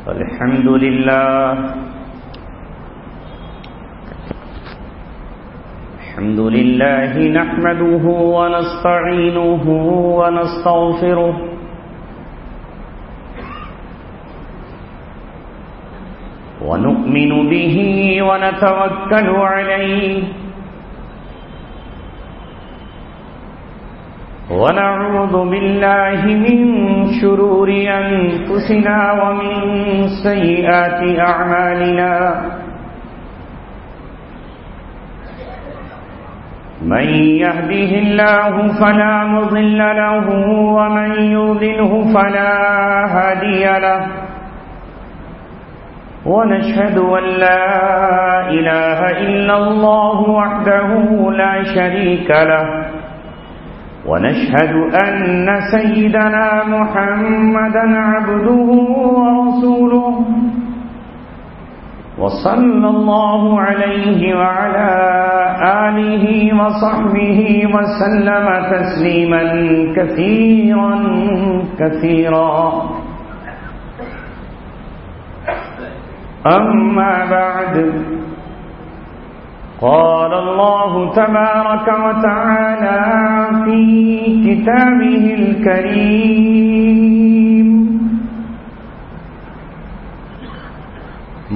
الحمد لله نحمده ونستعينه ونستغفره ونؤمن به ونتوكل عليه ونعوذ بالله من شرور أنفسنا ومن سيئات أعمالنا من يهده الله فلا مضل له ومن يضلله فلا هادي له ونشهد أن لا إله إلا الله وحده لا شريك له ونشهد أن سيدنا محمدًا عبده ورسوله وصلى الله عليه وعلى آله وصحبه وسلم تسليمًا كثيرًا كثيرًا أما بعد قال الله تبارك وتعالى في كتابه الكريم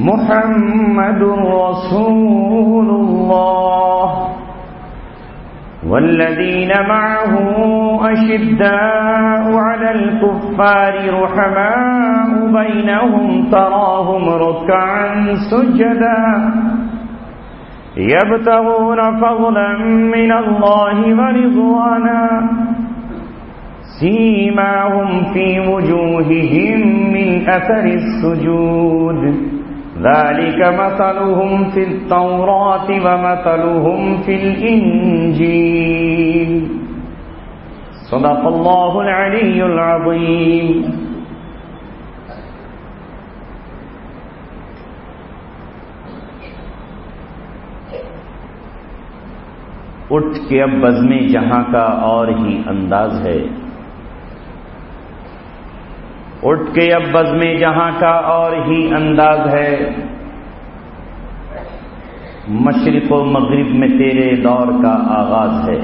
محمد رسول الله والذين معه أشداء على الكفار رحماء بينهم تراهم ركعا سجدا يبتغون فضلا من الله ورضوانا سيماهم في وجوههم من أثر السجود ذلك مثلهم في التوراة ومثلهم في الإنجيل صدق الله العلي العظيم. اٹھ کے اب بزم جہاں کا اور ہی انداز ہے، اٹھ کے اب بزم جہاں کا اور ہی انداز ہے، مشرق و مغرب میں تیرے دور کا آغاز ہے۔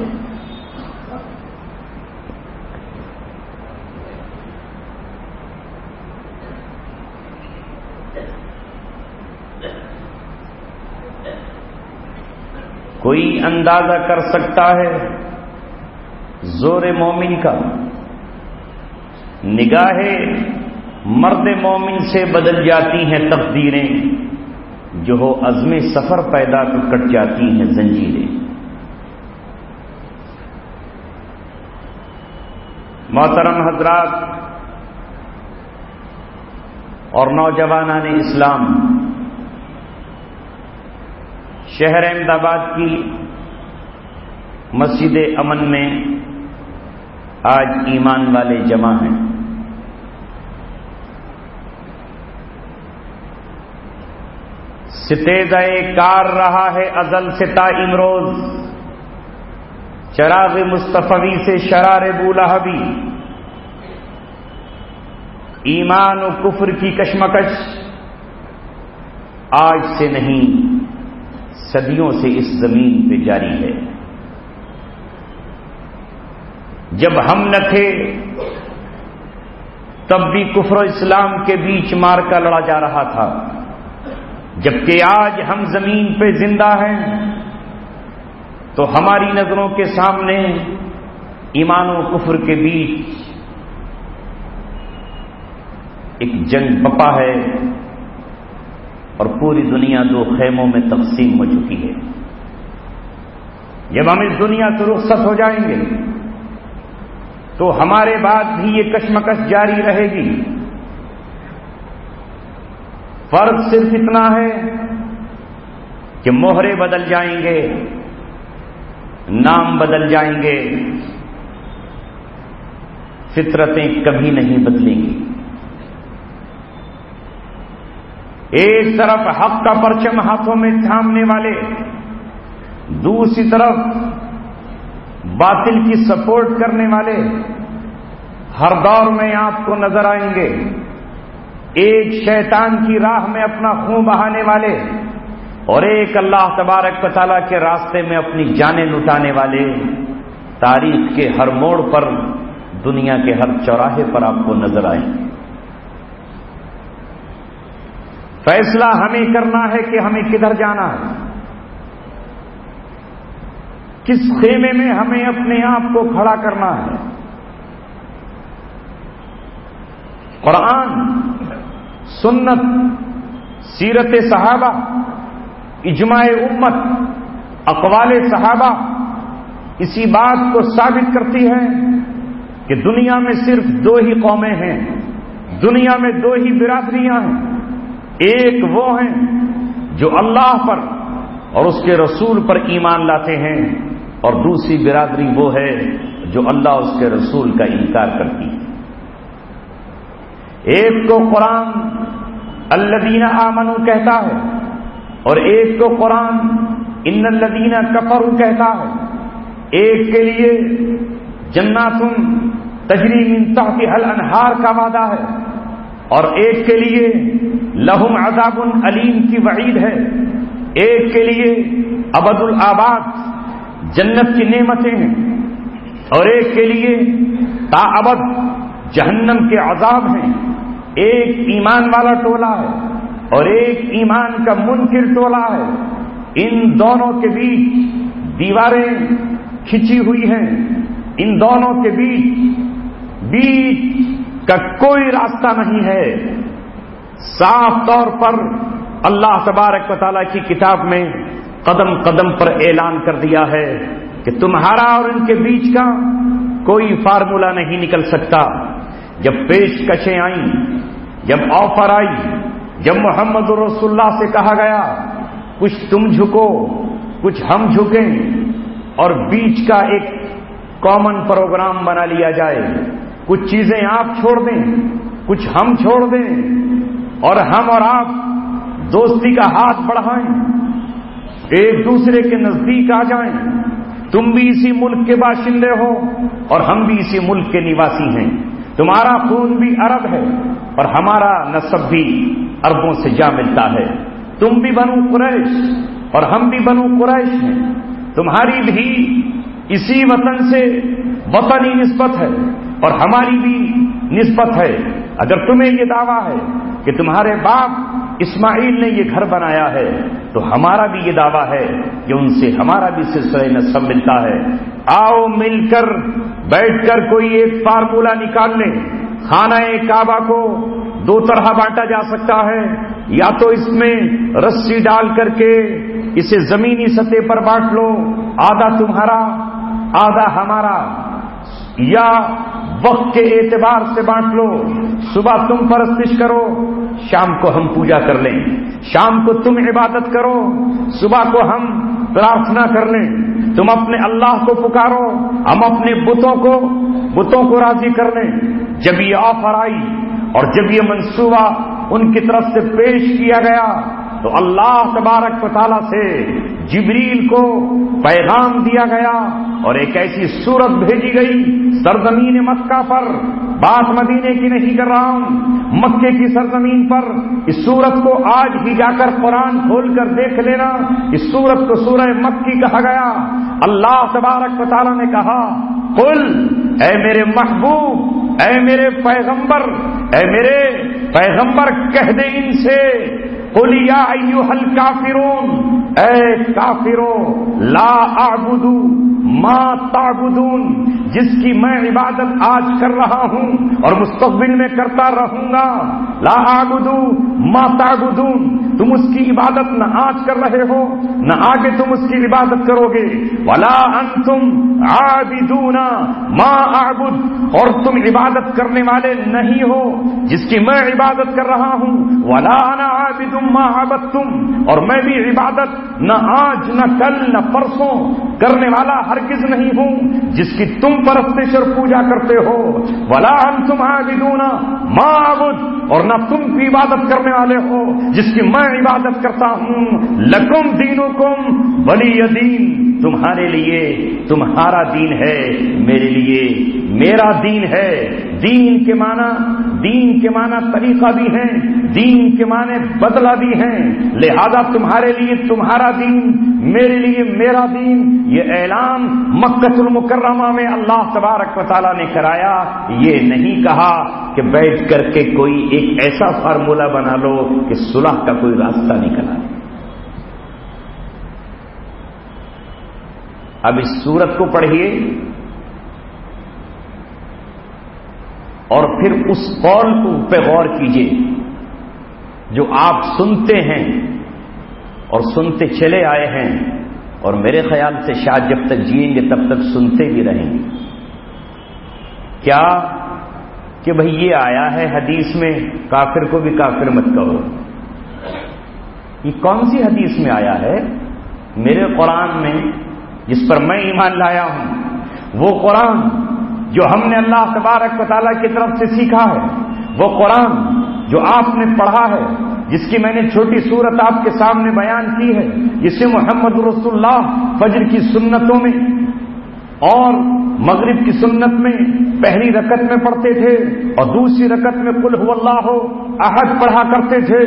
کوئی اندازہ کر سکتا ہے زور مومن کا؟ نگاہ مرد مومن سے بدل جاتی ہیں تقدیریں، جو ہو عزم سفر پیدا کر کٹ جاتی ہیں زنجیریں۔ محترم حضرات اور نوجوانان اسلام، شہر احمد آباد کی مسجد امن میں آج ایمان والے جمع ہیں۔ ستیزہ کار رہا ہے ازل سے تا امروز، چراغ مصطفی سے شرار بولہبی، ایمان و کفر کی کشمکش آج سے نہیں صدیوں سے اس زمین پہ جاری ہے۔ جب ہم نہ تھے تب بھی کفر و اسلام کے بیچ معرکہ لڑا جا رہا تھا، جبکہ آج ہم زمین پہ زندہ ہیں تو ہماری نظروں کے سامنے ایمان و کفر کے بیچ ایک جنگ بپا ہے اور پوری دنیا دو خیموں میں تقسیم ہو چکی ہے۔ جب ہم اس دنیا سے رخصت ہو جائیں گے تو ہمارے بعد بھی یہ کشمکش جاری رہے گی۔ فرق صرف اتنا ہے کہ مہرے بدل جائیں گے، نام بدل جائیں گے، فطرتیں کبھی نہیں بدلیں گی۔ ایک طرف حق کا پرچم ہاتھوں میں تھامنے والے، دوسری طرف باطل کی سپورٹ کرنے والے ہر دور میں آپ کو نظر آئیں گے۔ ایک شیطان کی راہ میں اپنا خون بہانے والے اور ایک اللہ تبارک و تعالیٰ کے راستے میں اپنی جانیں لٹانے والے تاریخ کے ہر موڑ پر، دنیا کے ہر چوراہے پر آپ کو نظر آئیں گے۔ فیصلہ ہمیں کرنا ہے کہ ہمیں کدھر جانا ہے، کس خیمے میں ہمیں اپنے آپ کو کھڑا کرنا ہے۔ قرآن، سنت، سیرت صحابہ، اجماع امت، اقوال صحابہ اسی بات کو ثابت کرتی ہے کہ دنیا میں صرف دو ہی قومیں ہیں، دنیا میں دو ہی برادریاں ہیں۔ ایک وہ ہیں جو اللہ پر اور اس کے رسول پر ایمان لاتے ہیں، اور دوسری برادری وہ ہے جو اللہ اس کے رسول کا انکار کرتی ہے۔ ایک کو قرآن الذین آمنوا کہتا ہے اور ایک کو قرآن ان الذین کفروا کہتا ہے۔ ایک کے لیے جنات تجری من تحتها الانہار کا وعدہ ہے، اور ایک کے لیے لہم عذاب علیم کی وعید ہے۔ ایک کے لیے ابد الآباد جنت کی نعمتیں ہیں، اور ایک کے لیے تا ابد جہنم کے عذاب ہیں۔ ایک ایمان والا ٹولہ ہے اور ایک ایمان کا منکر ٹولہ ہے۔ ان دونوں کے بیچ دیواریں کھچی ہوئی ہیں، ان دونوں کے بیچ کا کوئی راستہ نہیں ہے۔ صاف طور پر اللہ تبارک و تعالیٰ کی کتاب میں قدم قدم پر اعلان کر دیا ہے کہ تمہارا اور ان کے بیچ کا کوئی فارمولہ نہیں نکل سکتا۔ جب پیشکشیں آئیں، جب آفر آئی، جب محمد رسول اللہ سے کہا گیا کچھ تم جھکو کچھ ہم جھکیں اور بیچ کا ایک کامن پروگرام بنا لیا جائے، کچھ چیزیں آپ چھوڑ دیں کچھ ہم چھوڑ دیں اور ہم اور آپ دوستی کا ہاتھ بڑھائیں، ایک دوسرے کے نزدیک آ جائیں۔ تم بھی اسی ملک کے باشندے ہو اور ہم بھی اسی ملک کے نواسی ہیں، تمہارا خون بھی عرب ہے اور ہمارا نسب بھی عربوں سے جا ملتا ہے۔ تم بھی بنو قریش اور ہم بھی بنو قریش ہیں، تمہاری بھی اسی وطن سے وطنی نسبت ہے اور ہماری بھی نسبت ہے۔ اگر تمہیں یہ دعویٰ ہے کہ تمہارے باپ اسماعیل نے یہ گھر بنایا ہے تو ہمارا بھی یہ دعویٰ ہے کہ ان سے ہمارا بھی سلسلہ نسب ملتا ہے۔ آؤ مل کر بیٹھ کر کوئی ایک فارمولہ نکال لیں۔ خانہ کعبہ کو دو طرح بانٹا جا سکتا ہے، یا تو اس میں رسی ڈال کر کے اسے زمینی سطح پر بانٹ لو، آدھا تمہارا آدھا ہمارا، یا وقت کے اعتبار سے بانٹ لو۔ صبح تم پرستش کرو، شام کو ہم پوجا کر لیں، شام کو تم عبادت کرو، صبح کو ہم پرارتھنا کر لیں۔ تم اپنے اللہ کو پکارو، ہم اپنے بتوں کو راضی کر لیں۔ جب یہ آفر آئی اور جب یہ منصوبہ ان کی طرف سے پیش کیا گیا تو اللہ تبارک و تعالیٰ سے جبریل کو پیغام دیا گیا اور ایک ایسی صورت بھیجی گئی سرزمین مکہ پر، بات مدینے کی نہیں کر رہا ہوں، مکے کی سرزمین پر۔ اس سورت کو آج ہی جا کر قرآن کھول کر دیکھ لینا، اس سورت کو سورہ مکی کہا گیا۔ اللہ تبارک و تعالیٰ نے کہا قل، اے میرے محبوب، اے میرے پیغمبر کہہ دے ان سے، قل یا ایھا الکافرون، اے کافرو، لا اعبد ما تعبدون، جس کی میں عبادت آج کر رہا ہوں اور مستقبل میں کرتا رہوں گا، لا اعبد ما تعبدون، تم اس کی عبادت نہ آج کر رہے ہو نہ آگے تم اس کی عبادت کرو گے، ولا انتم عابدون ما اعبد، اور تم عبادت کرنے والے نہیں ہو جس کی میں عبادت کر رہا ہوں، ولا انا عابد ما عبدتم، اور میں بھی عبادت نہ آج نہ کل نہ پرسوں کرنے والا ہرگز نہیں ہوں جس کی تم پرستش اور پوجا کرتے ہو، ولا انتم عابدون ما اعبد، اور نہ تم کی عبادت کرنے والے ہو جس کی میں عبادت کرتا ہوں، لکم دینکم ولی دین، تمہارے لیے تمہارا دین ہے، میرے لیے میرا دین ہے۔ دین کے معنی دین کے معنی طریقہ بھی ہیں، دین کے معنی بدلہ بھی ہیں، لہذا تمہارے لیے تمہارا دین، میرے لیے میرا دین، یہ اعلان مکہ المکرمہ میں اللہ تبارک و تعالیٰ نے کرایا۔ یہ نہیں کہا کہ بیٹھ کر کے کوئی ایک ایسا فارمولہ بنا لو کہ صلح کا کوئی راستہ نکل آئے۔ اب اس سورت کو پڑھیے اور پھر اس قول پہ غور کیجیے جو آپ سنتے ہیں اور سنتے چلے آئے ہیں، اور میرے خیال سے شاید جب تک جئیں گے تب تک سنتے بھی رہیں گے۔ کیا کہ بھئی یہ آیا ہے حدیث میں کافر کو بھی کافر مت کہو۔ یہ کون سی حدیث میں آیا ہے؟ میرے قرآن میں، جس پر میں ایمان لایا ہوں، وہ قرآن جو ہم نے اللہ تبارک و تعالیٰ کی طرف سے سیکھا ہے، وہ قرآن جو آپ نے پڑھا ہے، جس کی میں نے چھوٹی صورت آپ کے سامنے بیان کی ہے، جسے محمد رسول اللہ فجر کی سنتوں میں اور مغرب کی سنت میں پہلی رکعت میں پڑھتے تھے اور دوسری رکعت میں قل هو اللہ احد پڑھا کرتے تھے۔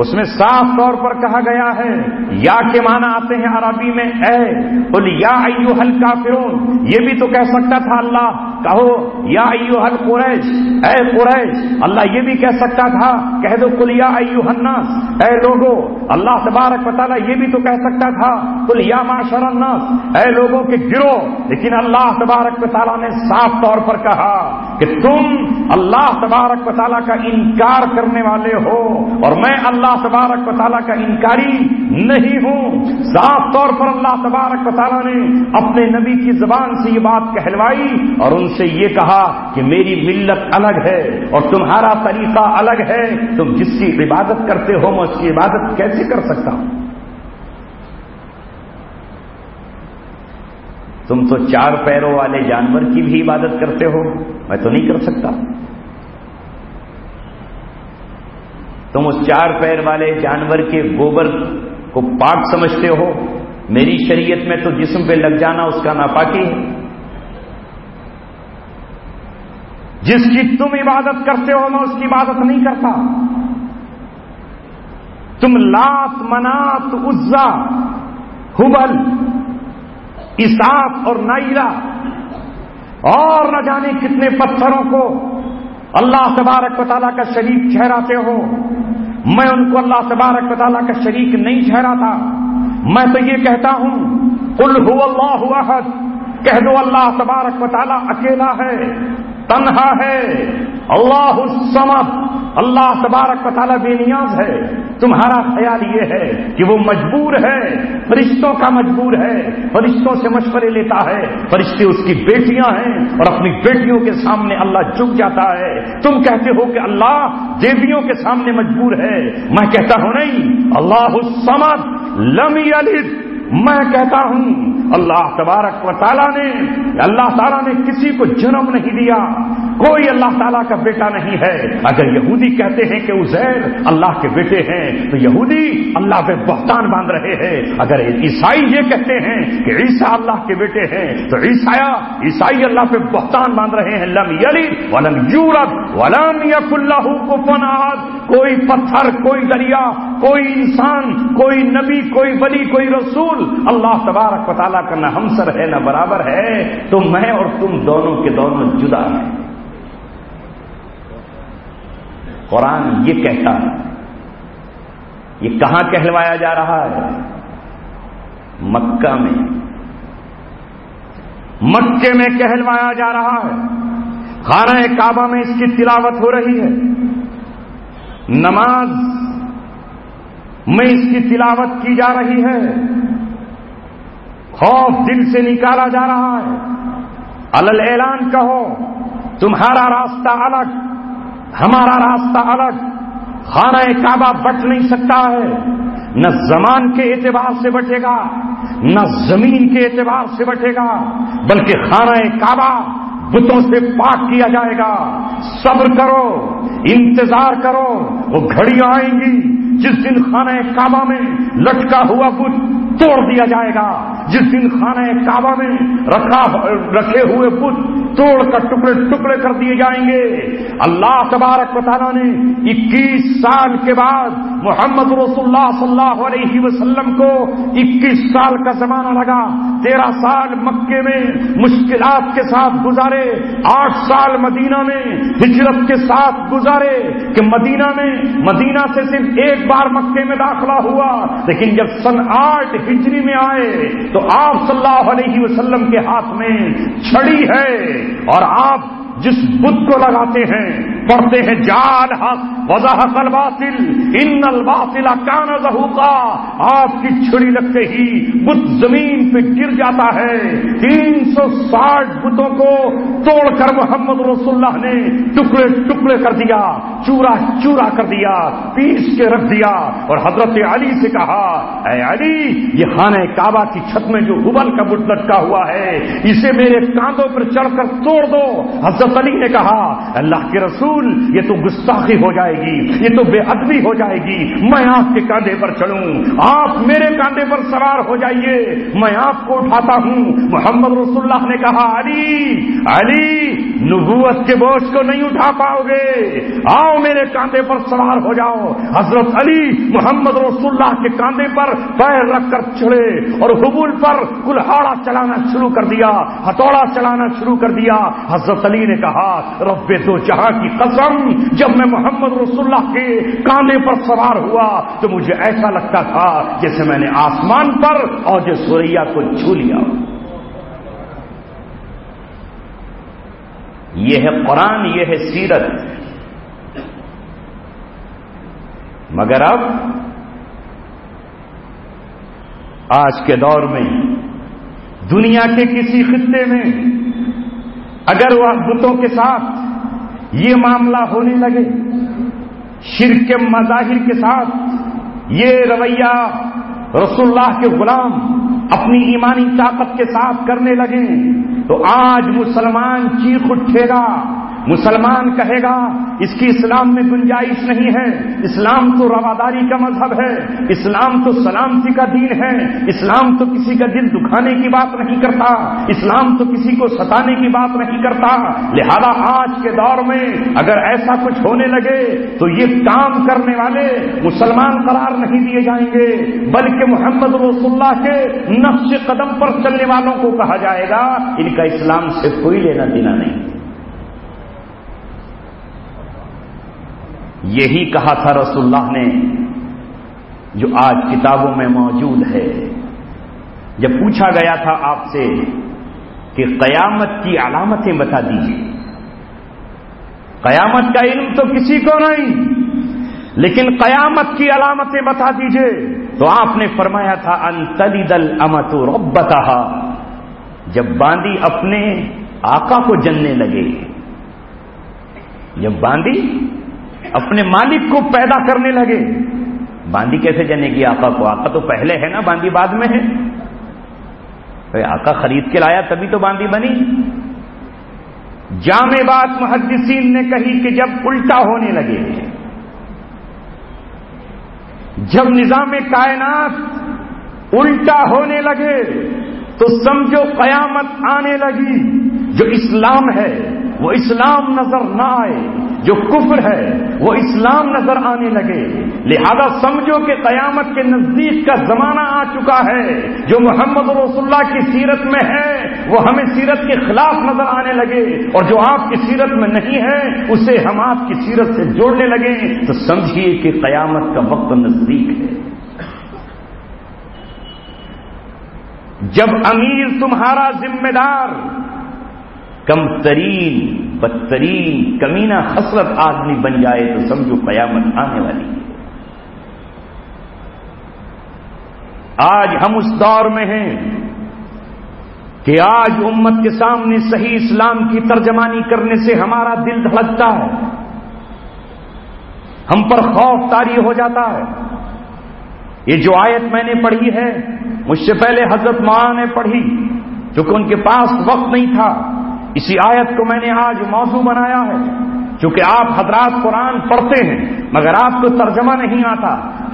اس میں صاف طور پر کہا گیا ہے، یا کے معنی آتے ہیں عربی میں اے، قل یا ایھا الکافرون، یہ بھی تو کہہ سکتا تھا اللہ، کہو یا ایھا القریش، اے قریش۔ اللہ یہ بھی کہہ سکتا تھا، کہہ دو قل یا ایھا الناس، اے لوگو۔ اللہ تبارک و تعالیٰ یہ بھی تو کہہ سکتا تھا، قل یا معشر الناس، اے لوگوں کے گروہ۔ لیکن اللہ تبارک و تعالیٰ نے صاف طور پر کہا کہ تم اللہ تبارک و تعالیٰ کا انکار کرنے والے ہو اور میں اللہ تبارک و تعالیٰ کا انکاری نہیں ہوں۔ صاف طور پر اللہ تبارک و تعالیٰ نے اپنے نبی کی زبان سے یہ بات کہلوائی اور ان سے یہ کہا کہ میری ملت الگ ہے اور تمہارا طریقہ الگ ہے، تم جس کی عبادت کرتے ہو میں اس کی عبادت کیسے کر سکتا ہوں؟ تم تو چار پیروں والے جانور کی بھی عبادت کرتے ہو، میں تو نہیں کر سکتا۔ تم اس چار پیر والے جانور کے گوبر کو پاک سمجھتے ہو، میری شریعت میں تو جسم پہ لگ جانا اس کا ناپاکی ہے۔ جس کی تم عبادت کرتے ہو میں اس کی عبادت نہیں کرتا۔ تم لات، منات، عزا، ہبل، اساف اور نائلہ اور نہ جانے کتنے پتھروں کو اللہ تبارک و تعالیٰ کا شریک ٹھہراتے ہو، میں ان کو اللہ تبارک و تعالیٰ کا شریک نہیں ٹھہراتا۔ میں تو یہ کہتا ہوں قل هو اللہ احد، کہہ دو اللہ تبارک و تعالیٰ اکیلا ہے، تنہا ہے، اللہ الصمد، اللہ تبارک و تعالیٰ بے نیاز ہے۔ تمہارا خیال یہ ہے کہ وہ مجبور ہے، فرشتوں کا مجبور ہے، فرشتوں سے مشورے لیتا ہے، فرشتے اس کی بیٹیاں ہیں اور اپنی بیٹیوں کے سامنے اللہ جھک جاتا ہے۔ تم کہتے ہو کہ اللہ دیویوں کے سامنے مجبور ہے، میں کہتا ہوں نہیں، اللہ الصمد لم یلد، میں کہتا ہوں اللہ تبارک و تعالیٰ نے، اللہ تعالیٰ نے کسی کو جنم نہیں دیا، کوئی اللہ تعالیٰ کا بیٹا نہیں ہے۔ اگر یہودی کہتے ہیں کہ عزیر اللہ کے بیٹے ہیں تو یہودی اللہ پہ بہتان باندھ رہے ہیں۔ اگر عیسائی یہ کہتے ہیں کہ عیسیٰ اللہ کے بیٹے ہیں تو عیسائی اللہ پہ بہتان باندھ رہے ہیں۔ لم یلد ولم یولد ولم یکن لہ کفوا احد، کوئی پتھر، کوئی دریا، کوئی انسان، کوئی نبی، کوئی ولی، کوئی رسول اللہ تبارک و تعالیٰ کا نہ ہمسر ہے نہ برابر ہے، تو میں اور تم دونوں کے دونوں جدا ہیں۔ قرآن یہ کہتا ہے، یہ کہاں کہلوایا جا رہا ہے؟ مکہ میں، مکے میں کہلوایا جا رہا ہے۔ خانہ کعبہ میں اس کی تلاوت ہو رہی ہے، نماز میں اس کی تلاوت کی جا رہی ہے، خوف دل سے نکالا جا رہا ہے۔ علل اعلان کہو تمہارا راستہ الگ، ہمارا راستہ الگ، خانہ کعبہ بٹ نہیں سکتا ہے، نہ زمان کے اعتبار سے بٹے گا نہ زمین کے اعتبار سے بٹے گا، بلکہ خانہ کعبہ بتوں سے پاک کیا جائے گا۔ صبر کرو، انتظار کرو، وہ گھڑیاں آئیں گی جس دن خانہ کعبہ میں لٹکا ہوا بت توڑ دیا جائے گا، جس دن خانہ کعبہ میں رکھے ہوئے بت توڑ کر ٹکڑے ٹکڑے کر دیے جائیں گے۔ اللہ تبارک و تعالیٰ نے 21 سال کے بعد محمد رسول اللہ صلی اللہ علیہ وسلم کو 21 سال کا زمانہ لگا، 13 سال مکے میں مشکلات کے ساتھ گزارے، 8 سال مدینہ میں ہجرت کے ساتھ گزارے کہ مدینہ سے صرف ایک بار مکے میں داخلہ ہوا، لیکن جب سن 8 ہجری میں آئے تو آپ صلی اللہ علیہ وسلم کے ہاتھ میں چھڑی ہے، اور آپ جس بت کو لگاتے ہیں پڑھتے ہیں جال حق وضاحق الباطل ان الباطل کان زہوقا، آپ کی چھڑی لگتے ہی بت زمین پہ گر جاتا ہے۔ 360 بتوں کو توڑ کر محمد رسول اللہ نے ٹکڑے ٹکڑے کر دیا، چورا چورا کر دیا، پیس کے رکھ دیا، اور حضرت علی سے کہا اے علی، یہ خانہ کعبہ کی چھت میں جو ہبل کا بت لٹکا ہوا ہے اسے میرے کاندھوں پر چڑھ کر توڑ دو۔ حضرت علی نے کہا اللہ کے رسول، یہ تو گستاخی ہو جائے گی، یہ تو بے ادبی ہو جائے گی، میں آپ کے کاندھے پر چڑھوں، آپ میرے کاندھے پر سوار ہو جائیے، میں آپ کو اٹھاتا ہوں۔ محمد رسول اللہ نے کہا علی نبوت کے بوجھ کو نہیں اٹھا پاؤ گے، آؤ میرے کاندھے پر سوار ہو جاؤ۔ حضرت علی محمد رسول اللہ کے کاندھے پر پیر رکھ کر چڑھے اور حبول پر کلہاڑا چلانا شروع کر دیا، ہتھوڑا چلانا شروع کر دیا۔ حضرت علی نے کہا رب دو جہاں کی قسم، جب میں محمد رسول اللہ کے کاندھے پر سوار ہوا تو مجھے ایسا لگتا تھا جیسے میں نے آسمان پر اور جو سوریا کو چھو لیا۔ یہ ہے قرآن، یہ ہے سیرت۔ مگر اب آج کے دور میں دنیا کے کسی خطے میں اگر وہ بتوں کے ساتھ یہ معاملہ ہونے لگے، شرک کے مظاہر کے ساتھ یہ رویہ رسول اللہ کے غلام اپنی ایمانی طاقت کے ساتھ کرنے لگے تو آج مسلمان چیخ اٹھے گا، مسلمان کہے گا اس کی اسلام میں گنجائش نہیں ہے، اسلام تو رواداری کا مذہب ہے، اسلام تو سلامتی کا دین ہے، اسلام تو کسی کا دل دکھانے کی بات نہیں کرتا، اسلام تو کسی کو ستانے کی بات نہیں کرتا۔ لہذا آج کے دور میں اگر ایسا کچھ ہونے لگے تو یہ کام کرنے والے مسلمان قرار نہیں دیے جائیں گے، بلکہ محمد رسول اللہ کے نقش قدم پر چلنے والوں کو کہا جائے گا ان کا اسلام سے کوئی لینا دینا نہیں۔ یہی کہا تھا رسول اللہ نے جو آج کتابوں میں موجود ہے۔ جب پوچھا گیا تھا آپ سے کہ قیامت کی علامتیں بتا دیجیے، قیامت کا علم تو کسی کو نہیں، لیکن قیامت کی علامتیں بتا دیجیے، تو آپ نے فرمایا تھا ان تلد الامۃ ربتها، جب باندی اپنے آقا کو جننے لگے، جب باندی اپنے مالک کو پیدا کرنے لگے۔ باندی کیسے جنے گی آقا کو؟ آقا تو پہلے ہے نا، باندی بعد میں ہے۔ آقا خرید کے لایا تبھی تو باندی بنی۔ جامع بات محدثین نے کہی کہ جب الٹا ہونے لگے، جب نظام کائنات الٹا ہونے لگے تو سمجھو قیامت آنے لگی۔ جو اسلام ہے وہ اسلام نظر نہ آئے، جو کفر ہے وہ اسلام نظر آنے لگے، لہذا سمجھو کہ قیامت کے نزدیک کا زمانہ آ چکا ہے۔ جو محمد رسول اللہ کی سیرت میں ہے وہ ہمیں سیرت کے خلاف نظر àنے لگے، اور جو آپ کی سیرت میں نہیں ہے اسے ہم آپ کی سیرت سے جوڑنے لگے، تو سمجھیے کہ قیامت کا وقت نزدیک ہے۔ جب امیر تمہارا ذمہ دار کم ترین بدترین کمینہ خسرت آدمی بن جائے تو سمجھو قیامت آنے والی ہے۔ آج ہم اس دور میں ہیں کہ آج امت کے سامنے صحیح اسلام کی ترجمانی کرنے سے ہمارا دل دھڑکتا ہے، ہم پر خوف طاری ہو جاتا ہے۔ یہ جو آیت میں نے پڑھی ہے مجھ سے پہلے حضرت معاذ نے پڑھی، چونکہ ان کے پاس وقت نہیں تھا، اسی آیت کو میں نے آج موضوع بنایا ہے۔ چونکہ آپ حضرات قرآن پڑھتے ہیں مگر آپ کو ترجمہ نہیں آتا،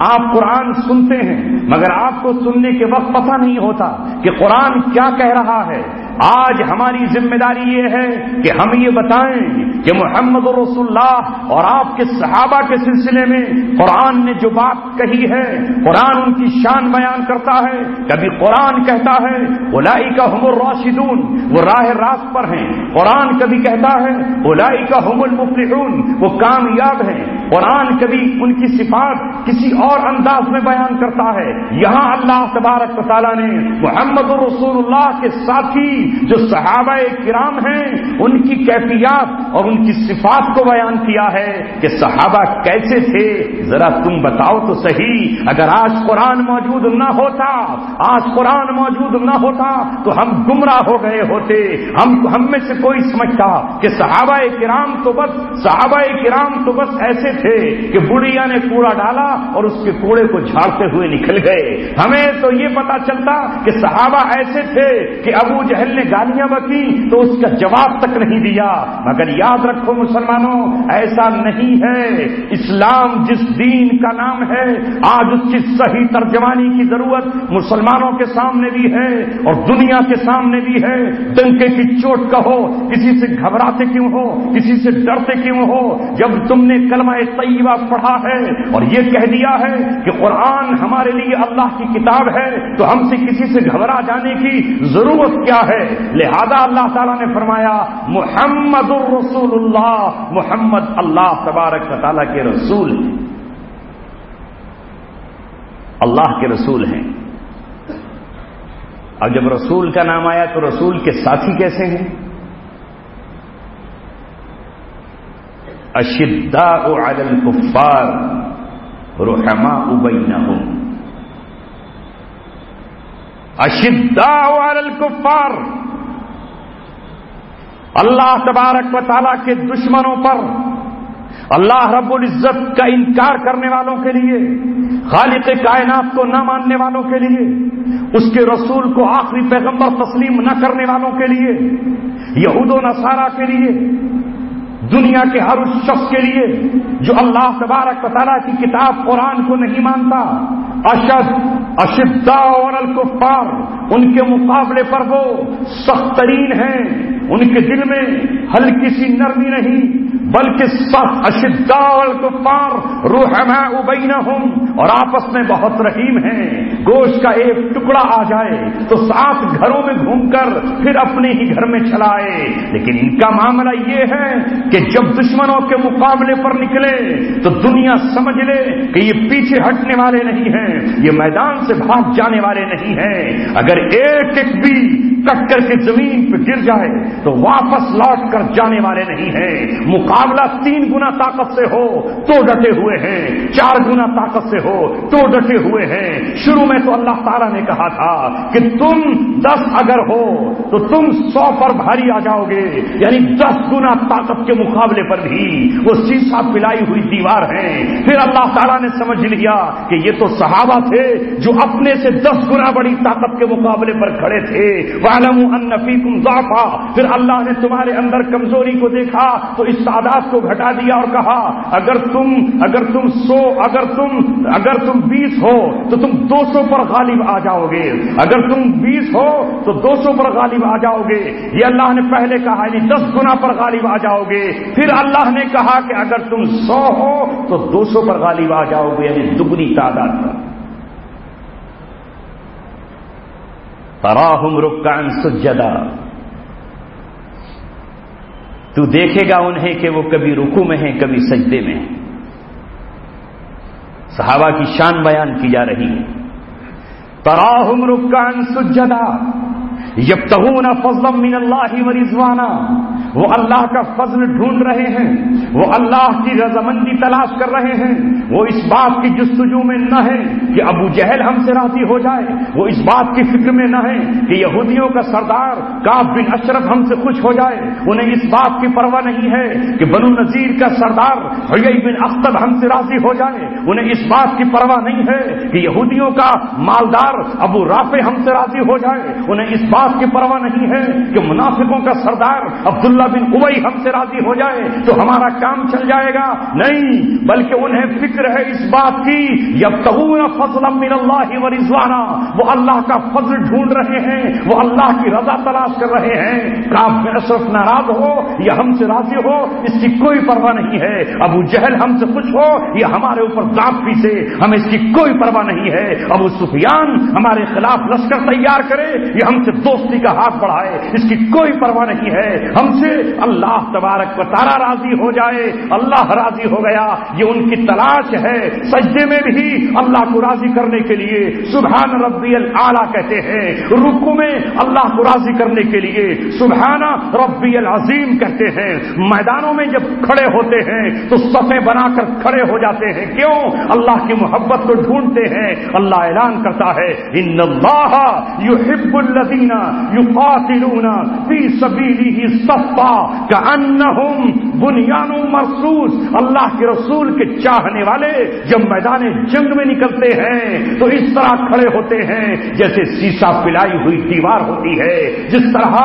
آپ قرآن سنتے ہیں مگر آپ کو سننے کے وقت پتہ نہیں ہوتا کہ قرآن کیا کہہ رہا ہے، آج ہماری ذمہ داری یہ ہے کہ ہم یہ بتائیں کہ محمد رسول اللہ اور آپ کے صحابہ کے سلسلے میں قرآن نے جو بات کہی ہے، قرآن ان کی شان بیان کرتا ہے۔ کبھی قرآن کہتا ہے اولئک هم الراشدون، وہ راہ راست پر ہیں۔ قرآن کبھی کہتا ہے اولئک هم المفلحون، وہ کامیاب ہیں۔ قرآن کبھی ان کی صفات کسی اور انداز میں بیان کرتا ہے۔ یہاں اللہ تبارک و تعالیٰ نے محمد رسول اللہ کے ساتھی جو صحابہ کرام ہیں ان کی کیفیات اور ان کی صفات کو بیان کیا ہے کہ صحابہ کیسے تھے، ذرا تم بتاؤ تو صحیح۔ اگر آج قرآن موجود نہ ہوتا، آج قرآن موجود نہ ہوتا تو ہم گمراہ ہو گئے ہوتے۔ ہم میں سے کوئی سمجھتا کہ صحابہ کرام تو بس ایسے تھے کہ بڑھیا نے کوڑا ڈالا اور اس کے کوڑے کو جھاڑتے ہوئے نکل گئے۔ ہمیں تو یہ پتا چلتا کہ صحابہ ایسے تھے کہ ابو جہل نے گالیاں بکی تو اس کا جواب تک نہیں دیا۔ مگر یاد رکھو مسلمانوں، ایسا نہیں ہے۔ اسلام جس دین کا نام ہے، آج اس کی صحیح ترجمانی کی ضرورت مسلمانوں کے سامنے بھی ہے اور دنیا کے سامنے بھی ہے۔ ڈنکے کی چوٹ کہو، کسی سے گھبراتے کیوں ہو، کسی سے ڈرتے کیوں ہو؟ جب تم نے کلمہ طیبہ پڑھا ہے اور یہ کہہ دیا ہے کہ قرآن ہمارے لیے اللہ کی کتاب ہے تو ہم سے کسی سے گھبرا جانے کی ضرورت کیا ہے؟ لہذا اللہ تعالیٰ نے فرمایا محمد الرسول اللہ، محمد اللہ تبارک و تعالیٰ کے رسول ہیں، اللہ کے رسول ہیں۔ اب جب رسول کا نام آیا تو رسول کے ساتھی کیسے ہیں؟ اشداء علی الکفار رحماء بینہم، اشداء علی الکفار، اللہ تبارک و تعالیٰ کے دشمنوں پر، اللہ رب العزت کا انکار کرنے والوں کے لیے، خالق کائنات کو نہ ماننے والوں کے لیے، اس کے رسول کو آخری پیغمبر تسلیم نہ کرنے والوں کے لیے، یہود و نصارہ کے لیے، دنیا کے ہر اس شخص کے لیے جو اللہ تبارک و تعالیٰ کی کتاب قرآن کو نہیں مانتا، اشداء علی الکفار، ان کے مقابلے پر وہ سخت ترین ہیں، ان کے دل میں ہلکی سی نرمی نہیں بلکہ سخت۔ اشداء علی الکفار رحماء بینہم، اور آپس میں بہت رحیم ہیں۔ گوشت کا ایک ٹکڑا آ جائے تو 7 گھروں میں گھوم کر پھر اپنے ہی گھر میں چلائے۔ لیکن ان کا معاملہ یہ ہے کہ جب دشمنوں کے مقابلے پر نکلے تو دنیا سمجھ لے کہ یہ پیچھے ہٹنے والے نہیں ہیں، یہ میدان سے بھاگ جانے والے نہیں ہیں۔ اگر ایک ایک بھی کٹ کر کے زمین پہ گر جائے تو واپس لوٹ کر جانے والے نہیں ہیں۔ مقابلہ 3 گنا طاقت سے ہو تو ڈٹے ہوئے ہیں، 4 گنا طاقت سے ہو تو ڈٹے ہوئے ہیں۔ شروع میں تو اللہ تعالیٰ نے کہا تھا کہ تم 10 اگر ہو تو تم 100 پر بھاری آ جاؤ گے، یعنی 10 گنا طاقت کے مقابلے پر بھی وہ سیسا پلائی ہوئی دیوار ہے۔ پھر اللہ تعالیٰ نے سمجھ لیا کہ یہ تو صحابہ تھے جو اپنے سے 10 گنا بڑی طاقت کے مقابلے پر کھڑے تھے۔ وَاعْلَمُوا أَنَّ فِيكُمْ ضَعْفًا، پھر اللہ نے تمہارے اندر کمزوری کو دیکھا تو اس تعداد کو گھٹا دیا اور کہا اگر تم 20 ہو تو تم 200 پر غالب آ جاؤ گے، اگر تم 20 ہو تو 200 پر غالب آ جاؤ گے۔ یہ اللہ نے پہلے کہا یعنی 10 گنا پر غالب آ جاؤ گے۔ پھر اللہ نے کہا کہ اگر تم 100 ہو تو 200 پر غالب آ جاؤ گے، یعنی دگنی تعداد پر۔ تراہم رکعا سجدا، تو دیکھے گا انہیں کہ وہ کبھی رکوع میں ہیں کبھی سجدے میں ہیں۔ صحابہ کی شان بیان کی جا رہی ہے۔ تراہم رکعا سجدا یبتغون فضلا من اللہ ورضوانا، وہ اللہ کا فضل ڈھونڈ رہے ہیں، وہ اللہ کی رضامندی تلاش کر رہے ہیں۔ وہ اس بات کی جستجو میں نہ ہے کہ ابو جہل ہم سے راضی ہو جائے، وہ اس بات کی فکر میں نہ ہے کہ یہودیوں کا سردار کعب بن اشرف ہم سے خوش ہو جائے، انہیں اس بات کی پرواہ نہیں ہے کہ بنو نذیر کا سردار حیی بن اخطب ہم سے راضی ہو جائے، انہیں اس بات کی پرواہ نہیں ہے کہ یہودیوں کا مالدار ابو رافع ہم سے راضی ہو جائے، انہیں اس بات کی پرواہ نہیں ہے کہ منافقوں کا سردار عبداللہ عبدہ بن ابی ہم سے راضی ہو جائے تو ہمارا کام چل جائے گا، نہیں، بلکہ انہیں فکر ہے اس بات کی یبتغون فضلا من اللہ ورضوانا، وہ اللہ کا فضل ڈھونڈ رہے ہیں، وہ اللہ کی رضا تلاش کر رہے ہیں۔ کعب بن اشرف ناراض ہو یا ہم سے راضی ہو اس کی کوئی پرواہ نہیں ہے، ابو جہل ہم سے خوش ہو یا ہمارے اوپر دانت پیسے ہمیں اس کی کوئی پرواہ نہیں ہے، ابو سفیان ہمارے خلاف لشکر تیار کرے یا ہم سے دوستی کا ہاتھ بڑھائے اس کی کوئی پرواہ نہیں ہے، ہم سے اللہ تبارک و تعالی راضی ہو جائے، اللہ راضی ہو گیا، یہ ان کی تلاش ہے۔ سجدے میں بھی اللہ کو راضی کرنے کے لیے سبحان ربی الاعلی کہتے ہیں، رکوع میں اللہ کو راضی کرنے کے لیے سبحان ربی العظیم کہتے ہیں، میدانوں میں جب کھڑے ہوتے ہیں تو صفیں بنا کر کھڑے ہو جاتے ہیں، کیوں؟ اللہ کی محبت کو ڈھونڈتے ہیں۔ اللہ اعلان کرتا ہے ان اللہ یحب الذین یقاتلون فی سبیلہ صفا کأنہم بنیان مرصوص، اللہ کے رسول کے چاہنے والے جب میدان جنگ میں نکلتے ہیں تو اس طرح کھڑے ہوتے ہیں جیسے سیسا پلائی ہوئی دیوار ہوتی ہے، جس طرح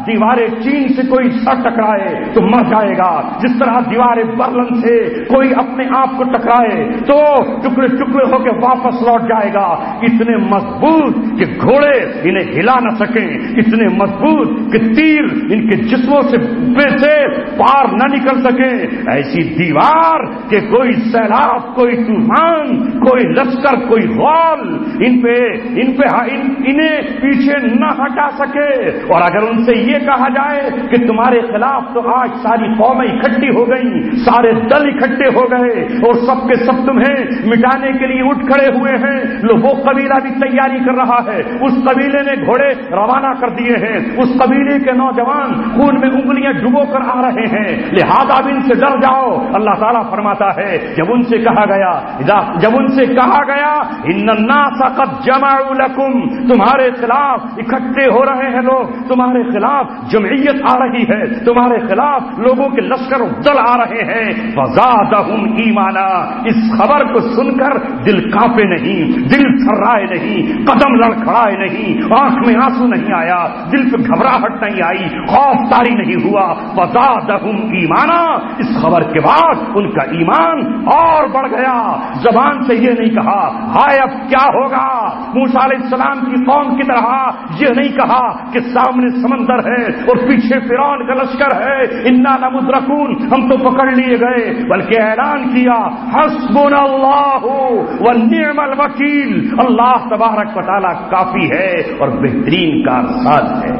دیواریں چین سے کوئی سر ٹکرائے تو مر جائے گا، جس طرح دیواریں برلن سے کوئی اپنے آپ کو ٹکرائے تو ٹکڑے ٹکڑے ہو کے واپس لوٹ جائے گا، اتنے مضبوط کہ گھوڑے انہیں ہلا نہ سکیں، اتنے مضبوط کہ تیر ان کے جسموں سے پار نہ نکل سکیں، ایسی دیوار کہ کوئی سیلاب، کوئی طوفان، کوئی لشکر، کوئی غول انہیں پیچھے نہ ہٹا سکے۔ اور اگر ان سے یہ کہا جائے کہ تمہارے خلاف تو آج ساری قومیں اکٹھی ہو گئیں، سارے دل اکٹھے ہو گئے اور سب کے سب تمہیں مٹانے کے لیے اٹھ کھڑے ہوئے ہیں، وہ قبیلہ بھی تیاری کر رہا ہے، اس قبیلے نے گھوڑے روانہ کر دیے ہیں، اس قبیلے کے نوجوان خون میں انگلیاں ڈبو کر آ رہے ہیں، لہذا اب ان سے ڈر جاؤ۔ اللہ تعالیٰ فرماتا ہے جب ان سے کہا گیا ان الناس قد جمعوا لکم، تمہارے خلاف اکٹھے ہو رہے ہیں لوگ، تمہارے خلاف جمعیت آ رہی ہے، تمہارے خلاف لوگوں کے لشکر دل آ رہے ہیں، فزادہم ایمانا، اس خبر کو سن کر دل کانپے نہیں، دل تھرائے نہیں، قدم لڑکھڑائے نہیں، آنکھ میں آنسو نہیں آیا، دل پہ گھبراہٹ نہیں آئی، خوف طاری نہیں ہوا، فزادہم ایمانا، اس خبر کے بعد ان کا ایمان اور بڑھ گیا۔ زبان سے یہ نہیں کہا ہائے اب کیا ہوگا، موسیٰ علیہ السلام کی قوم کی طرح یہ نہیں کہا کہ سامنے سمندر ہے اور پیچھے فرعون کا لشکر ہے، انا لمدرکون، ہم تو پکڑ لیے گئے، بلکہ اعلان کیا حسبنا اللہ ونعم الوکیل، اللہ تبارک و تعالی کافی ہے اور بہترین کارساز ہے۔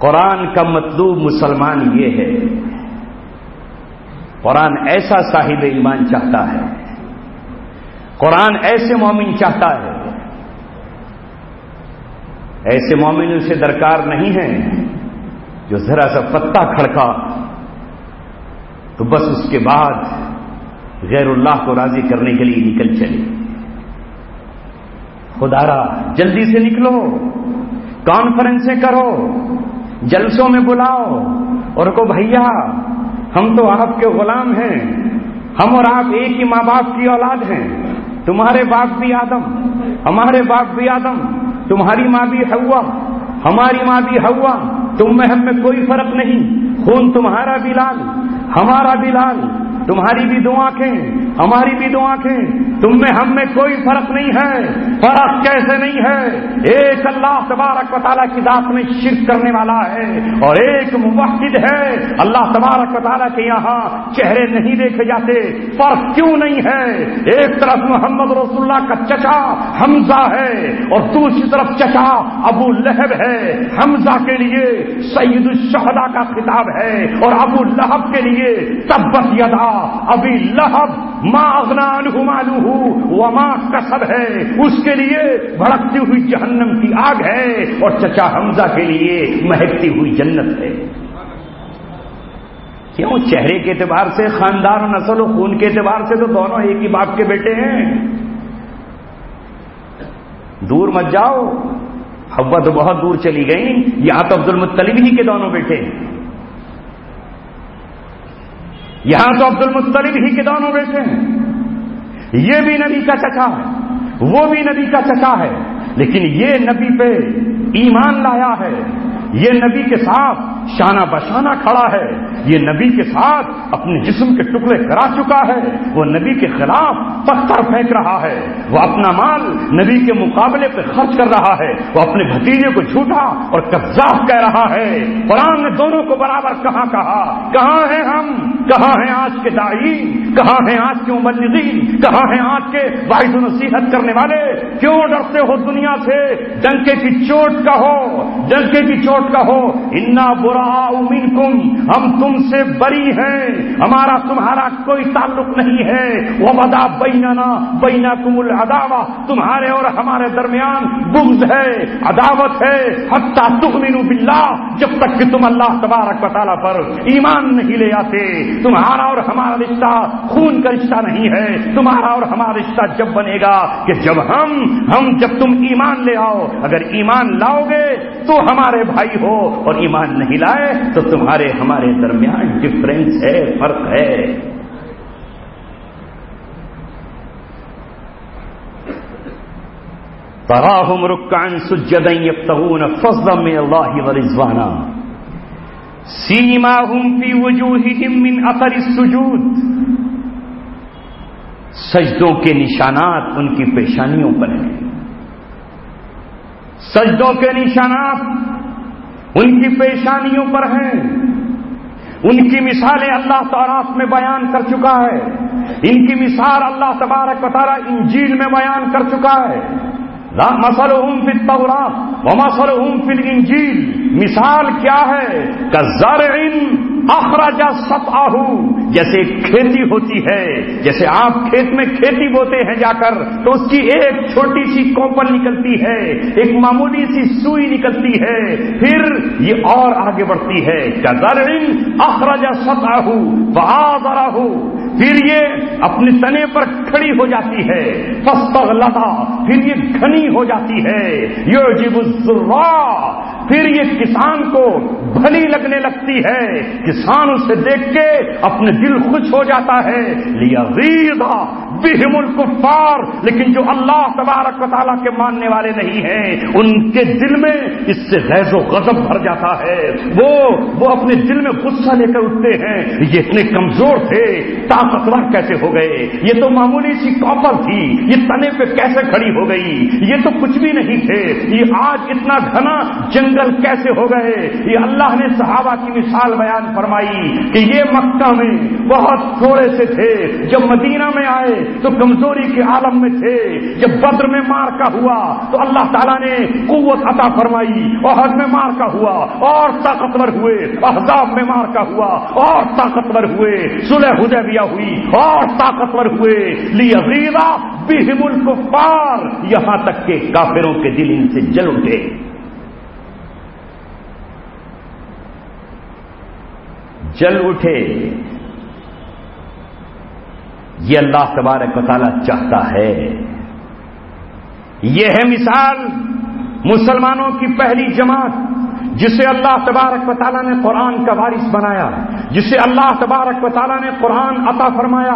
قرآن کا مطلوب مسلمان یہ ہے، قرآن ایسا صاحب ایمان چاہتا ہے، قرآن ایسے مومن چاہتا ہے، ایسے مومن اسے درکار نہیں ہے جو ذرا سا پتا کھڑکا تو بس اس کے بعد غیر اللہ کو راضی کرنے کے لیے نکل چلے۔ خدا را جلدی سے نکلو، کانفرنسیں کرو، جلسوں میں بلاؤ اور کو بھیا ہم تو آپ کے غلام ہیں، ہم اور آپ ایک ہی ماں باپ کی اولاد ہیں، تمہارے باپ بھی آدم، ہمارے باپ بھی آدم، تمہاری ماں بھی حوا، ہماری ماں بھی حوا، تم میں ہم میں کوئی فرق نہیں، خون تمہارا بھی لال، ہمارا بھی لال، تمہاری بھی دو آنکھیں، ہماری بھی دو آنکھیں، تم میں ہم میں کوئی فرق نہیں ہے۔ فرق کیسے نہیں ہے؟ ایک اللہ تبارک و تعالیٰ کی ذات میں شرک کرنے والا ہے اور ایک موحد ہے۔ اللہ تبارک و تعالیٰ کے یہاں چہرے نہیں دیکھے جاتے، فرق کیوں نہیں ہے؟ ایک طرف محمد رسول اللہ کا چچا حمزہ ہے اور دوسری طرف چچا ابو لہب ہے۔ حمزہ کے لیے سید الشہداء کا خطاب ہے اور ابو لہب کے لیے تبت یدا ابی لہب ما اغنا عنہ مالہ وما کسب ہے، اس کے لیے بھڑکتی ہوئی جہنم کی آگ ہے اور چچا حمزہ کے لیے مہکتی ہوئی جنت ہے۔ کیوں؟ چہرے کے اعتبار سے، خاندان و نسل و خون کے اعتبار سے تو دونوں ایک ہی باپ کے بیٹے ہیں۔ دور مت جاؤ، حوا تو بہت دور چلی گئی، یہاں تو عبد المطلب ہی کے دونوں بیٹے ہیں، یہاں تو عبد المطلب ہی کے دونوں بیٹے ہیں، یہ بھی نبی کا چچا ہے، وہ بھی نبی کا چچا ہے، لیکن یہ نبی پہ ایمان لایا ہے، یہ نبی کے ساتھ شانہ بشانہ کھڑا ہے، یہ نبی کے ساتھ اپنے جسم کے ٹکڑے کرا چکا ہے، وہ نبی کے خلاف پتھر پھینک رہا ہے، وہ اپنا مال نبی کے مقابلے پہ خرچ کر رہا ہے، وہ اپنے بھتیجے کو جھوٹا اور کذاب کہہ رہا ہے۔ قرآن نے دونوں کو برابر کہاں کہا؟ کہاں ہیں ہم؟ کہاں ہیں آج کے داعی؟ کہاں ہیں آج کے مبلغین؟ کہاں ہیں آج کے واعظ و نصیحت کرنے والے؟ کیوں ڈرتے ہو دنیا سے؟ ڈنکے کی چوٹ کا ہو، ڈنکے کی چوٹ کا ہو، انا براء منکم، ہم تم سے بری ہیں، ہمارا تمہارا کوئی تعلق نہیں ہے، وبدا بیننا بینکم العداوہ، تمہارے اور ہمارے درمیان بغض ہے، عداوت ہے، حتی تؤمنوا باللہ، جب تک کہ تم اللہ تبارک و تعالیٰ پر ایمان نہیں لے آتے۔ تمہارا اور ہمارا رشتہ خون کا رشتہ نہیں ہے، تمہارا اور ہمارا رشتہ جب بنے گا کہ جب جب تم ایمان لے آؤ، اگر ایمان لاؤ گے تو ہمارے بھائی ہو، اور ایمان نہیں لائے تو تمہارے ہمارے درمیان ڈفرینس ہے، فرق ہے۔ تراہم رکعا سجدا یبتغون فضلا من اللہ ورضوانا سیماہم فی وجوہہم من اثر السجود، سجدوں کے نشانات ان کی پیشانیوں پر ہیں، سجدوں کے نشانات ان کی پیشانیوں پر ہیں، ان کی مثالیں اللہ تورات میں بیان کر چکا ہے، ان کی مثال اللہ تبارک و تعالیٰ انجیل میں بیان کر چکا ہے۔ مثلهم فی التوراۃ ومثلهم فی الانجیل، مثال کیا ہے؟ کزرع اخرج شطأہ، جیسے کھیتی ہوتی ہے، جیسے آپ کھیت میں کھیتی بوتے ہیں جا کر تو اس کی ایک چھوٹی سی کوپل نکلتی ہے، ایک معمولی سی سوئی نکلتی ہے، پھر یہ اور آگے بڑھتی ہے، کزرع اخرج شطأہ فآزرہ، پھر یہ اپنے تنے پر کھڑی ہو جاتی ہے، فاستغلظ، پھر یہ گھنی ہو جاتی ہے، یعجب الزراع، پھر یہ کسان کو بھلی لگنے لگتی ہے، کسان اسے دیکھ کے اپنے دل خوش ہو جاتا ہے، لیغیظ بہم الکفار، لیکن جو اللہ تبارک و تعالیٰ کے ماننے والے نہیں ہیں ان کے دل میں اس سے غیظ و غضب بھر جاتا ہے، وہ اپنے دل میں غصہ لے کر اٹھتے ہیں، یہ اتنے کمزور تھے، طاقتور کیسے ہو گئے، یہ تو معمولی سی کوپل تھی، یہ تنے پہ کیسے کھڑی ہو گئی، یہ تو کچھ بھی نہیں تھے، یہ آج اتنا گھنا جنگل کیسے ہو گئے۔ یہ اللہ نے صحابہ کی مثال بیان فرمائی کہ یہ مکہ میں بہت تھوڑے سے تھے، جب مدینہ میں آئے تو کمزوری کے عالم میں تھے، جب بدر میں معرکہ ہوا تو اللہ تعالیٰ نے قوت عطا فرمائی، احد میں معرکہ ہوا اور طاقتور ہوئے، احزاب میں معرکہ ہوا اور طاقتور ہوئے، صلح حدیبیہ ہوئی اور طاقتور ہوئے، لیغیظ بہم الکفار، یہاں تک کہ کافروں کے دل ان سے جل اٹھے۔ یہ اللہ تبارک و تعالیٰ چاہتا ہے۔ یہ ہے مثال مسلمانوں کی پہلی جماعت جسے اللہ تبارک و تعالیٰ نے قرآن کا وارث بنایا، جسے اللہ تبارک و تعالیٰ نے قرآن عطا فرمایا،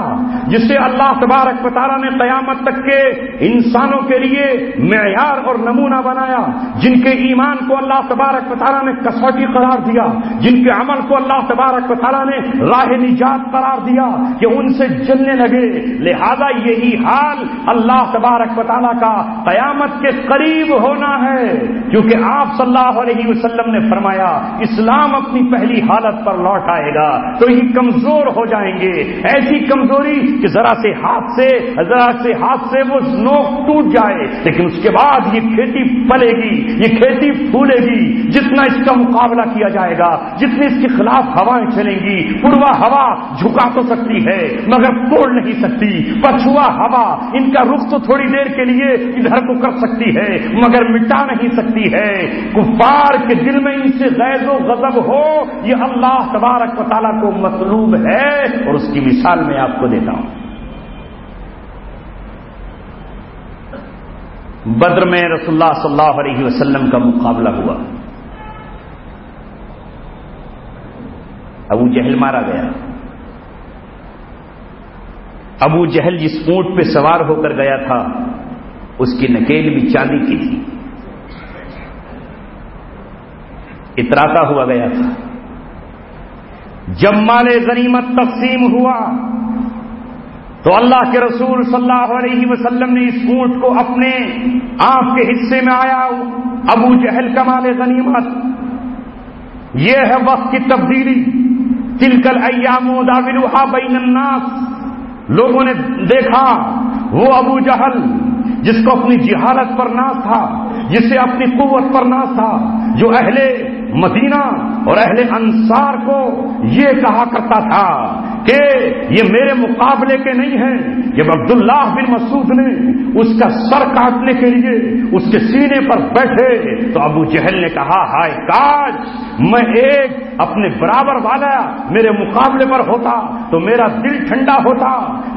جسے اللہ تبارک و تعالیٰ نے قیامت تک کے انسانوں کے لیے معیار اور نمونہ بنایا، جن کے ایمان کو اللہ تبارک و تعالیٰ نے کسوٹی قرار دیا، جن کے عمل کو اللہ تبارک و تعالیٰ نے راہ نجات قرار دیا کہ ان سے جلنے لگے۔ لہذا یہی حال اللہ تبارک و تعالیٰ کا قیامت کے قریب ہونا ہے، کیونکہ آپ صلی اللہ علیہ وسلم نے فرمایا اسلام اپنی پہلی حالت پر لوٹ آئے گا تو یہ کمزور ہو جائیں گے، ایسی کمزوری کہ ذرا سے ہاتھ سے وہ نوک ٹوٹ جائے، لیکن اس کے بعد یہ کھیتی پلے گی، یہ کھیتی پھولے گی، جتنا اس کا مقابلہ کیا جائے گا، جتنے اس کے خلاف ہوائیں چلیں گی، پوروا ہوا جھکا تو سکتی ہے مگر توڑ نہیں سکتی، پچھوا ہوا ان کا رخ تو تھوڑی دیر کے لیے ادھر کو کر سکتی ہے مگر مٹا نہیں سکتی ہے۔ کفار کے دل میں ان سے غیظ و غضب ہو، یہ اللہ تبارک و تعالیٰ کو مطلوب ہے، اور اس کی مثال میں آپ کو دیتا ہوں۔ بدر میں رسول اللہ صلی اللہ علیہ وسلم کا مقابلہ ہوا، ابو جہل مارا گیا۔ ابو جہل جس اونٹ پہ سوار ہو کر گیا تھا اس کی نکیل بھی چاندی کی تھی، اتراتا ہوا گیا تھا۔ جب مال غنیمت تقسیم ہوا تو اللہ کے رسول صلی اللہ علیہ وسلم نے اس اونٹ کو اپنے آپ کے حصے میں آیا، ابو جہل کا مال غنیمت۔ یہ ہے وقت کی تبدیلی، تلک الایام نداولها بین الناس۔ لوگوں نے دیکھا وہ ابو جہل جس کو اپنی جہالت پر ناز تھا، جسے اپنی قوت پر ناز تھا، جو اہل مدینہ اور اہل انصار کو یہ کہا کرتا تھا کہ یہ میرے مقابلے کے نہیں ہیں۔ جب عبداللہ بن مسعود نے اس کا سر کاٹنے کے لیے اس کے سینے پر بیٹھے تو ابو جہل نے کہا ہائے کاش میں ایک اپنے برابر والا میرے مقابلے پر ہوتا تو میرا دل ٹھنڈا ہوتا۔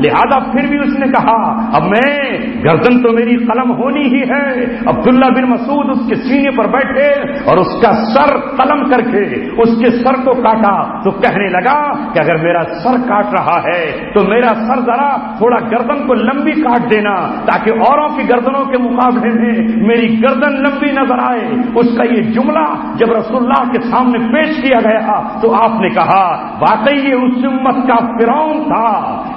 لہذا پھر بھی اس نے کہا اب میں گردن تو میری قلم ہونی ہی ہے۔ عبداللہ بن مسعود اس کے سینے پر بیٹھے اور اس کا سر قلم کر کے اس کے سر کو کاٹا تو کہنے لگا کہ اگر میرا سر کاٹ رہا ہے تو میرا سر ذرا تھوڑا گردن کو لمبی کاٹ دینا تاکہ اوروں کی گردنوں کے مقابلے میں میری گردن لمبی نظر آئے۔ اس کا یہ جملہ جب رسول اللہ کے سامنے پیش کیا گیا تو آپ نے کہا واقعی یہ اس امت کا فرعون تھا،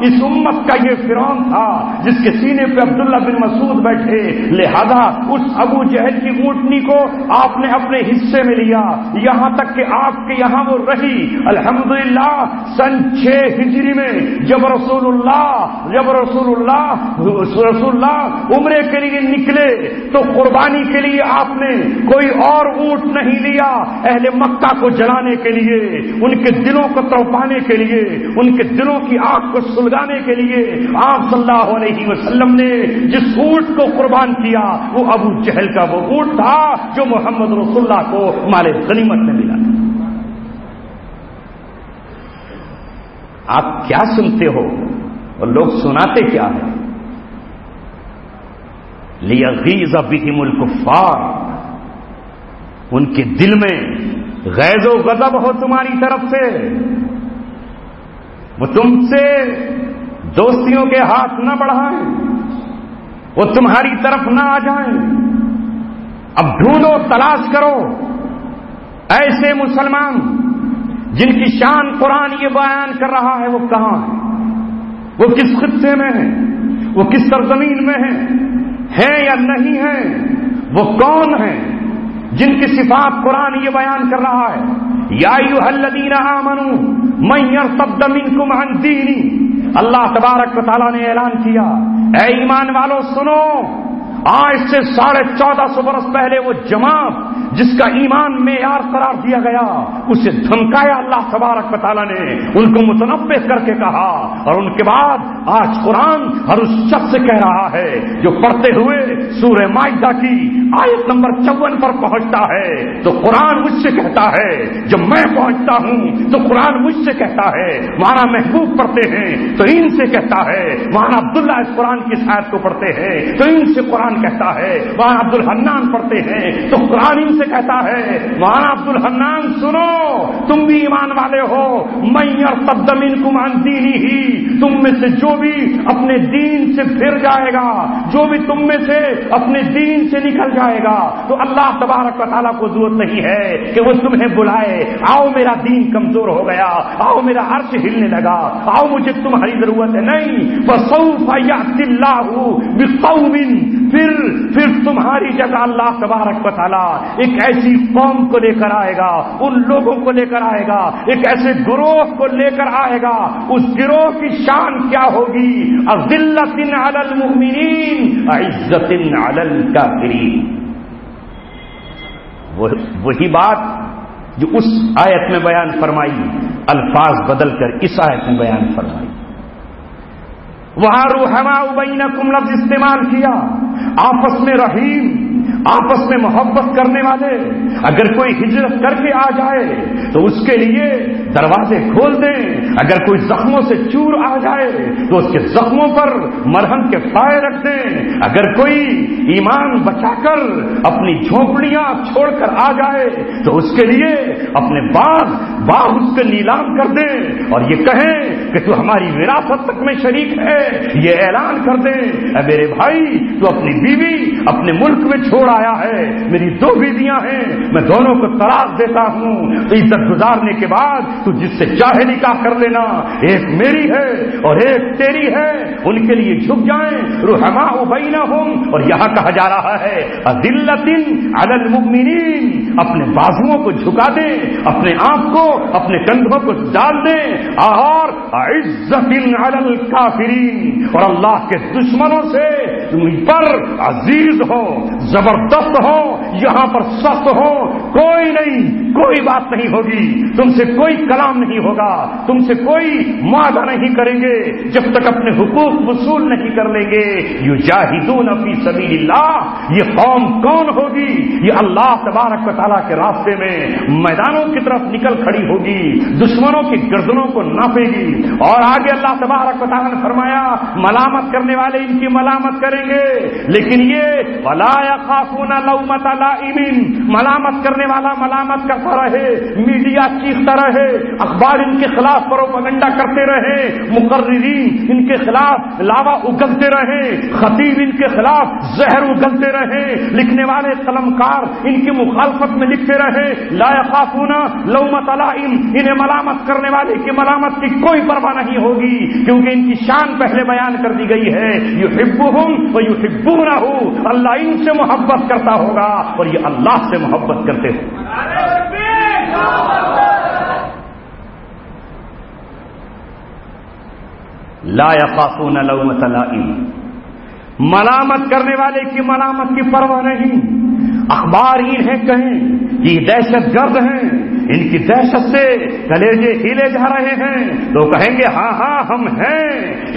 اس امت کا یہ فرعون تھا جس کے سینے پہ عبداللہ بن مسعود بیٹھے۔ لہذا اس ابو جہل کی اونٹنی کو آپ نے اپنے حصے میں لیا، یہاں تک کہ آپ کے یہاں وہ رہی۔ الحمدللہ سن 6 ہجری میں جب رسول اللہ عمرے کے لیے نکلے تو قربانی کے لیے آپ نے کوئی اور اونٹ نہیں لیا، اہل مکہ کو جلانے کے لیے، ان کے دلوں کو تڑپانے کے لیے، ان کے دلوں کی آگ کو سلگانے کے لیے آپ صلی اللہ علیہ وسلم نے جس اونٹ کو قربان کیا وہ ابو جہل کا وہ اونٹ تھا جو محمد رسول اللہ کو مال غنیمت میں ملا تھا۔ آپ کیا سنتے ہو اور لوگ سناتے کیا ہے؟ لیغیظ بہم الکفار، ان کے دل میں غیظ و غضب ہو تمہاری طرف سے، وہ تم سے دوستیوں کے ہاتھ نہ بڑھائیں، وہ تمہاری طرف نہ آ جائیں۔ اب ڈھونڈو، تلاش کرو ایسے مسلمان جن کی شان قرآن یہ بیان کر رہا ہے وہ کہاں ہے، وہ کس خطے میں ہیں، وہ کس سرزمین میں ہیں یا نہیں ہیں، وہ کون ہیں جن کی صفات قرآن یہ بیان کر رہا ہے۔ یا ایھا الذین آمنوا من یرتد منکم عن دینی، اللہ تبارک و تعالیٰ نے اعلان کیا اے ایمان والو سنو، آج سے 1450 برس پہلے وہ جماعت جس کا ایمان معیار قرار دیا گیا اسے دھمکایا اللہ تبارک و تعالیٰ نے، ان کو متنبہ کر کے کہا، اور ان کے بعد آج قرآن ہر اس شخص سے کہہ رہا ہے جو پڑھتے ہوئے سورہ مائدہ کی آیت نمبر 54 پر پہنچتا ہے تو قرآن مجھ سے کہتا ہے، جب میں پہنچتا ہوں تو قرآن مجھ سے کہتا ہے، وہاں محبوب پڑھتے ہیں تو ان سے کہتا ہے، وہاں عبداللہ اس قرآن کی آیت کو پڑھتے ہیں تو ان سے قرآن کہتا ہے، وہاں عبد الحنان پڑھتے ہیں تو قرآن ان سے کہتا ہے، وہاں عبد الحنان سنو تم بھی ایمان والے ہو، من یرتد منکم عن دینہ، تم میں سے جو بھی اپنے دین سے پھر جائے گا، جو بھی تم میں سے اپنے دین سے نکل جائے گا تو اللہ تبارک و تعالیٰ کو ضرورت نہیں ہے کہ وہ تمہیں بلائے، آؤ میرا دین کمزور ہو گیا، آؤ میرا عرش ہلنے لگا، آؤ مجھے تمہاری ضرورت ہے، نہیں، فسوف یأتی اللہ بقوم، پھر تمہاری جگہ اللہ تبارک و تعالیٰ ایک ایسی قوم کو لے کر آئے گا، ان لوگوں کو لے کر آئے گا، ایک ایسے گروہ کو لے کر آئے گا، اس گروہ کی شان کیا ہوگی؟ اذلۃ علی المؤمنین عزۃ علی الکافرین۔ وہی بات جو اس آیت میں بیان فرمائی، الفاظ بدل کر اس آیت میں بیان فرمائی۔ وہاں رحماء بینکم لفظ استعمال کیا، آپس میں رحیم، آپس میں محبت کرنے والے، اگر کوئی ہجرت کر کے آ جائے تو اس کے لیے دروازے کھول دیں، اگر کوئی زخموں سے چور آ جائے تو اس کے زخموں پر مرہم کے فائے رکھ دیں، اگر کوئی ایمان بچا کر اپنی جھونپڑیاں چھوڑ کر آ جائے تو اس کے لیے اپنے باغ باغ اس کے نیلام کر دیں اور یہ کہیں کہ تو ہماری وراثت تک میں شریک ہے، یہ اعلان کر دیں اے میرے بھائی تو اپنی بیوی اپنے ملک میں چھوڑ آیا ہے، میری 2 بیویاں ہیں، میں دونوں کو طلاق دیتا ہوں، عزت گزارنے کے بعد تو جس سے چاہے نکاح کر لینا، ایک میری ہے اور ایک تیری ہے، ان کے لیے جھک جائیں، رحماء بینہم، اور یہاں کہا جا رہا ہے اذلۃ علی المؤمنین، اپنے بازوؤں کو جھکا دیں، اپنے آنکھ کو اپنے کندھوں کو ڈال دیں، اور عزت علی الکافرین، اور اللہ کے دشمنوں سے تم پر عزیز ہو، زبردست ہو، یہاں پر سخت ہو، کوئی نہیں، کوئی بات نہیں ہوگی، تم سے کوئی کلام نہیں ہوگا، تم سے کوئی معاہدہ نہیں کریں گے جب تک اپنے حقوق وصول نہیں کر لیں گے۔ یجاہدون فی سبیل اللہ، یہ قوم کون ہوگی؟ یہ اللہ تبارک و تعالیٰ کے راستے میں میدانوں کی طرف نکل کھڑی ہوگی، دشمنوں کی گردنوں کو ناپے گی، اور آگے اللہ تبارک و تعالیٰ نے فرمایا ملامت کرنے والے ان کی ملامت کریں گے، لیکن یہ ولا یخافون لومۃ لائم، ملامت کرنے والا ملامت کرتا رہے، میڈیا چیختا رہے، اخبار ان کے خلاف پروپیگنڈا کرتے رہے، مقررین ان کے خلاف لاوا اگلتے رہے، خطیب ان کے خلاف زہر اگلتے رہے، لکھنے والے قلمکار ان کی مخالفت میں لکھتے رہے، لا یخافون لومۃ لائم، انہیں ملامت کرنے والے کی ملامت کی کوئی پرواہ نہیں ہوگی، کیونکہ ان کی شان پہلے بیان کر دی گئی ہے، یحبہم ویحبونہ، اللہ ان سے محبت کرتا ہوگا اور یہ اللہ سے محبت کرتے ہوں۔ لا یخافون لومۃ لائم، ملامت کرنے والے کی ملامت کی پرواہ نہیں، اخبار انہیں کہیں کہ یہ دہشت گرد ہیں، ان کی دہشت سے کلیجے ہیلے جا رہے ہیں، تو کہیں گے ہاں ہاں ہم ہیں،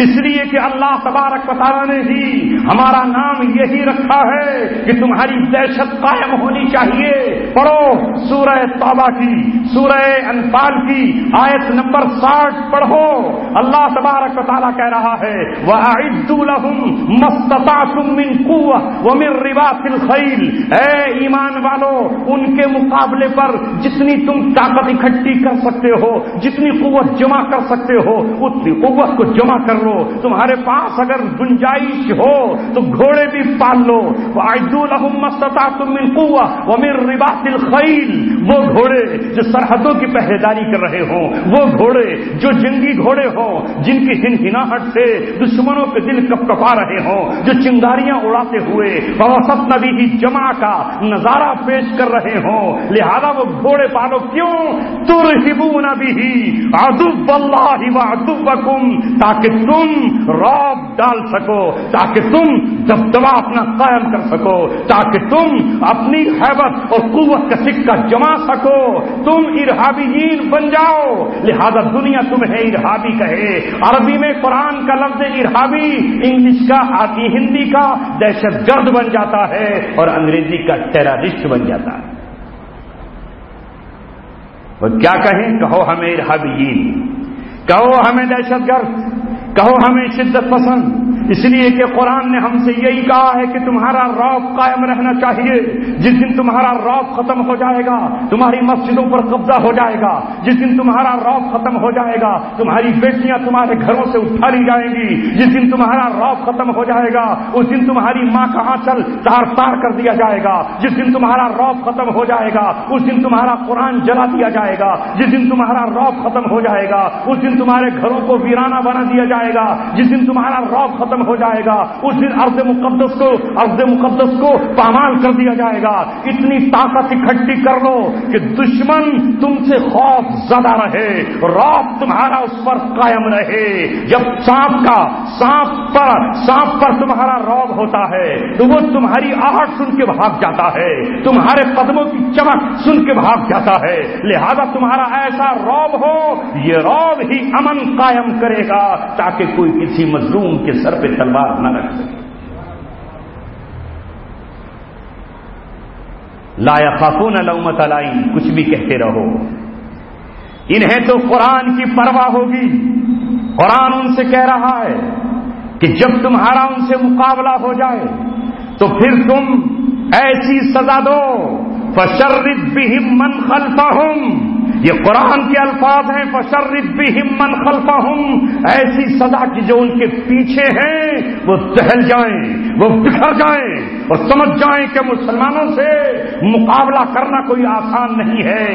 اس لیے کہ اللہ تبارک و تعالیٰ نے ہی ہمارا نام یہی رکھا ہے کہ تمہاری دہشت قائم ہونی چاہیے۔ پڑھو سورہ توبہ کی، سورہ انفال کی آیت نمبر 60 پڑھو، اللہ تبارک و تعالیٰ کہہ رہا ہے وَأَعِدُّوا لَهُم مَّا اسْتَطَعْتُم مِّن قُوَّةٍ وَمِن رِّبَاطِ الْخَيْلِ، اے ایمان والو ان کے مقابلے پر جتنی تم طاقت اکٹھی کر سکتے ہو، جتنی قوت جمع کر سکتے ہو اتنی قوت کو جمع کر لو، تمہارے پاس اگر گنجائش ہو تو گھوڑے بھی پال لو، وَأَعِدُّوا لَهُم مَّا اسْتَطَعْتُم مِّن قُوَّةٍ وَمِن رِّبَاطِ الْخَيْلِ، وہ گھوڑے جو سرحدوں کی پہرےداری کر رہے ہوں، وہ گھوڑے جو جنگی گھوڑے ہوں، جن کی ہنہناہٹ سے دشمنوں کے دل کپکپا رہے ہوں، جو چنگاریاں اڑاتے ہوئے وَوَسَطْنَ بِهِ جمع کا نظارہ پیش کر رہے ہوں، لہذا وہ گھوڑے پالو، کیوں؟ ترہبون بہ عدو اللہ وعدوکم، تاکہ تم رعب ڈال سکو، تاکہ تم دبدبہ اپنا قائم کر سکو، تاکہ تم اپنی ہیبت اور قوت کا سکہ جما سکو، تم ارہابیین بن جاؤ، لہذا دنیا تمہیں ارہابی کہے۔ عربی میں قرآن کا لفظ ارہابی انگلش کا آتی ہندی کا دہشت گرد بن جاتا ہے اور انگریزی کا ٹیررسٹ بن جاتا ہے۔ وہ کیا کہیں؟ کہو ہمیں ارہابیین، کہو ہمیں دہشت گرد، کہو ہمیں شدت پسند، اس لیے کہ قرآن نے ہم سے یہی کہا ہے کہ تمہارا رعب قائم رہنا چاہیے۔ جس دن تمہارا رعب ختم ہو جائے گا تمہاری مسجدوں پر قبضہ ہو جائے گا، جس دن تمہارا رعب ختم ہو جائے گا تمہاری بیٹیاں تمہارے گھروں سے اٹھا لی جائیں گی، جس دن تمہارا رعب ختم ہو جائے گا اس دن تمہاری ماں کا آنچل تار تار کر دیا جائے گا، جس دن تمہارا رعب ختم ہو جائے گا اس دن تمہارا قرآن جلا دیا جائے گا، جس دن تمہارا رعب ختم ہو جائے گا اس دن تمہارے گھروں کو ویرانہ بنا دیا جائے گا، جس دن تمہارا رعب ختم ہو جائے گا اس دن ارض مقدس کو پامال کر دیا جائے گا۔ اتنی طاقت اکٹھی کر لو کہ دشمن تم سے خوف زدہ رہے، رعب تمہارا اس پر قائم رہے۔ جب سانپ پر تمہارا رعب ہوتا ہے تو وہ تمہاری آہٹ سن کے بھاگ جاتا ہے، تمہارے قدموں کی چمک سن کے بھاگ جاتا ہے، لہذا تمہارا ایسا رعب ہو، یہ رعب ہی امن قائم کرے گا تاکہ کوئی کسی مظلوم کے سر پہ تلوار نہ رکھ سکے۔ لا یخافون لومۃ لائم، کچھ بھی کہتے رہو، انہیں تو قرآن کی پرواہ ہوگی۔ قرآن ان سے کہہ رہا ہے کہ جب تمہارا ان سے مقابلہ ہو جائے تو پھر تم ایسی سزا دو فشرد بہم من خلفہم، یہ قرآن کے الفاظ ہیں فشرد بہم من خلفہم، ایسی سزا کی جو ان کے پیچھے ہیں وہ دہل جائیں، وہ بکھر جائیں اور سمجھ جائیں کہ مسلمانوں سے مقابلہ کرنا کوئی آسان نہیں ہے۔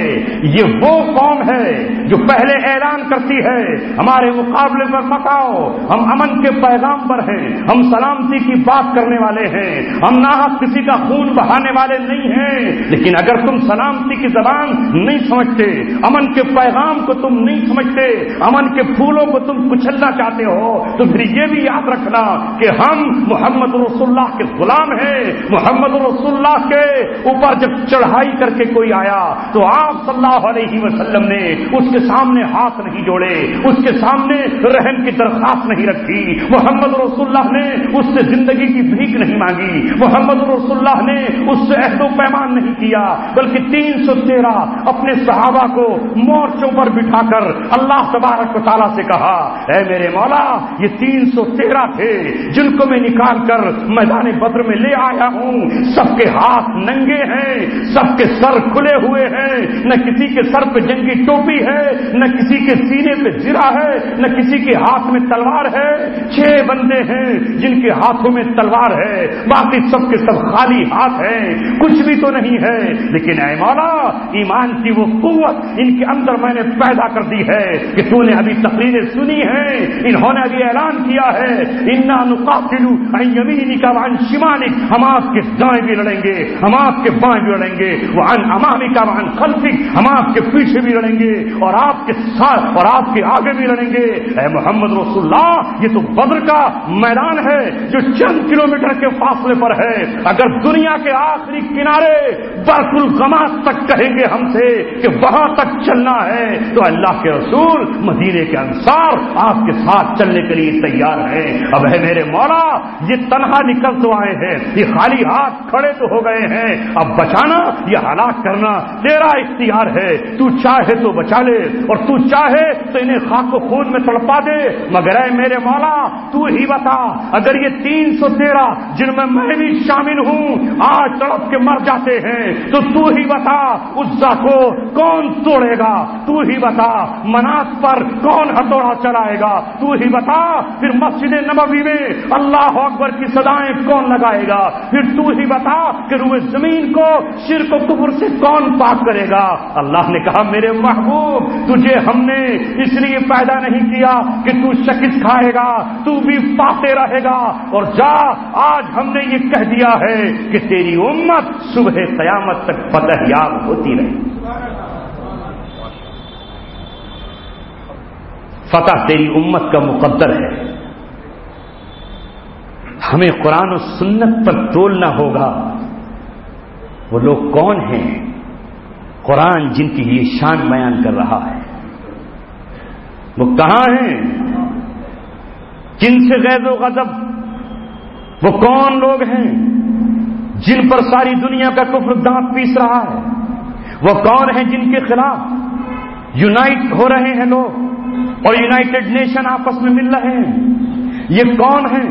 یہ وہ قوم ہے جو پہلے اعلان کرتی ہے ہمارے مقابلے پر مت آؤ، ہم امن کے پیغام پر ہیں، ہم سلامتی کی بات کرنے والے ہیں، ہم ناحق کسی کا خون بہانے والے نہیں ہیں۔ لیکن اگر تم سلامتی کی زبان نہیں سمجھتے، امن کے پیغام کو تم نہیں سمجھتے، امن کے پھولوں کو تم کچلنا چاہتے ہو، تو پھر یہ بھی یاد رکھنا کہ ہم محمد رسول اللہ کے غلام ہیں۔ محمد رسول اللہ کے اوپر جب چڑھائی کر کے کوئی آیا تو آپ صلی اللہ علیہ وسلم نے اس کے سامنے ہاتھ نہیں جوڑے، اس کے سامنے رحم کی درخواست نہیں رکھی، محمد رسول اللہ نے اس سے زندگی کی بھیک نہیں مانگی، محمد رسول اللہ نے اس سے عہد و پیمان نہیں کیا، بلکہ 313 اپنے صحابہ کو مورچوں پر بٹھا کر اللہ تبارک و تعالیٰ سے کہا اے میرے مولا یہ 313 تھے جن کو میں نکال کر میدان بدر میں لے آیا ہوں، سب کے ہاتھ ننگے ہیں، سب کے سر کھلے ہوئے ہیں، نہ کسی کے سر پہ جنگی ٹوپی ہے، نہ کسی کے سینے پہ زرہ ہے، نہ کسی کے ہاتھ میں تلوار ہے، 6 بندے ہیں جن کے ہاتھوں میں تلوار ہے، باقی سب کے سب خالی ہاتھ ہیں، کچھ بھی تو نہیں ہے، لیکن اے مولا ایمان کی وہ قوت ان کے اندر میں نے پیدا کر دی ہے کہ تو نے ابھی تقریریں سنی ہیں، انہوں نے ابھی اعلان کیا ہے انا نقاتل عن یمینک وعن شمالک، ہم آپ کے دائیں بھی لڑیں گے، ہم آپ کے بائیں بھی لڑیں گے، وعن امامک وعن خلفک، ہم آپ کے پیچھے بھی لڑیں گے اور آپ کے ساتھ اور آپ کے آگے بھی لڑیں گے۔ اے محمد رسول اللہ یہ تو بدر کا میدان ہے جو چند کلومیٹر کے فاصلے پر ہے، اگر دنیا کے آخری کنارے بیت الغماس تک کہیں گے ہم سے کہ وہاں تک چلنا ہے تو اللہ کے رسول مدینے کے انصار آپ کے ساتھ چلنے کے لیے تیار ہیں۔ اب ہے میرے مولا یہ تنہا نکل تو آئے ہیں، یہ خالی ہاتھ کھڑے تو ہو گئے ہیں، اب بچانا یا ہلاک کرنا تیرا اختیار ہے، تو چاہے تو بچا لے اور تو چاہے تو انہیں خاک و خون میں تڑپا دے، مگر اے میرے مولا تو ہی بتا اگر یہ 313 جن میں بھی شامل ہوں آج تڑپ کے مر جاتے ہیں تو ہی بتا عزا کو کون توڑے گا، تو ہی بتا منات پر کون ہتھوڑا چلائے گا، تو ہی بتا پھر مسجد نبوی میں اللہ اکبر کی صدائیں کون لگائے گا، پھر تو ہی بتا کہ روئے زمین کو شرک و کفر سے کون پاک کرے گا۔ اللہ نے کہا میرے محبوب تجھے ہم نے اس لیے پیدا نہیں کیا کہ تو شکست کھائے گا، تو بھی پاتے رہے گا، اور جا آج ہم نے یہ کہہ دیا ہے کہ تیری امت صبح قیامت تک فتح یاب ہوتی رہے، فتح تیری امت کا مقدر ہے۔ ہمیں قرآن و سنت پر تولنا ہوگا۔ وہ لوگ کون ہیں؟ قرآن جن کی یہ شان بیان کر رہا ہے وہ کہاں ہیں؟ جن سے غیظ و غضب، وہ کون لوگ ہیں جن پر ساری دنیا کا کفر دانت پیس رہا ہے؟ وہ کون ہیں جن کے خلاف یونائٹ ہو رہے ہیں لوگ اور یونائٹڈ نیشن آپس میں مل رہے ہیں؟ یہ کون ہیں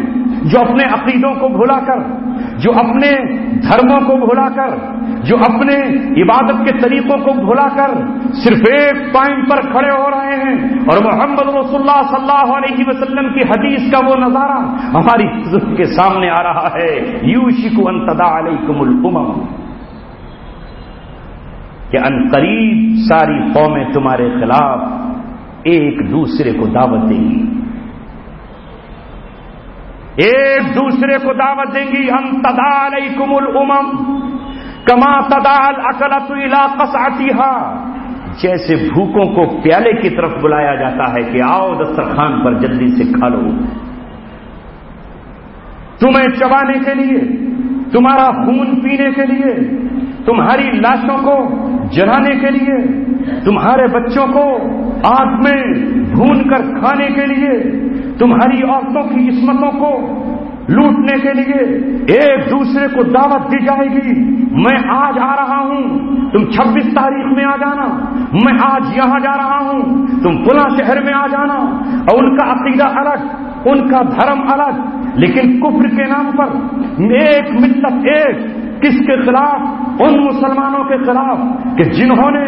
جو اپنے عقیدوں کو بھلا کر، جو اپنے دھرموں کو بھلا کر، جو اپنے عبادت کے طریقوں کو بھلا کر صرف ایک پوائنٹ پر کھڑے ہو رہے ہیں؟ اور محمد رسول اللہ صلی اللہ علیہ وسلم کی حدیث کا وہ نظارہ ہماری حضور کے سامنے آ رہا ہے، یوشک ان تداعی علیکم الامم، کہ ان قریب ساری قومیں تمہارے خلاف ایک دوسرے کو دعوت دیں گی، ایک دوسرے کو دعوت دیں گی۔ ان تداعی علیکم الامم کما تداعی الاکلۃ الی قصعتها، جیسے بھوکوں کو پیالے کی طرف بلایا جاتا ہے کہ آؤ دسترخوان پر جلدی سے کھا لو، تمہیں چبانے کے لیے، تمہارا خون پینے کے لیے، تمہاری لاشوں کو جلانے کے لیے، تمہارے بچوں کو آگ میں بھون کر کھانے کے لیے، تمہاری عورتوں کی عصمتوں کو لوٹنے کے لیے ایک دوسرے کو دعوت دی جائے گی۔ میں آج آ رہا ہوں، تم 26 تاریخ میں آ جانا، میں آج یہاں جا رہا ہوں، تم فلاں شہر میں آ جانا، اور ان کا عقیدہ الگ، ان کا دھرم الگ، لیکن کفر کے نام پر ایک ملت ایک، کس کے خلاف؟ ان مسلمانوں کے خلاف کہ جنہوں نے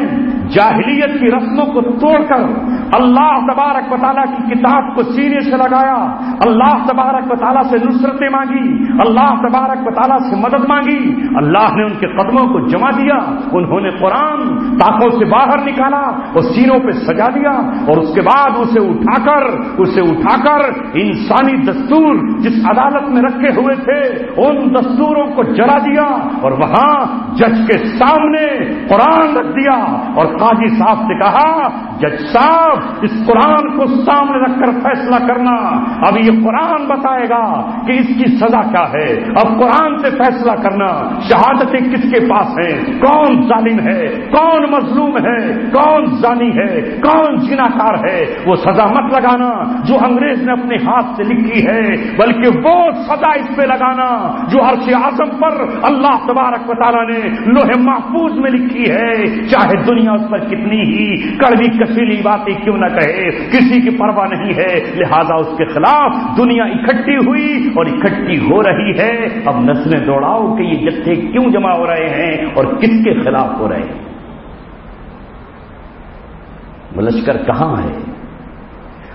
جاہلیت کی رسموں کو توڑ کر اللہ تبارک و تعالیٰ کی کتاب کو سینے سے لگایا، اللہ تبارک و تعالیٰ سے نصرتیں مانگی، اللہ تبارک و تعالیٰ سے مدد مانگی، اللہ نے ان کے قدموں کو جما دیا، انہوں نے قرآن طاقوں سے باہر نکالا اور سینوں پہ سجا دیا، اور اس کے بعد اسے اٹھا کر انسانی دستور جس عدالت میں رکھے ہوئے تھے ان دستوروں کو جلا دیا اور وہاں جج کے سامنے قرآن رکھ دیا، اور قاضی صاحب سے کہا جج صاحب اس قرآن کو سامنے رکھ کر فیصلہ کرنا، اب یہ قرآن بتائے گا کہ اس کی سزا کیا ہے، اب قرآن سے فیصلہ کرنا، شہادتیں کس کے پاس ہیں، کون ظالم ہے، کون مظلوم ہے، کون زانی ہے، کون زناکار ہے، وہ سزا مت لگانا جو انگریز نے اپنے ہاتھ سے لکھی ہے، بلکہ وہ سزا اس پہ لگانا جو عرش اعظم پر اللہ تبارک و تعالیٰ نے لوح محفوظ میں لکھی ہے، چاہے دنیا اس پر کتنی ہی کڑوی کشیلی باتیں کیوں نہ کہے، کسی کی پرواہ نہیں ہے، لہذا اس کے خلاف دنیا اکٹھی ہوئی اور اکٹھی ہو رہی ہے۔ اب نسلیں دوڑاؤ کہ یہ جتھے کیوں جمع ہو رہے ہیں اور کس کے خلاف ہو رہے ہیں، وہ لشکر کہاں ہے،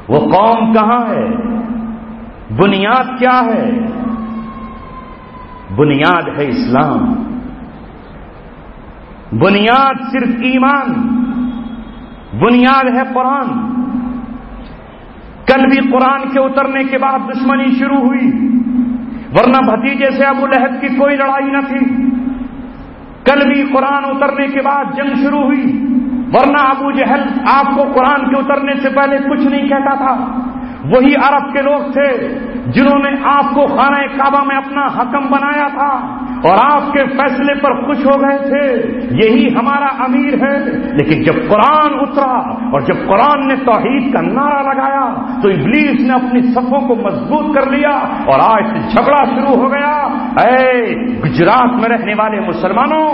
وہ قوم کہاں ہے، بنیاد کیا ہے؟ بنیاد ہے اسلام، بنیاد صرف ایمان، بنیاد ہے قرآن۔ کل بھی قرآن کے اترنے کے بعد دشمنی شروع ہوئی، ورنہ بھتیجے سے ابو لہب کی کوئی لڑائی نہ تھی۔ کل بھی قرآن اترنے کے بعد جنگ شروع ہوئی، ورنہ ابو جہل آپ کو قرآن کے اترنے سے پہلے کچھ نہیں کہتا تھا۔ وہی عرب کے لوگ تھے جنہوں نے آپ کو خانہ کعبہ میں اپنا حکم بنایا تھا اور آپ کے فیصلے پر خوش ہو گئے تھے، یہی ہمارا امیر ہے۔ لیکن جب قرآن اترا اور جب قرآن نے توحید کا نعرہ لگایا تو ابلیس نے اپنی صفوں کو مضبوط کر لیا اور آج سے جھگڑا شروع ہو گیا۔ اے گجرات میں رہنے والے مسلمانوں،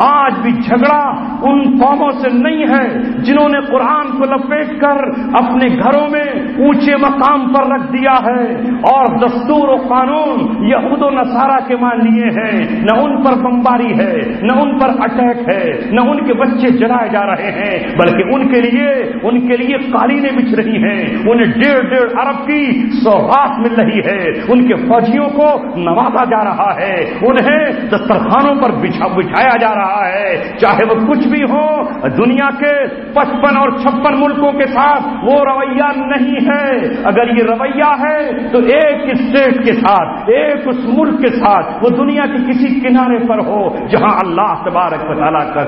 آج بھی جھگڑا ان قوموں سے نہیں ہے جنہوں نے قرآن کو لپیٹ کر اپنے گھروں میں اونچے مقام پر رکھ دیا ہے اور دستور و قانون یہود و نصارہ کے مان لیے ہیں۔ نہ ان پر بمباری ہے، نہ ان پر اٹیک ہے، نہ ان کے بچے جلائے جا رہے ہیں، بلکہ ان کے لیے قالینیں بچھ رہی ہیں، انہیں 1.5 ارب کی سوغات مل رہی ہے، ان کے فوجیوں کو نوازا جا رہا ہے، انہیں دسترخوانوں پر بچھایا جا رہا ہے۔ چاہے وہ کچھ بھی ہو، دنیا کے 55 اور 56 ملکوں کے ساتھ وہ رویہ نہیں ہے۔ اگر یہ رویہ ہے تو ایک اسٹیٹ کے ساتھ، ایک اس ملک کے ساتھ، وہ دنیا کے کسی کنارے پر ہو جہاں اللہ تبارک و تعالیٰ کا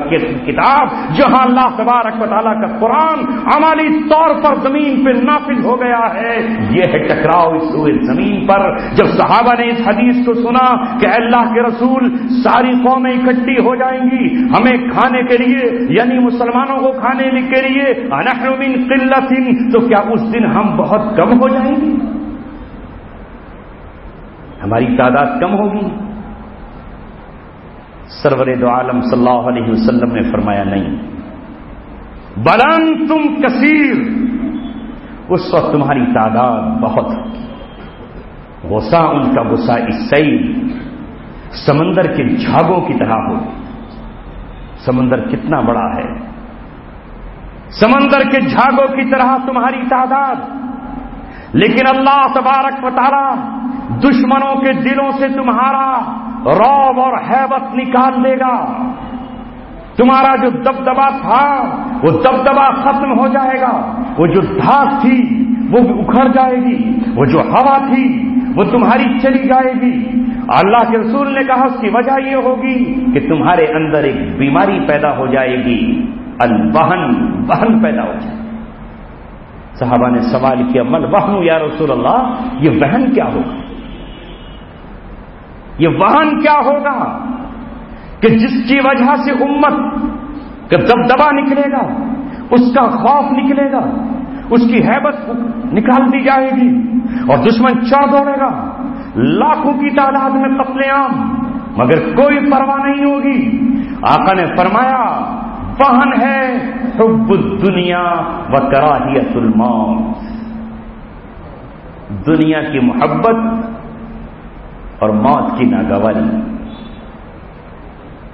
کتاب، جہاں اللہ تبارک و تعالیٰ کا قرآن عملی طور پر زمین پہ نافذ ہو گیا ہے۔ یہ ہے ٹکراؤ اس روئے زمین پر۔ جب صحابہ نے اس حدیث کو سنا کہ اللہ کے رسول ساری قومیں اکٹھی ہو جائیں گی ہمیں کھانے کے لیے، یعنی مسلمانوں کو کھانے کے لیے، نحن من قلۃ، تو کیا اس دن ہم بہت کم ہو جائیں گے، ہماری تعداد کم ہوگی؟ سرور دو عالم صلی اللہ علیہ وسلم نے فرمایا نہیں، بل انتم کثیر، اس وقت تمہاری تعداد بہت ہوگی۔ غصہ ان کا غصہ السیل، سمندر کے جھاگوں کی طرح ہوگی۔ سمندر کتنا بڑا ہے، سمندر کے جھاگوں کی طرح تمہاری تعداد، لیکن اللہ تبارک و تعالی دشمنوں کے دلوں سے تمہارا رعب اور ہیبت نکال دے گا۔ تمہارا جو دبدبا تھا وہ دبدبا ختم ہو جائے گا، وہ جو دھاک تھی وہ بھی اکھڑ جائے گی، وہ جو ہوا تھی وہ تمہاری چلی جائے گی۔ اللہ کے رسول نے کہا اس کی وجہ یہ ہوگی کہ تمہارے اندر ایک بیماری پیدا ہو جائے گی، الوہن پیدا ہو جائے۔ صحابہ نے سوال کیا مل وہن یا رسول اللہ، یہ وہن کیا ہوگا، یہ وہن کیا ہوگا کہ جس کی وجہ سے امت کا دبدبا نکلے گا، اس کا خوف نکلے گا، اس کی ہیبت نکال دی جائے گی اور دشمن چڑھ دوڑے گا، لاکھوں کی تعداد میں قتل عام، مگر کوئی پرواہ نہیں ہوگی۔ آقا نے فرمایا وہن ہے حب الدنیا و کراہیت الموت، دنیا کی محبت اور موت کی ناگواری۔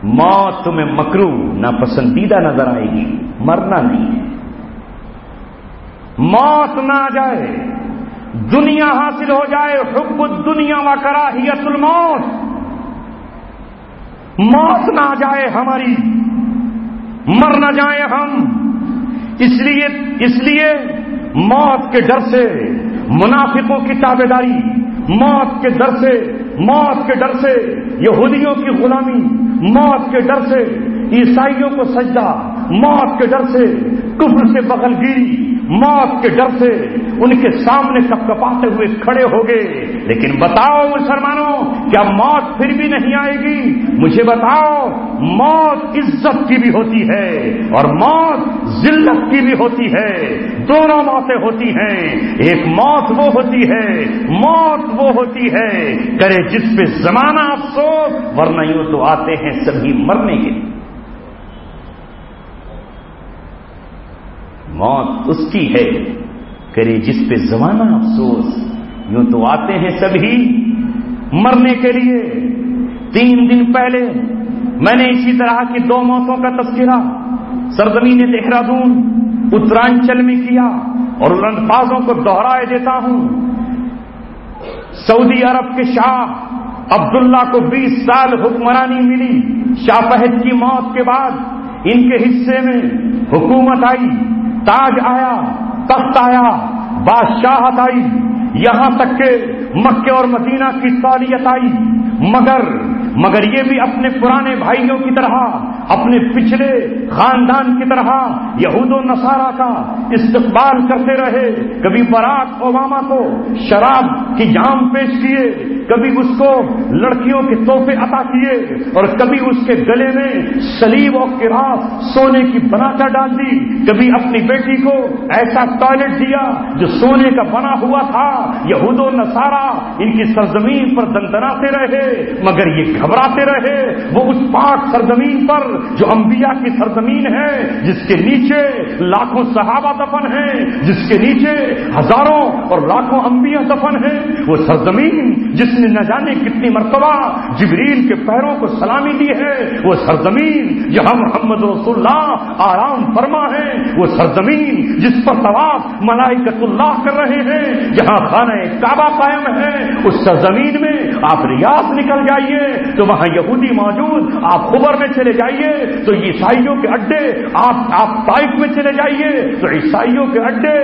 موت تمہیں مکروہ ناپسندیدہ نظر آئے گی، مرنا نہیں ہے۔ موت نہ آ جائے، دنیا حاصل ہو جائے، حب الدنیا و کراہیت الموت، موت نہ آ جائے ہماری، مر نہ جائیں ہم، اس لیے موت کے ڈر سے منافقوں کی تابعداری، موت کے ڈر سے یہودیوں کی غلامی، موت کے ڈر سے عیسائیوں کو سجدہ، موت کے ڈر سے کفر سے بغل گیری، موت کے ڈر سے ان کے سامنے کپکپاتے ہوئے کھڑے ہو گئے۔ لیکن بتاؤ مسلمانوں، کیا موت پھر بھی نہیں آئے گی؟ مجھے بتاؤ، موت عزت کی بھی ہوتی ہے اور موت ذلت کی بھی ہوتی ہے، دونوں موتیں ہوتی ہیں۔ ایک موت وہ ہوتی ہے کرے جس پہ زمانہ افسوس، ورنہ یوں تو آتے ہیں سبھی مرنے کے لیے۔ موت اس کی ہے کرے جس پہ زمانہ افسوس، یوں تو آتے ہیں سبھی مرنے کے لیے۔ 3 دن پہلے میں نے اسی طرح کی 2 موتوں کا تذکرہ سرزمین دہرادون اترانچل میں کیا اور ان الفاظوں کو دہرائے دیتا ہوں۔ سعودی عرب کے شاہ عبداللہ کو 20 سال حکمرانی ملی۔ شاہ فہد کی موت کے بعد ان کے حصے میں حکومت آئی، تاج آیا، تخت آیا، بادشاہت آئی، یہاں تک کہ مکہ اور مدینہ کی سالیت آئی، مگر یہ بھی اپنے پرانے بھائیوں کی طرح، اپنے پچھلے خاندان کی طرح یہود و نصارہ کا استقبال کرتے رہے۔ کبھی باراک اوباما کو شراب کی جام پیش کیے، کبھی اس کو لڑکیوں کے تحفے عطا کیے، اور کبھی اس کے گلے میں صلیب اور قراص سونے کی بنا کر ڈال دی، کبھی اپنی بیٹی کو ایسا ٹوائلٹ دیا جو سونے کا بنا ہوا تھا۔ یہود و نصارہ ان کی سرزمین پر دندناتے رہے، مگر یہ گھبراتے رہے۔ وہ اس پاک سرزمین پر جو انبیاء کی سرزمین ہے، جس کے نیچے لاکھوں صحابہ دفن ہیں، جس کے نیچے ہزاروں اور لاکھوں انبیاء دفن ہیں، وہ سرزمین جس نے نہ جانے کتنی مرتبہ جبریل کے پیروں کو سلامی دی ہے، وہ سرزمین جہاں محمد رسول اللہ آرام فرما ہے، وہ سرزمین جس پر طواف ملائکۃ اللہ کر رہے ہیں، جہاں خانہ کعبہ قائم ہے، اس سرزمین میں آپ ریاض نکل جائیے تو وہاں یہودی موجود، آپ خبر میں چلے جائیے تو عیسائیوں کے اڈے، آپ طائف میں چلے جائیے تو عیسائیوں کے اڈے۔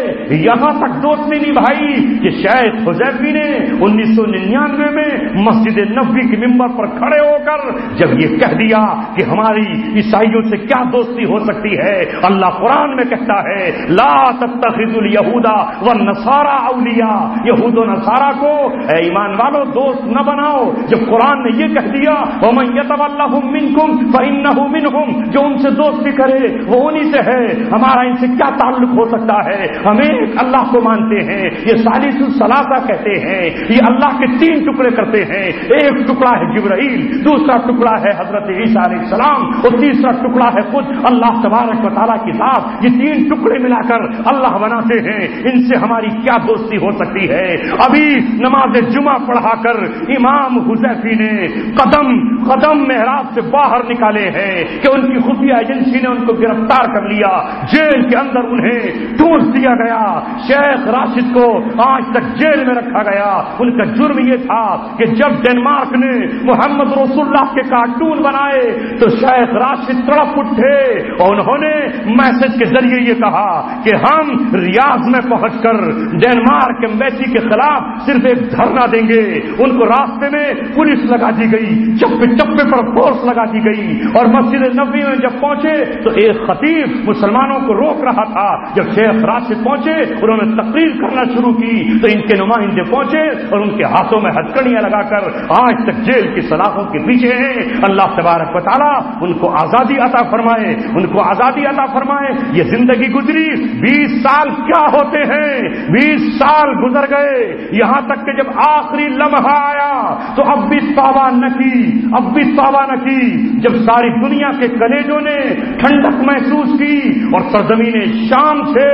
یہاں تک دوستی نہیں بھائی کہ شیخ حذیفی نے 1999 میں مسجد نبوی کے ممبر پر کھڑے ہو کر جب یہ کہہ دیا کہ ہماری عیسائیوں سے کیا دوستی ہو سکتی ہے، اللہ قرآن میں کہتا ہے لا تتخذوا اليهود والنصارى اولیاء، یہود و نصارہ کو اے ایمان والو دوست نہ بناؤ۔ جب قرآن نے یہ کہہ دیا وَمَن يَتَوَلَّهُم مِّنكُمْ فَإِنَّهُ مِنْهُمْ، جو ان سے دوستی کرے وہ انہی سے ہے، ہمارا ان سے کیا تعلق ہو سکتا ہے؟ ہم ایک اللہ کو مانتے ہیں، یہ ثالث الثلاثہ کہتے ہیں، یہ اللہ کے 3 ٹکڑے کرتے ہیں، ایک ٹکڑا ہے جبرائیل، دوسرا ٹکڑا ہے حضرت عیسیٰ علیہ السلام، اور تیسرا ٹکڑا ہے خود اللہ تبارک و تعالیٰ کی ذات۔ یہ 3 ٹکڑے ملا کر اللہ بناتے ہیں، ان سے ہماری کیا دوستی ہو سکتی ہے؟ ابھی نماز جمعہ پڑھا کر امام حذیفی نے قدم محراب سے باہر نکالے ہیں کہ ان کی خفیہ ایجنسی نے ان کو گرفتار کر لیا، جیل کے اندر انہیں ٹھونس دیا گیا۔ شیخ راشد کو آج تک جیل میں رکھا گیا۔ ان کا جرم یہ تھا کہ جب ڈنمارک نے محمد رسول اللہ کے کارٹون بنائے تو شیخ راشد تڑپ اٹھے اور انہوں نے میسج کے ذریعے یہ کہا کہ ہم ریاض میں پہنچ کر ڈنمارک ایمبیسی کے خلاف صرف ایک دھرنا دیں گے۔ ان کو راستے میں پولیس لگا دی گئی، چپے چپے پر فورس لگا دی گئی، اور مسجد نبوی میں جب پہنچے تو ایک خطیب مسلمانوں کو روک رہا تھا۔ جب شیخ راشد پہنچے انہوں نے تقریر کرنا شروع کی تو ان کے نمائندے پہنچے اور ان کے ہاتھوں میں ہتھکڑیاں لگا کر آج تک جیل کی سلاخوں کے پیچھے ہیں۔ اللہ تبارک و تعالیٰ ان کو آزادی عطا فرمائے، ان کو آزادی عطا فرمائے۔ یہ زندگی گزری، 20 سال کیا ہوتے ہیں، 20 سال گزر گئے، یہاں تک کہ جب آخری لمحہ آیا تو اب بھی توبہ نہ کی، جب ساری دنیا کے کلیجوں نے ٹھنڈک محسوس کی اور سرزمین شام سے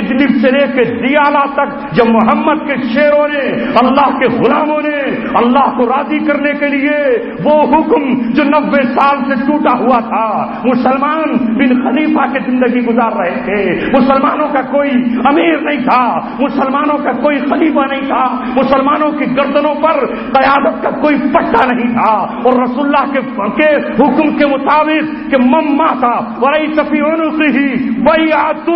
ادلب سے لے کے دیالہ تک جب محمد کے شیروں نے اللہ کے غلاموں لوگوں نے اللہ کو راضی کرنے کے لیے وہ حکم جو 90 سال سے ٹوٹا ہوا تھا، مسلمان بن خلیفہ کی زندگی گزار رہے تھے، مسلمانوں کا کوئی امیر نہیں تھا، مسلمانوں کا کوئی خلیفہ نہیں تھا، مسلمانوں کی گردنوں پر قیادت کا کوئی پٹا نہیں تھا، اور رسول اللہ کے حکم کے مطابق کہ مما تھا ولیس فی عنقہ بیعۃ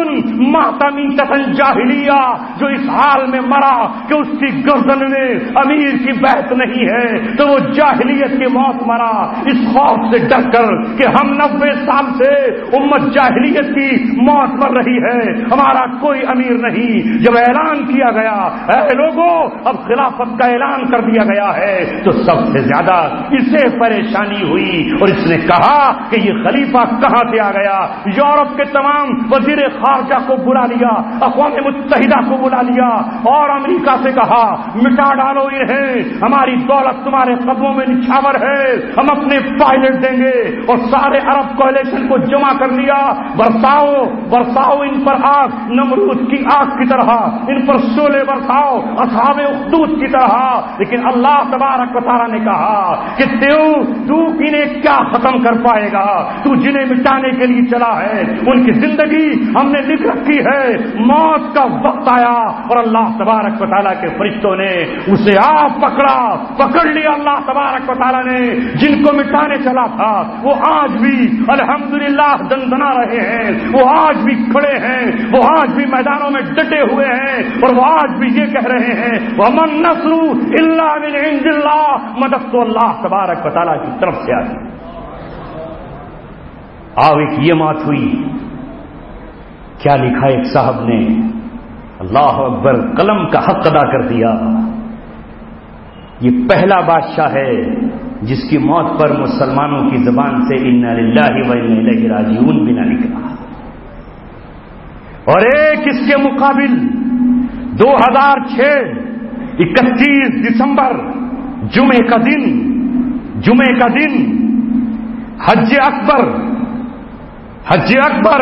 ماتمیۃ الجاہلیہ، جو اس حال میں مرا کہ اس کی گردن میں امیر کی بیعت نہیں ہے تو وہ جاہلیت کی موت مرا، اس خوف سے ڈر کر کہ ہم 90 سال سے امت جاہلیت کی موت مر رہی ہے، ہمارا کوئی امیر نہیں۔ جب اعلان کیا گیا اے لوگوں اب خلافت کا اعلان کر دیا گیا ہے تو سب سے زیادہ اسے پریشانی ہوئی، اور اس نے کہا کہ یہ خلیفہ کہاں سے آ گیا۔ یورپ کے تمام وزیر خارجہ کو بلا لیا، اقوام متحدہ کو بلا لیا، اور امریکہ سے کہا مٹا ڈالو انہیں، ہماری دولت تمہارے قدموں میں نچھاور ہے، ہم اپنے پائلٹ دیں گے، اور سارے عرب کولیشن کو جمع کر لیا، برساؤ برساؤ ان پر آگ، نمرود کی آگ کی طرح ان پر شعلے برساؤ اصحاب اخدود کی طرح۔ لیکن اللہ تبارک و تعالیٰ نے کہا کہ تو انہیں کیا ختم کر پائے گا، تو جنہیں مٹانے کے لیے چلا ہے ان کی زندگی ہم نے لکھ رکھی ہے، موت کا وقت آیا اور اللہ تبارک و تعالیٰ کے فرشتوں نے اسے پکڑ لیا۔ اللہ تبارک و تعالیٰ نے جن کو مٹانے چلا تھا وہ آج بھی الحمدللہ دندنا رہے ہیں، وہ آج بھی کھڑے ہیں، وہ آج بھی میدانوں میں ڈٹے ہوئے ہیں، اور وہ آج بھی یہ کہہ رہے ہیں وَمَن نَّصْرُ إِلَّا مِنْ عِندِ اللَّهِ، مدد تو اللہ تبارک و تعالیٰ کی طرف سے آئی۔ ایک یہ موت ہوئی، کیا لکھا ایک صاحب نے، اللہ اکبر، قلم کا حق ادا کر دیا۔ یہ پہلا بادشاہ ہے جس کی موت پر مسلمانوں کی زبان سے انا للہ و انا الیہ راجعون بھی نہ نکلا، اور ایک اس کے مقابل 2006 31 دسمبر جمعے کا دن حج اکبر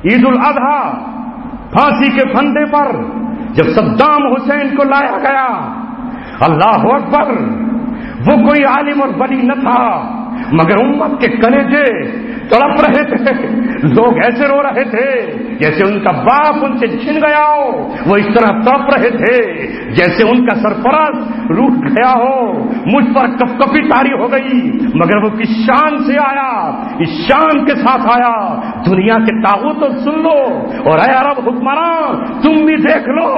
عید الاضحیٰ، پھانسی کے پھندے پر جب صدام حسین کو لایا گیا، اللہ اکبر، وہ کوئی عالم اور ولی نہ تھا مگر امت کے کلیجے تڑپ رہے تھے، لوگ ایسے رو رہے تھے جیسے ان کا باپ ان سے چھن گیا ہو، وہ اس طرح تڑپ رہے تھے جیسے ان کا سرپرست روٹ گیا ہو، مجھ پر کپ کپی طاری ہو گئی، مگر وہ کس شان سے آیا، اس شان کے ساتھ آیا، دنیا کے طاغوت سن لو، اور اے عرب حکمران تم بھی دیکھ لو،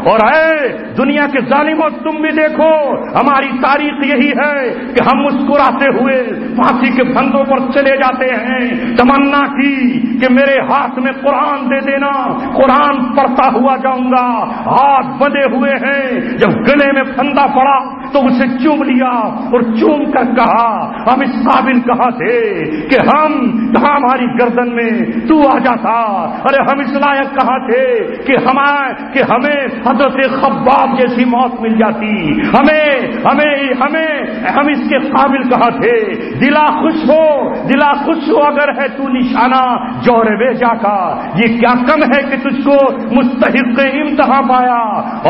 اور اے دنیا کے ظالموں تم بھی دیکھو، ہماری تاریخ یہی ہے کہ ہم مسکراتے ہوئے پھانسی کے پھندوں پر چلے جاتے ہیں، تمنا کی کہ میرے ہاتھ میں قرآن دے دینا، قرآن پڑھتا ہوا جاؤں گا، ہاتھ بندھے ہوئے ہیں، جب گلے میں پھندا پڑا تو اسے چوم لیا، اور چوم کر کہا ہم اس قابل کہاں تھے کہ ہماری گردن میں تو آ جاتا، ارے ہم اس لائق کہاں تھے کہ ہمیں حضرت خباب جیسی موت مل جاتی، ہم اس کے قابل کہاں تھے، دلا خوش ہو اگر ہے تو نشانہ جور بیجا کا، یہ کیا کم ہے کہ تجھ کو مستحق امتحان پایا۔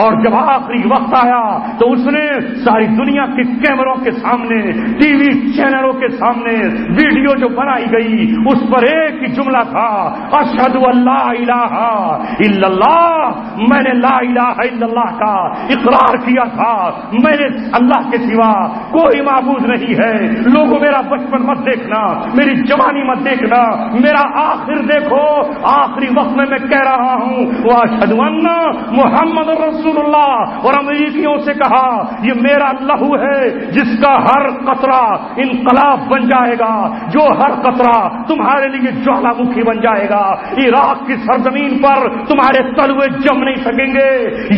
اور جب آخری وقت آیا تو اس نے ساری دنیا کے کیمروں کے سامنے، ٹی وی چینلوں کے سامنے ویڈیو جو بنائی گئی اس پر ایک ہی جملہ تھا، اشہد ان لا الہ الا اللہ، میں نے لا الہ الا اللہ کا اقرار کیا تھا، میں نے اللہ کے سوا کوئی معبود نہیں ہے۔ لوگوں میرا بچپن مت دیکھنا، میری جوانی مت دیکھنا، میرا آخر دیکھو، آخری وقت میں کہہ رہا ہوں واشہد ان محمد رسول اللہ۔ اور امریکیوں سے کہا یہ میرا لہو ہے جس کا ہر قطرہ انقلاب بن جائے گا، جو ہر قطرہ تمہارے لیے جوالا مکھی بن جائے گا، عراق کی سرزمین پر تمہارے تلوے جم نہیں سکیں گے،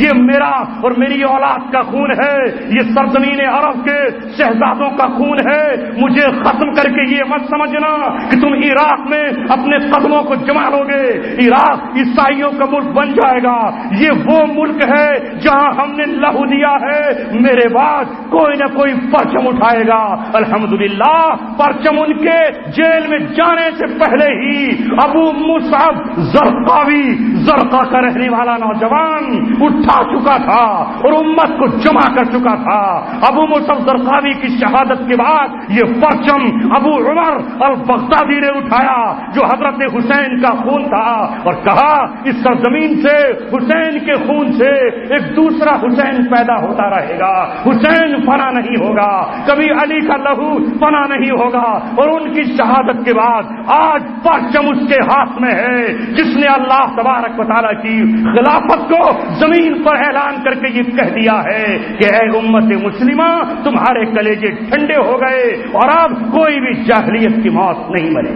یہ میرا اور میری اولاد کا خون ہے، یہ سرزمین عرب کے شہزادوں کا خون ہے، مجھے ختم کر کے یہ مت سمجھنا کہ تم عراق میں اپنے قدموں کو جما لو گے، عراق عیسائیوں کا ملک بن جائے گا، یہ وہ ملک ہے جہاں ہم نے لہو دیا ہے، میرے بعد کوئی نہ کوئی پرچم اٹھائے گا. الحمدللہ پرچم ان کے جیل میں جانے سے پہلے ہی ابو مصعب زرقاوی، زرقا کا رہنے والا نوجوان اٹھا چکا تھا اور امت کو جمع کر چکا تھا. ابو مصعب زرقاوی کی شہادت کے بعد یہ پرچم ابو عمر البغدادی نے اٹھایا جو حضرت حسین کا خون تھا، اور کہا اس سرزمین سے حسین کے خون سے ایک دوسرا حسین پیدا ہوتا رہے گا. حسین فنا نہیں ہوگا، کبھی علی کا لہو فنا نہیں ہوگا. اور ان کی شہادت کے بعد آج پرچم اس کے ہاتھ میں ہے جس نے اللہ تبارک و تعالیٰ کی خلافت کو زمین پر اعلان کر کے یہ کہہ دیا ہے کہ اے امت مسلمہ تمہارے کلیجے ٹھنڈے ہو گئے اور اب کوئی بھی جاہلیت کی موت نہیں مرے.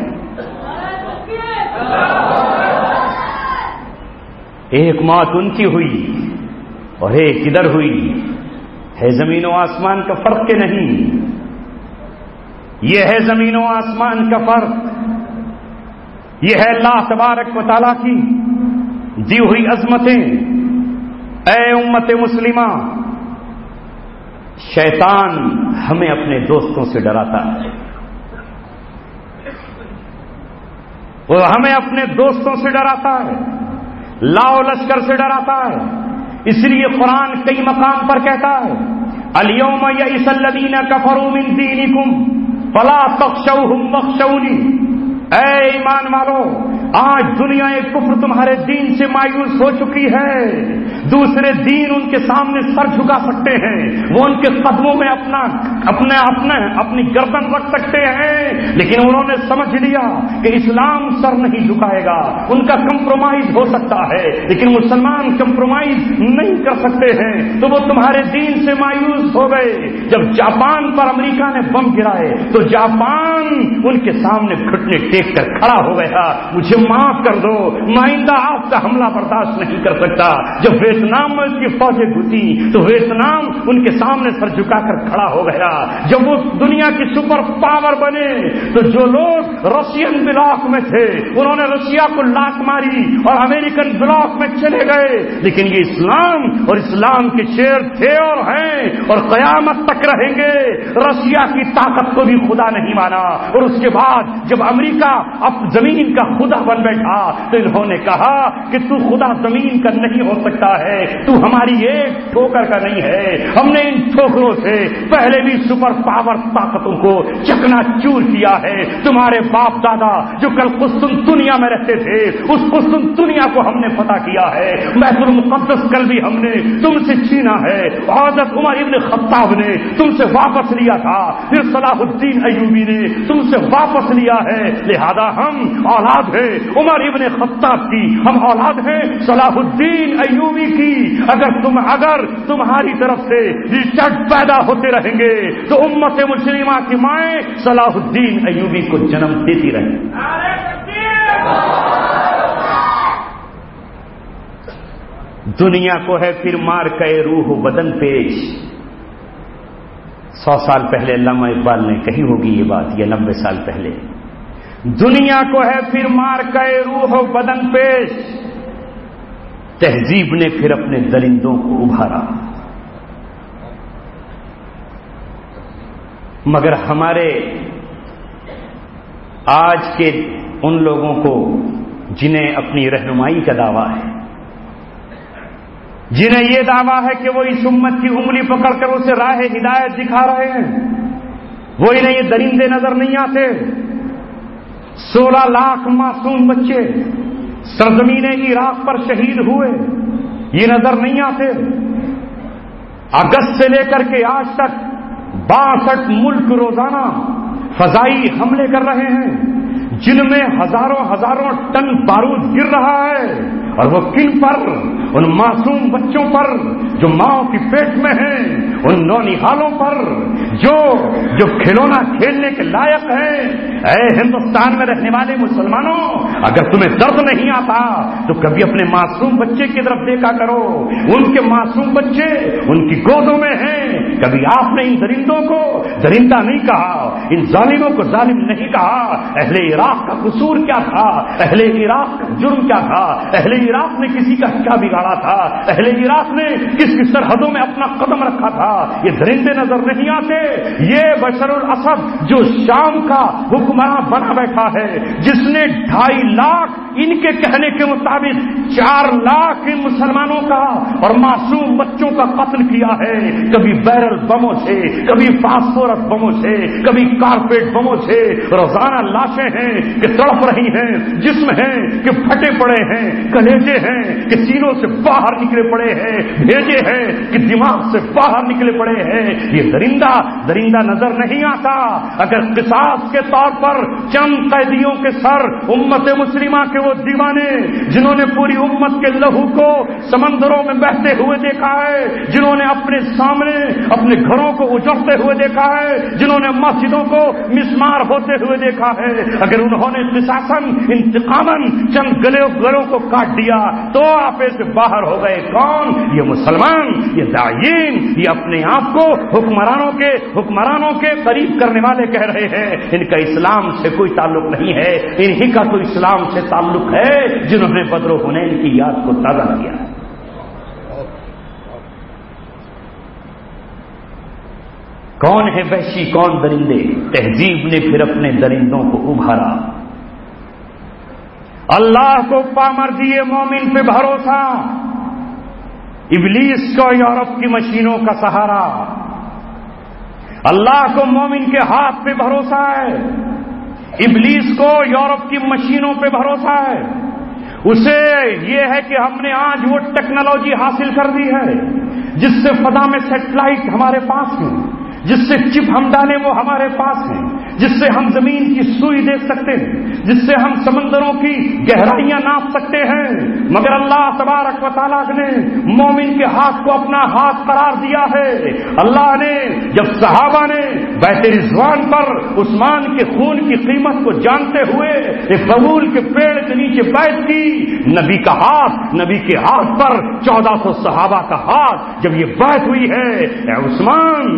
ایک موت ان کی ہوئی اور ایک ادھر ہوئی. ہے زمین و آسمان کا فرق کہ نہیں؟ یہ ہے زمین و آسمان کا فرق. یہ ہے اللہ تبارک و تعالیٰ کی دی ہوئی عظمتیں. اے امت مسلمہ، شیطان ہمیں اپنے دوستوں سے ڈراتا ہے، وہ ہمیں اپنے دوستوں سے ڈراتا ہے، لاؤ لشکر سے ڈراتا ہے. اس لیے قرآن کئی مقام پر کہتا ہے الیوم یئس الذین کفروا من دینکم فلا تخشوہم واخشونی. اے ایمان والو، آج دنیا کفر تمہارے دین سے مایوس ہو چکی ہے. دوسرے دین ان کے سامنے سر جھکا سکتے ہیں، وہ ان کے قدموں میں اپنی گردن رکھ سکتے ہیں، لیکن انہوں نے سمجھ لیا کہ اسلام سر نہیں جھکائے گا. ان کا کمپرومائز ہو سکتا ہے لیکن مسلمان کمپرومائز نہیں کر سکتے ہیں. تو وہ تمہارے دین سے مایوس ہو گئے. جب جاپان پر امریکہ نے بم گرائے تو جاپان ان کے سامنے گھٹنے ٹیک کر کھڑا ہو گیا، مجھے معاف کر دو، آئندہ آپ کا حملہ برداشت نہیں کر سکتا. جب ویتنام میں اس کی فوجیں گھسی تو ویتنام ان کے سامنے سر جھکا کر کھڑا ہو گیا. جب وہ دنیا کی سپر پاور بنے تو جو لوگ رشین بلاک میں تھے انہوں نے رشیا کو لات ماری اور امریکن بلاک میں چلے گئے. لیکن یہ اسلام اور اسلام کے شیر تھے اور ہیں اور قیامت تک رہیں گے. رشیا کی طاقت کو بھی خدا نہیں مانا، اور اس کے بعد جب امریکہ اب زمین کا خدا بن بیٹھا تو انہوں نے کہا کہ تو خدا زمین کا نہیں ہو سکتا ہے، تو ہماری ایک ٹھوکر کا نہیں ہے. ہم نے ان ٹھوکروں سے پہلے بھی سپر پاور طاقتوں کو چکنا چور کیا ہے. تمہارے باپ دادا جو کل قسطنطنیہ میں رہتے تھے اس قسطنطنیہ کو ہم نے فتح کیا ہے. بیت المقدس کل بھی ہم نے تم سے چھینا ہے. حضرت عمر ابن خطاب نے تم سے واپس لیا تھا، پھر صلاح الدین ایوبی نے تم سے واپس لیا ہے. لہذا ہم اولاد ہیں عمر ابن خطاب کی، ہم اولاد ہیں صلاح الدین ایوبی کی. اگر تمہاری طرف سے ریچارڈ پیدا ہوتے رہیں گے تو امت مسلمہ کی مائیں صلاح الدین ایوبی کو جنم دیتی رہیں. دنیا کو ہے پھر مار کے روح و بدن پیش. 100 سال پہلے علامہ اقبال نے کہی ہوگی یہ بات، یا 90 سال پہلے. دنیا کو ہے پھر مار کے روح و بدن پیش، تہذیب نے پھر اپنے درندوں کو ابھارا. مگر ہمارے آج کے ان لوگوں کو جنہیں اپنی رہنمائی کا دعویٰ ہے، جنہیں یہ دعویٰ ہے کہ وہ اس امت کی انگلی پکڑ کر اسے راہ ہدایت دکھا رہے ہیں، وہ انہیں یہ درندے نظر نہیں آتے. 16 لاکھ معصوم بچے سرزمین عراق پر شہید ہوئے، یہ نظر نہیں آتے. اگست سے لے کر کے آج تک 62 ملک روزانہ فضائی حملے کر رہے ہیں جن میں ہزاروں ٹن بارود گر رہا ہے. اور وہ کن پر؟ ان معصوم بچوں پر جو ماؤں کی پیٹ میں ہیں، ان نونہالوں پر جو کھلونا کھیلنے کے لائق ہیں. اے ہندوستان میں رہنے والے مسلمانوں، اگر تمہیں درد نہیں آتا تو کبھی اپنے معصوم بچے کی طرف دیکھا کرو. ان کے معصوم بچے ان کی گودوں میں ہیں. کبھی آپ نے ان درندوں کو درندہ نہیں کہا، ان ظالموں کو ظالم نہیں کہا. اہل عراق کا قصور کیا تھا؟ اہل عراق کا جرم کیا تھا؟ اہل عراق نے کسی کا کیا بگاڑا تھا، اہل عراق نے کس کس سرحدوں میں اپنا قدم رکھا تھا، یہ درندے نظر نہیں آتے. یہ بشر الاسد جو شام کا حکمراں بنا بیٹھا ہے، جس نے 2.5 لاکھ ان کے کہنے کے مطابق 4 لاکھ ان مسلمانوں کا اور معصوم بچوں کا قتل کیا ہے، کبھی بیرل بموں سے، کبھی فاسفورس بموں سے، کبھی کارپیٹ بموں سے. روزانہ لاشیں ہیں کہ تڑپ رہی ہیں، جسم ہیں کہ پھٹے پڑے ہیں، کلیجے ہیں کہ سینوں سے باہر نکلے پڑے ہیں، بھیجے ہیں کہ دماغ سے باہر نکلے پڑے ہیں. یہ درندہ نظر نہیں آتا. اگر قصاص کے طور پر چند قیدیوں کے سر امت مسلمہ کے وہ دیوانے جنہوں نے پوری امت کے لہو کو سمندروں میں بہتے ہوئے دیکھا ہے، جنہوں نے اپنے سامنے اپنے گھروں کو اجڑتے ہوئے دیکھا ہے، جنہوں نے مسجدوں کو مسمار ہوتے ہوئے دیکھا ہے، اگر انہوں نے قصاصاً انتقاماً چند گلوں کو کاٹ دیا تو آپے سے باہر ہو گئے. کون؟ یہ مسلمان، یہ داعین، یہ اپنے آپ کو حکمرانوں کے قریب کرنے والے کہہ رہے ہیں. ان کا اسلام سے کوئی تعلق نہیں ہے، انہی کا تو اسلام سے تعلق ہے جنہوں نے بدر و حنین کی یاد کو تازہ کیا. کون ہے وحشی، کون درندے؟ تہذیب نے پھر اپنے درندوں کو ابھارا. اللہ کو پامرزی مومن پہ بھروسہ، ابلیس کو یورپ کی مشینوں کا سہارا. اللہ کو مومن کے ہاتھ پہ بھروسہ ہے، ابلیس کو یورپ کی مشینوں پہ بھروسہ ہے. اسے یہ ہے کہ ہم نے آج وہ ٹیکنالوجی حاصل کر دی ہے جس سے فضا میں سیٹلائٹ ہمارے پاس ہیں، جس سے چپ ہم ڈالیں وہ ہمارے پاس ہیں، جس سے ہم زمین کی سوئی دیکھ سکتے ہیں، جس سے ہم سمندروں کی گہرائیاں ناپ سکتے ہیں. مگر اللہ تبارک و تعالیٰ نے مومن کے ہاتھ کو اپنا ہاتھ قرار دیا ہے. اللہ نے جب صحابہ نے بیت رضوان پر عثمان کے خون کی قیمت کو جانتے ہوئے ایک ببول کے پیڑ کے نیچے بیعت کی، نبی کا ہاتھ، نبی کے ہاتھ پر 1400 صحابہ کا ہاتھ جب یہ بیعت ہوئی ہے، اے عثمان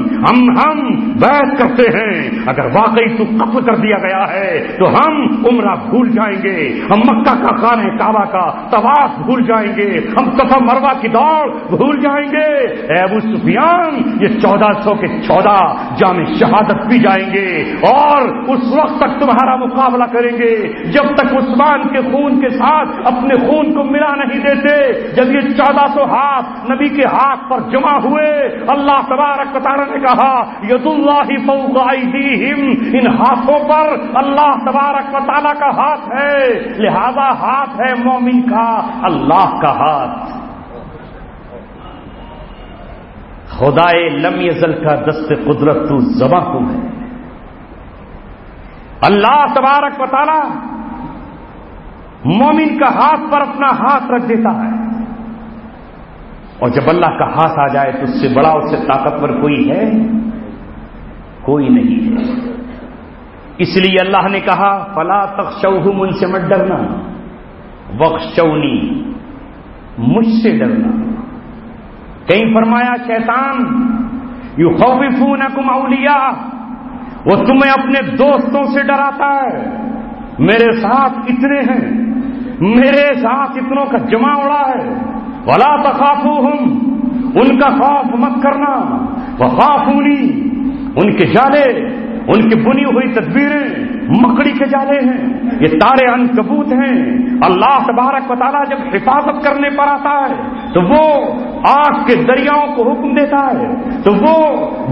ہم بیعت کرتے ہیں، اگر واقعی تو قتل کر دیا گیا ہے تو ہم عمرہ بھول جائیں گے، ہم مکہ کا خانہ کعبہ کا طواف بھول جائیں گے، ہم صفا مروہ کی دوڑ بھول جائیں گے. اے ابو سفیان، یہ 1400 کے 14 جام شہادت بھی جائیں گے اور اس وقت تک تمہارا مقابلہ کریں گے جب تک عثمان کے خون کے ساتھ اپنے خون کو ملا نہیں دیتے. جب یہ 1400 ہاتھ نبی کے ہاتھ پر جمع ہوئے، اللہ تبارک و تعالیٰ نے کہا ید اللہ فوق ایدیہم، ان ہاتھوں پر اللہ تبارک و تعالیٰ کا ہاتھ ہے، لہذا ہاتھ ہے مومن کا اللہ کا ہاتھ. خدائے لم یزل کا دست قدرت تو زباں تم ہے. اللہ تبارک و تعالیٰ مومن کا ہاتھ پر اپنا ہاتھ رکھ دیتا ہے، اور جب اللہ کا ہاتھ آ جائے تو اس سے بڑا، اس سے طاقتور کوئی ہے؟ کوئی نہیں ہے. اس لیے اللہ نے کہا فلا تخشوہم، ان سے مت ڈرنا، واخشونی، مجھ سے ڈرنا. کہیں فرمایا شیطان یخوفونکم اولیاء، وہ تمہیں اپنے دوستوں سے ڈراتا ہے. میرے ساتھ اتنے ہیں، میرے ساتھ اتنوں کا جمع اڑا ہے. ولا تخافوہم، ان کا خوف مت کرنا. وخافونی، ان کے جالے، ان کی بنی ہوئی تدبیریں مکڑی کے جالے ہیں، یہ تارے عنکبوت ہیں. اللہ تبارک و تعالیٰ جب حفاظت کرنے پر آتا ہے تو وہ آگ کے دریاؤں کو حکم دیتا ہے تو وہ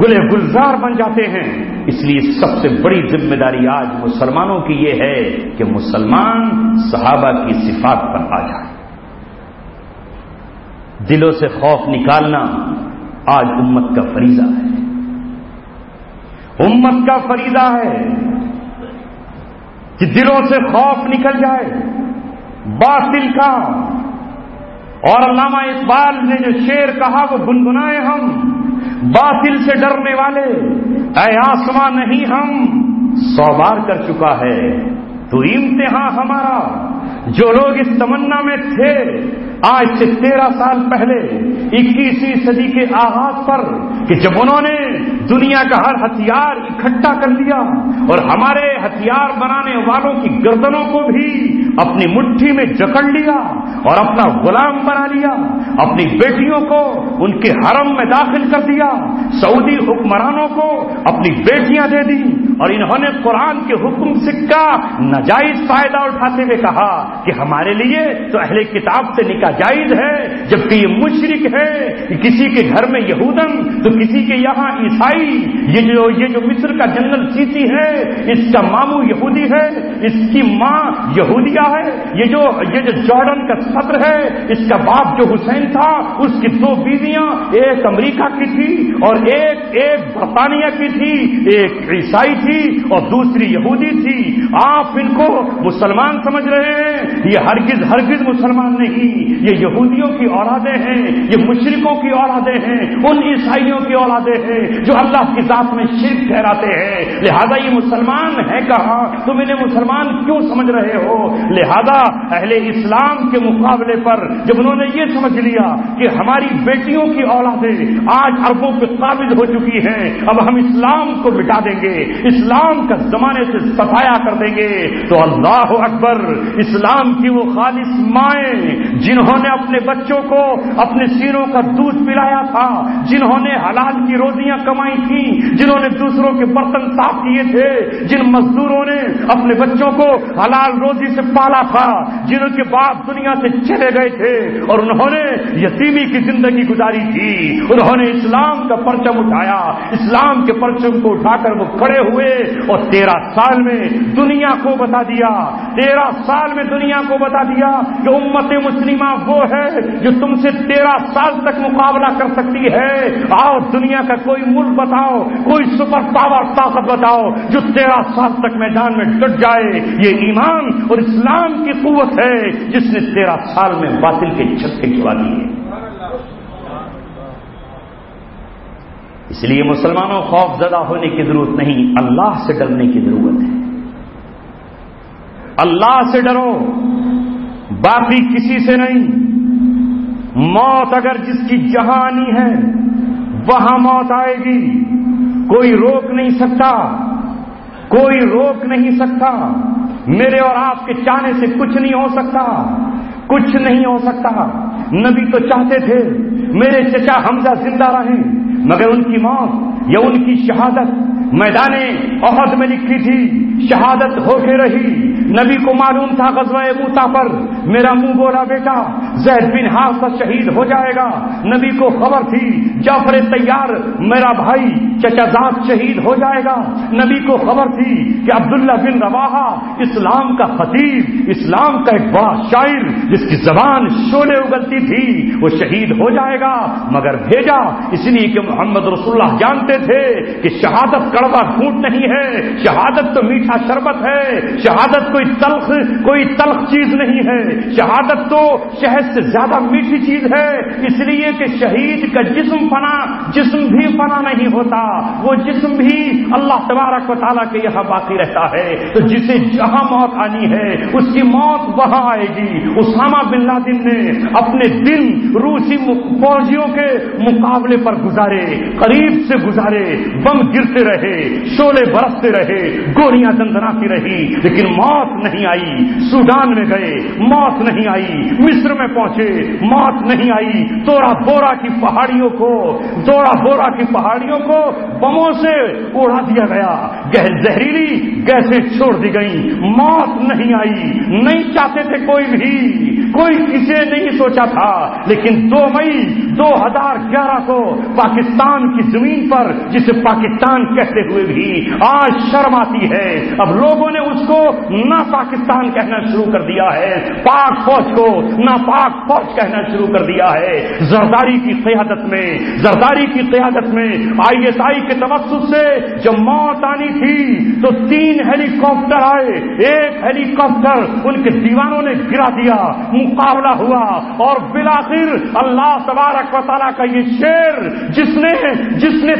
گلے گلزار بن جاتے ہیں. اس لیے سب سے بڑی ذمہ داری آج مسلمانوں کی یہ ہے کہ مسلمان صحابہ کی صفات پر آ جائے. دلوں سے خوف نکالنا آج امت کا فریضہ ہے، امت کا فریضہ ہے کہ دلوں سے خوف نکل جائے باطل کا. اور علامہ اقبال نے جو شعر کہا وہ گنگنائے ہم، باطل سے ڈرنے والے اے آسمان نہیں ہم، 100 بار کر چکا ہے تو امتحان ہمارا. جو لوگ اس تمنا میں تھے آج سے 13 سال پہلے 21ویں صدی کے آغاز پر کہ جب انہوں نے دنیا کا ہر ہتھیار اکٹھا کر لیا اور ہمارے ہتھیار بنانے والوں کی گردنوں کو بھی اپنی مٹھی میں جکڑ لیا اور اپنا غلام بنا لیا، اپنی بیٹیوں کو ان کے حرم میں داخل کر دیا، سعودی حکمرانوں کو اپنی بیٹیاں دے دی، اور انہوں نے قرآن کے حکم سے کا ناجائز فائدہ اٹھاتے ہوئے کہا کہ ہمارے لیے تو اہل کتاب سے نکاح جائز ہے، جبکہ یہ مشرک ہے، کسی کے گھر میں یہودن تو کسی کے یہاں عیسائی، یہ جو مصر کا جنرل سیسی ہے اس کا ماموں یہودی ہے، اس کی ماں یہودیہ ہے، یہ جو جارڈن کا صدر ہے اس کا باپ جو حسین تھا اس کی 2 بیویاں، ایک امریکہ کی تھی اور ایک برطانیہ کی تھی، ایک عیسائی تھی اور دوسری یہودی تھی۔ آپ ان کو مسلمان سمجھ رہے ہیں، یہ ہرگز مسلمان نہیں، یہ یہودیوں کی اولادیں ہیں، یہ مشرکوں کی اولادیں ہیں، ان عیسائیوں کی اولادیں ہیں جو اللہ کی ذات میں شرک ٹھہراتے ہیں، لہذا یہ مسلمان ہے کہاں؟ تم انہیں مسلمان کیوں سمجھ رہے ہو؟ لہذا اہل اسلام کے مقابلے پر جب انہوں نے یہ سمجھ لیا کہ ہماری بیٹیوں کی اولادیں آج اربوں پہ قابض ہو چکی ہیں، اب ہم اسلام کو مٹا دیں گے، اسلام کا زمانے سے صفایا کر دیں گے، تو اللہ اکبر، اسلام کی وہ خالص مائیں جنہوں نے اپنے بچوں کو اپنے سینوں کا دودھ پلایا تھا، جنہوں نے حلال کی روزیاں کمائی تھی، جنہوں نے دوسروں کے برتن صاف کیے تھے، جن مزدوروں نے اپنے بچوں کو حلال روزی سے پالا تھا، جن کے باپ دنیا سے چلے گئے تھے اور انہوں نے یتیمی کی زندگی گزاری تھی، انہوں نے اسلام کا پرچم اٹھایا، اسلام کے پرچم کو اٹھا کر وہ کھڑے ہوئے اور 13 سال میں دنیا کو بتا دیا، 13 سال میں دنیا کو بتا دیا کہ امت مسلمہ وہ ہے جو تم سے 13 سال تک مقابلہ کر سکتی ہے۔ آؤ دنیا کا کوئی ملک بتاؤ، کوئی سپر پاور طاقت بتاؤ جو 13 سال تک میدان میں ڈٹ جائے۔ یہ ایمان اور اسلام کی قوت ہے جس نے 13 سال میں باطل کے چھکے چھڑا دیے۔ اس لیے مسلمانوں خوف زدہ ہونے کی ضرورت نہیں، اللہ سے ڈرنے کی ضرورت ہے۔ اللہ سے ڈرو، باقی کسی سے نہیں۔ موت اگر جس کی جہاں آنی ہے وہاں موت آئے گی، کوئی روک نہیں سکتا، کوئی روک نہیں سکتا۔ میرے اور آپ کے چاہنے سے کچھ نہیں ہو سکتا، کچھ نہیں ہو سکتا۔ نبی تو چاہتے تھے میرے چچا حمزہ زندہ رہیں، مگر ان کی موت یا ان کی شہادت میدان احد میں لکھی تھی، شہادت ہو کے رہی۔ نبی کو معلوم تھا غزوہ موتا پر میرا منہ بولا بیٹا زید بن حارثہ شہید ہو جائے گا، نبی کو خبر تھی جعفر طیار میرا بھائی چچا زاد شہید ہو جائے گا، نبی کو خبر تھی کہ عبداللہ بن رواحہ اسلام کا خطیب، اسلام کا ایک بڑا شاعر جس کی زبان شعلے اگلتی تھی وہ شہید ہو جائے گا، مگر بھیجا اس لیے کہ محمد رسول اللہ جانتے تھے کہ شہادت کڑوا گھونٹ نہیں ہے، شہادت تو میٹھا شربت ہے، شہادت کوئی تلخ چیز نہیں ہے، شہادت تو شہد سے زیادہ میٹھی چیز ہے، اس لیے کہ شہید کا جسم بھی فنا نہیں ہوتا، وہ جسم بھی اللہ تبارک و تعالیٰ کے یہاں باقی رہتا ہے، تو جسے جہاں موت آنی ہے اس کی موت وہاں آئے گی۔ اسامہ بن لادن نے اپنے دن روسی فوجیوں کے مقابلے پر گزارے، قریب سے گزارے، بم گرتے رہے، شعلے برستے رہے، گولیاں دندناتی رہی، لیکن موت نہیں آئی۔ سوڈان میں گئے، موت نہیں آئی، مصر میں پہنچے، موت نہیں آئی۔ تورا بورا کی پہاڑیوں کو بموں سے اڑا دیا گیا، زہریلی گیسیں چھوڑ دی گئیں، موت نہیں آئی۔ نہیں چاہتے تھے کوئی کسی نے نہیں سوچا تھا، لیکن 2 مئی 2011 کو پاکستان کی زمین پر جسے پاکستان کہتے ہوئے بھی آج شرم آتی ہے، اب لوگوں نے اس کو نہ پاکستان کہنا شروع کر دیا ہے، پاک فوج کو ناپاک فوج کہنا شروع کر دیا ہے۔ زرداری کی قیادت میں ISI کے توسط سے جب موت آنی تھی تو 3 ہیلی کاپٹر آئے، ایک ہیلی کاپٹر ان کے دیوانوں نے گرا دیا، مقابلہ ہوا، اور بالآخر اللہ تبارک و تعالیٰ کا یہ شعر جس نے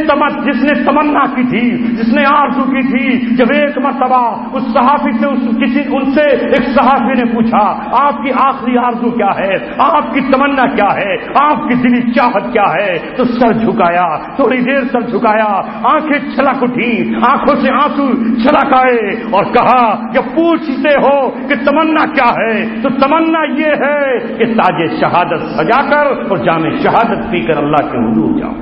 تمنا کی تھی، جس نے آرزو کی تھی، جب ایک مرتبہ اس صحافی سے ایک صحافی نے پوچھا آپ کی آخری آرزو کیا ہے، آپ کی تمنا کیا ہے، آپ کی دلی چاہت کیا ہے، تو سر جھکایا، تھوڑی دیر سر جھکایا، آنکھیں چھلک اٹھی، آنکھوں سے آنسو چھلک آئے اور کہا جب پوچھتے ہو کہ تمنا کیا ہے تو تمنا یہ یہ ہے کہ تاج شہادت سجا کر اور جام شہادت پی کر اللہ کے حضور جاؤ.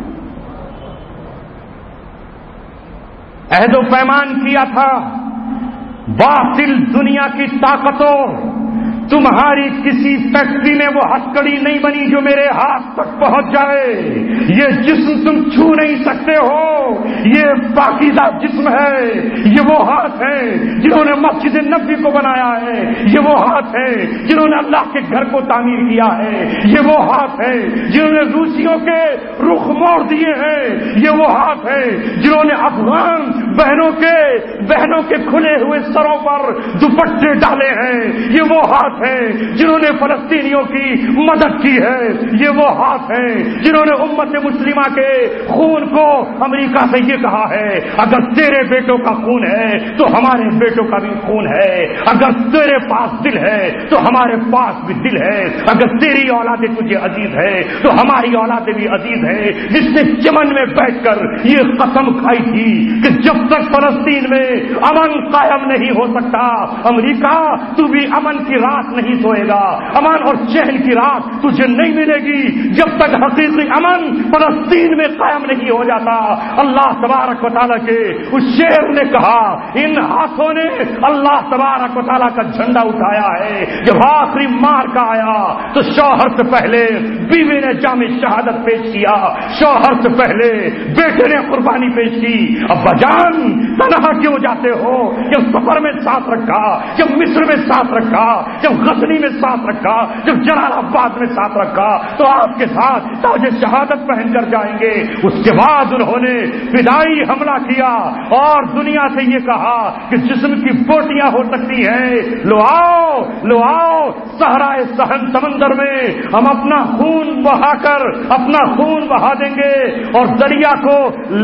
عہد و پیمان کیا تھا، باطل دنیا کی طاقتوں تمہاری کسی فیکٹری میں وہ ہتھکڑی نہیں بنی جو میرے ہاتھ تک پہنچ جائے. یہ جسم تم چھو نہیں سکتے ہو، یہ پاکیزہ جسم ہے. یہ وہ ہاتھ ہیں جنہوں نے مسجد نبوی کو بنایا ہے، یہ وہ ہاتھ ہیں جنہوں نے اللہ کے گھر کو تعمیر کیا ہے، یہ وہ ہاتھ ہیں جنہوں نے روسیوں کے رخ موڑ دیے ہیں، یہ وہ ہاتھ ہیں جنہوں نے افغان بہنوں کے کھلے ہوئے سروں پر دوپٹے ڈالے ہیں، یہ وہ ہاتھ ہیں جنہوں نے فلسطینیوں کی مدد کی ہے، یہ وہ ہاتھ ہیں جنہوں نے امت مسلمہ کے خون کو امریکہ سے یہ کہا ہے اگر تیرے بیٹوں کا خون ہے تو ہمارے بیٹوں کا بھی خون ہے، اگر تیرے پاس دل ہے تو ہمارے پاس بھی دل ہے، اگر تیری اولادیں تجھے عزیز ہے تو ہماری اولادیں بھی عزیز ہے. جس نے چمن میں بیٹھ کر یہ قسم کھائی تھی کہ جب تک فلسطین میں امن قائم نہیں ہو سکتا امریکہ تو بھی امن کی رات نہیں سوئے گا، امن اور چین کی رات تجھے نہیں ملے گی جب تک حقیقی امن فلسطین میں قائم نہیں ہو جاتا. اللہ تبارک و تعالیٰ کے اس شعر نے کہا ان ہاتھوں نے اللہ تبارک و تعالیٰ کا جھنڈا اٹھایا ہے. جب آخری مار کا آیا تو شوہر سے پہلے بیوی نے جام شہادت پیش کیا، شوہر سے پہلے بیٹے نے قربانی پیش کی. ابا جان تنہا کیوں جاتے ہو؟ جب سفر میں ساتھ رکھا، جب مصر میں ساتھ رکھا، جب غزنی میں ساتھ رکھا، جب جلال آباد میں ساتھ رکھا تو آپ کے ساتھ تاج شہادت پہن کر جائیں گے. اس کے بعد انہوں نے فدائی حملہ کیا اور دنیا سے یہ کہا کہ جسم کی بوٹیاں ہو سکتی ہیں، لو آؤ صحرائے سہن سمندر میں ہم اپنا خون بہا دیں گے اور دریا کو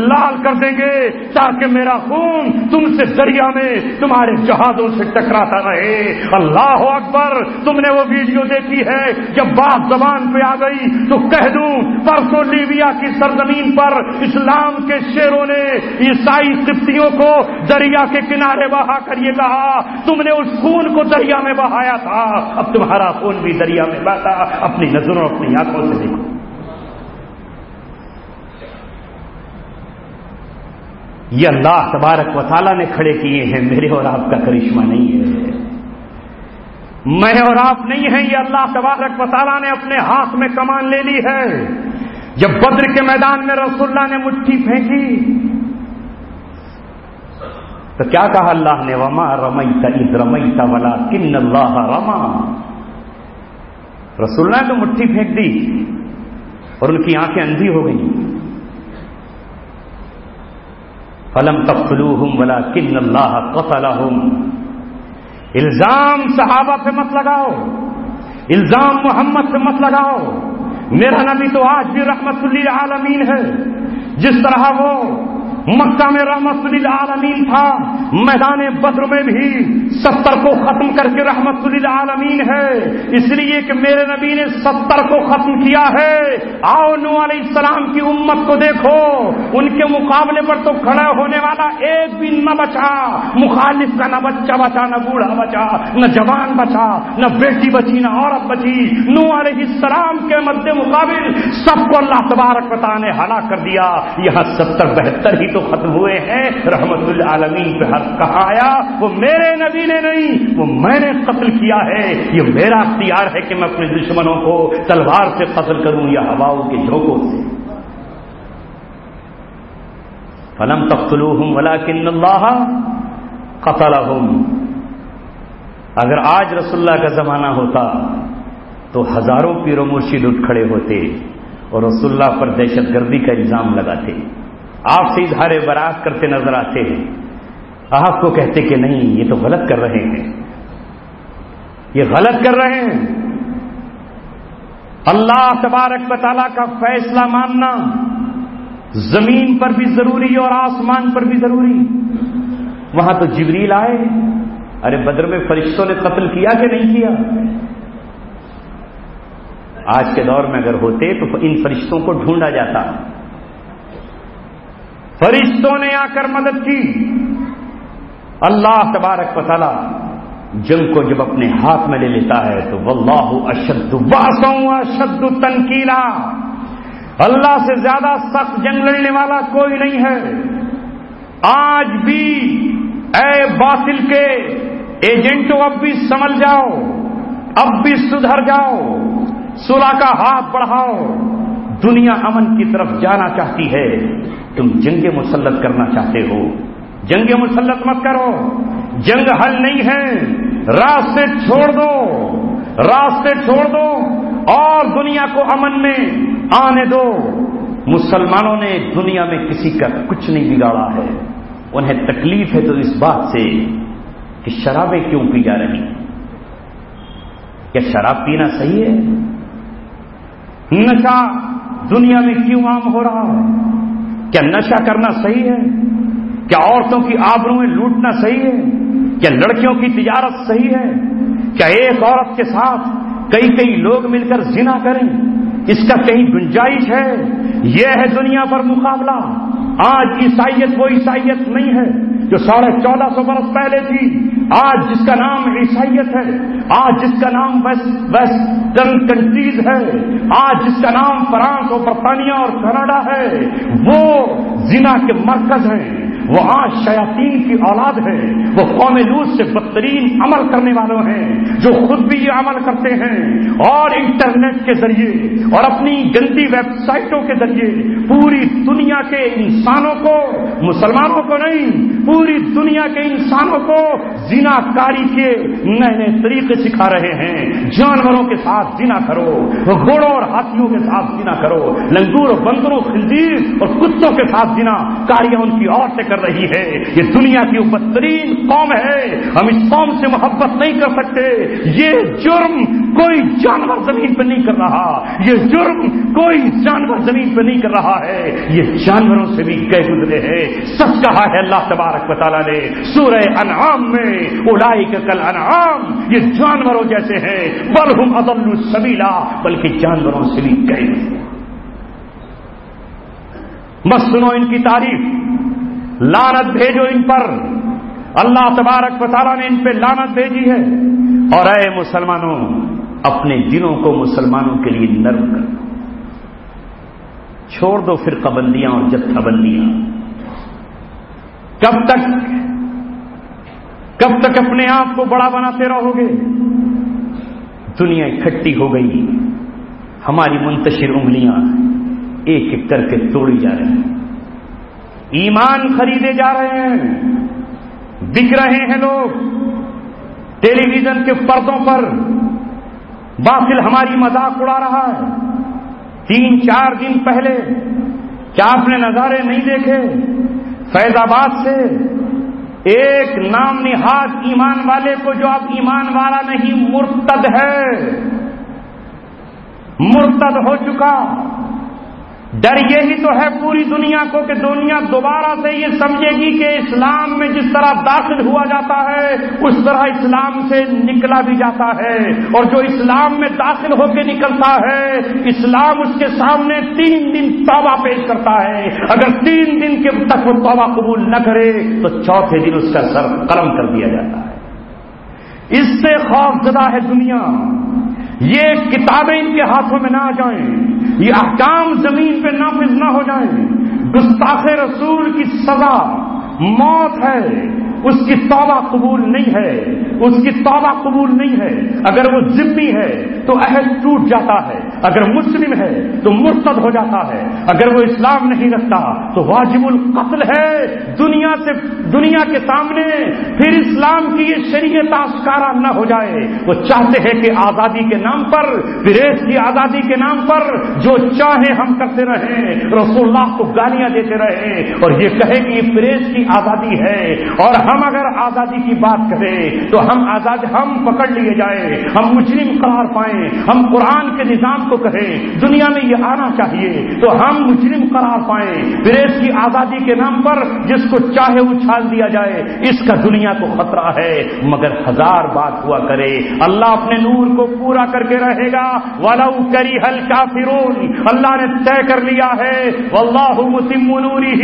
لال کر دیں گے تاکہ میرا خون تم سے دریا میں تمہارے جہازوں سے ٹکراتا رہے. اللہ اکبر. تم نے وہ ویڈیو دیکھی ہے جب بات زبان پہ آ گئی تو کہہ دوں پرسوں لیبیا کی سرزمین پر اسلام کے شیروں نے عیسائی قبطیوں کو دریا کے کنارے بہا کر یہ کہا تم نے اس خون کو دریا میں بہایا تھا، اب تمہارا خون بھی دریا میں بہتا. اپنی نظروں اپنی آنکھوں سے دیکھو. یہ اللہ تبارک و تعالیٰ نے کھڑے کیے ہیں، میرے اور آپ کا کرشمہ نہیں ہے، میں اور آپ نہیں ہیں. یہ اللہ تبارک و تعالیٰ نے اپنے ہاتھ میں کمان لے لی ہے. جب بدر کے میدان میں رسول اللہ نے مٹھی پھینکی تو کیا کہا اللہ نے؟ وما رمیت اذ رمیت ولکن اللہ رما. رسول اللہ نے تو مٹھی پھینک دی اور ان کی آنکھیں اندھی ہو گئیں. فلم تقتلوہم ولکن اللہ قتلہم. الزام صحابہ پہ مت لگاؤ، الزام محمد پہ مت لگاؤ. میرا نبی تو آج بھی رحمت للعالمین ہے. جس طرح وہ مکہ میں رحمت للعالمین تھا، میدان بدر میں بھی 70 کو ختم کر کے رحمت للعالمین ہے. اس لیے کہ میرے نبی نے 70 کو ختم کیا ہے. آؤ نوح علیہ السلام کی امت کو دیکھو، ان کے مقابلے پر تو کھڑا ہونے والا ایک بھی نہ بچا. مخالف کا نہ بچہ بچا، نہ بوڑھا بچا، نہ جوان بچا، نہ بیٹی بچی، نہ عورت بچی. نوح علیہ السلام کے مد مقابل سب کو اللہ تبارک و تعالیٰ نے ہلاک کر دیا. یہاں 70-72 ہی تو ختم ہوئے ہیں. رحمت للعالمین پہ حق کہاں آیا؟ وہ میرے نبی نے نہیں، وہ میں نے قتل کیا ہے. یہ میرا اختیار ہے کہ میں اپنے دشمنوں کو تلوار سے قتل کروں یا ہواؤں کے جھونکوں سے. فلم تقتلوہم ولکن اللہ قتلہم. اگر آج رسول اللہ کا زمانہ ہوتا تو ہزاروں پیر و مرشد اٹھ کھڑے ہوتے اور رسول اللہ پر دہشت گردی کا الزام لگاتے، آپ سے اظہار برات کرتے نظر آتے ہیں. آپ کو کہتے کہ نہیں، یہ تو غلط کر رہے ہیں، یہ غلط کر رہے ہیں. اللہ تبارک و تعالیٰ کا فیصلہ ماننا زمین پر بھی ضروری اور آسمان پر بھی ضروری. وہاں تو جبریل آئے. ارے بدر میں فرشتوں نے قتل کیا کہ نہیں کیا؟ آج کے دور میں اگر ہوتے تو ان فرشتوں کو ڈھونڈا جاتا. فرشتوں نے آ کر مدد کی. اللہ تبارک و تعالی جنگ کو جب اپنے ہاتھ میں لے لیتا ہے تو واللہ اشد باسا اشد تنکیلا، اللہ سے زیادہ سخت جنگ لڑنے والا کوئی نہیں ہے۔ آج بھی اے باطل کے ایجنٹوں اب بھی سنبھل جاؤ، اب بھی سدھر جاؤ، صلح کا ہاتھ بڑھاؤ۔ دنیا امن کی طرف جانا چاہتی ہے، تم جنگ مسلط کرنا چاہتے ہو، جنگ مسلط مت کرو، جنگ حل نہیں ہے، راستے چھوڑ دو، راستے چھوڑ دو اور دنیا کو امن میں آنے دو۔ مسلمانوں نے دنیا میں کسی کا کچھ نہیں بگاڑا ہے، انہیں تکلیف ہے تو اس بات سے کہ شرابیں کیوں پی جا رہی، کیا شراب پینا صحیح ہے؟ نشہ دنیا میں کیوں عام ہو رہا ہے؟ کیا نشہ کرنا صحیح ہے؟ کیا عورتوں کی آبروئیں لوٹنا صحیح ہے؟ کیا لڑکیوں کی تجارت صحیح ہے؟ کیا ایک عورت کے ساتھ کئی لوگ مل کر زنا کریں؟ اس کا کہیں گنجائش ہے؟ یہ ہے دنیا پر مقابلہ۔ آج عیسائیت وہ عیسائیت نہیں ہے جو 1450 برس پہلے تھی۔ آج جس کا نام عیسائیت ہے، آج جس کا نام ویسٹرن کنٹریز ہے، آج جس کا نام فرانس اور برطانیہ اور کینیڈا ہے، وہ زنا کے مرکز ہیں، وہ آج شیاطین کی اولاد ہے، وہ قوم لوط سے بدترین عمل کرنے والوں ہیں جو خود بھی یہ عمل کرتے ہیں اور انٹرنیٹ کے ذریعے اور اپنی گندی ویب سائٹوں کے ذریعے پوری دنیا کے انسانوں کو، مسلمانوں کو نہیں، پوری دنیا کے انسانوں کو زنا کاری کے نئے نئے طریقے سکھا رہے ہیں۔ جانوروں کے ساتھ زنا کرو، گھوڑوں اور ہاتھیوں کے ساتھ زنا کرو، لنگور اور بندروں، خنزیر اور کتوں کے ساتھ زنا کاریاں ان کی عورتیں کر رہی ہے۔ یہ دنیا کی بدترین قوم ہے، ہم اس قوم سے محبت نہیں کر سکتے۔ یہ جرم کوئی جانور زمین پہ نہیں کر رہا، یہ جرم کوئی جانور زمین پہ نہیں کر رہا ہے، یہ جانوروں سے بھی گئے گزرے ہیں۔ سچ کہا ہے اللہ تبارک و تعالیٰ نے سورہ انعام میں، اولئک کالانعام، یہ جانوروں جیسے ہیں، بل ہم اضل سبیلا، بلکہ جانوروں سے بھی گئے۔ بس سنو ان کی تعریف، لعنت بھیجو ان پر، اللہ تبارک و تعالیٰ نے ان پہ لعنت بھیجی ہے۔ اور اے مسلمانوں، اپنے دلوں کو مسلمانوں کے لیے نرم کرو، چھوڑ دو فرقہ بندیاں اور جتھا بندیاں۔ کب تک اپنے آپ کو بڑا بناتے رہو گے؟ دنیا اکٹھی ہو گئی، ہماری منتشر انگلیاں ایک ایک کر کے توڑی جا رہی ہیں، ایمان خریدے جا رہے ہیں، بک رہے ہیں لوگ ٹیلی ویژن کے پردوں پر، باطل ہماری مذاق اڑا رہا ہے۔ 3-4 دن پہلے کیا آپ نے نظارے نہیں دیکھے؟ فیض آباد سے ایک نام نہاد ایمان والے کو، جو اب ایمان والا نہیں مرتد ہے، مرتد ہو چکا۔ ڈر یہی تو ہے پوری دنیا کو کہ دنیا دوبارہ سے یہ سمجھے گی کہ اسلام میں جس طرح داخل ہوا جاتا ہے اس طرح اسلام سے نکلا بھی جاتا ہے، اور جو اسلام میں داخل ہو کے نکلتا ہے اسلام اس کے سامنے 3 دن توبہ پیش کرتا ہے۔ اگر 3 دن کے تک وہ توبہ قبول نہ کرے تو 4تھے دن اس کا سر قلم کر دیا جاتا ہے۔ اس سے خوف زدہ ہے دنیا، یہ کتابیں ان کے ہاتھوں میں نہ آ جائیں، یہ احکام زمین پہ نافذ نہ ہو جائیں۔ گستاخ رسول کی سزا موت ہے، اس کی توبہ قبول نہیں ہے، اس کی توبہ قبول نہیں ہے۔ اگر وہ ذمہ ہے تو عہد ٹوٹ جاتا ہے، اگر مسلم ہے تو مرتد ہو جاتا ہے، اگر وہ اسلام نہیں رکھتا تو واجب القتل ہے دنیا کے سامنے۔ پھر اسلام کی یہ شریعت آشکارا نہ ہو جائے۔ وہ چاہتے ہیں کہ آزادی کے نام پر، پریس کی آزادی کے نام پر جو چاہے ہم کرتے رہیں، رسول اللہ کو گالیاں دیتے رہیں اور یہ کہے کہ یہ پریس کی آزادی ہے، اور ہم اگر آزادی کی بات کریں تو ہم پکڑ لیے جائیں، ہم مجرم قرار پائیں، ہم قرآن کے نظام کو کہیں دنیا میں یہ آنا چاہیے تو ہم مجرم قرار پائیں۔ پریس کی آزادی کے نام پر جس کو چاہے اچھال دیا جائے، اس کا دنیا کو خطرہ ہے۔ مگر 1000 بات ہوا کرے، اللہ اپنے نور کو پورا کر کے رہے گا۔ وَلَوْ كَرِهَ الْكَافِرُونَ، اللہ نے طے کر لیا ہے، وَاللَّهُ مُتِمُّ نُورِهِ،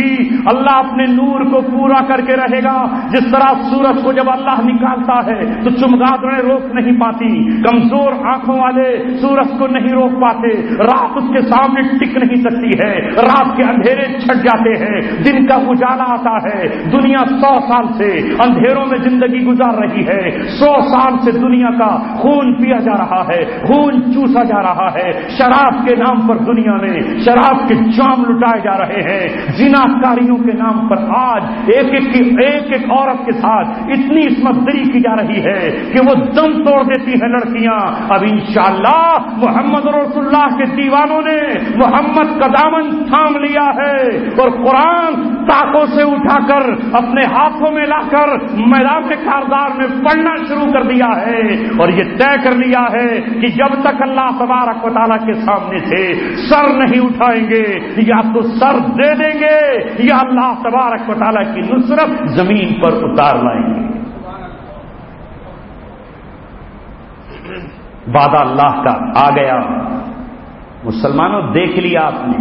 اللہ اپنے نور کو پورا کر کے رہے گا۔ جس طرح سورج کو جب اللہ نکالتا ہے ہے تو چمگادڑیں روک نہیں پاتی، کمزور آنکھوں والے سورج کو نہیں روک پاتے، رات اس کے سامنے ٹک نہیں سکتی ہے، رات کے اندھیرے چھٹ جاتے ہیں، دن کا اجالا آتا ہے۔ دنیا 100 سال سے اندھیروں میں زندگی گزار رہی ہے، 100 سال سے دنیا کا خون پیا جا رہا ہے، خون چوسا جا رہا ہے، شراب کے نام پر دنیا میں شراب کے جام لٹائے جا رہے ہیں، زناکاریوں کے نام پر آج ایک ایک عورت کے ساتھ اتنی عصمت دری کی جا رہی ہے کہ وہ دم توڑ دیتی ہے لڑکیاں۔ اب انشاءاللہ محمد رسول اللہ کے دیوانوں نے محمد کا دامن تھام لیا ہے اور قرآن طاقوں سے اٹھا کر اپنے ہاتھوں میں لا کر میدان کاردار میں پڑھنا شروع کر دیا ہے، اور یہ طے کر لیا ہے کہ جب تک اللہ تبارک و تعالیٰ کے سامنے سے سر نہیں اٹھائیں گے، یا تو سر دے دیں گے یا اللہ تبارک و تعالیٰ کی نصرت زمین پر اتار لائیں گے۔ وعدہ اللہ کا آ گیا۔ مسلمانوں دیکھ لیا آپ نے،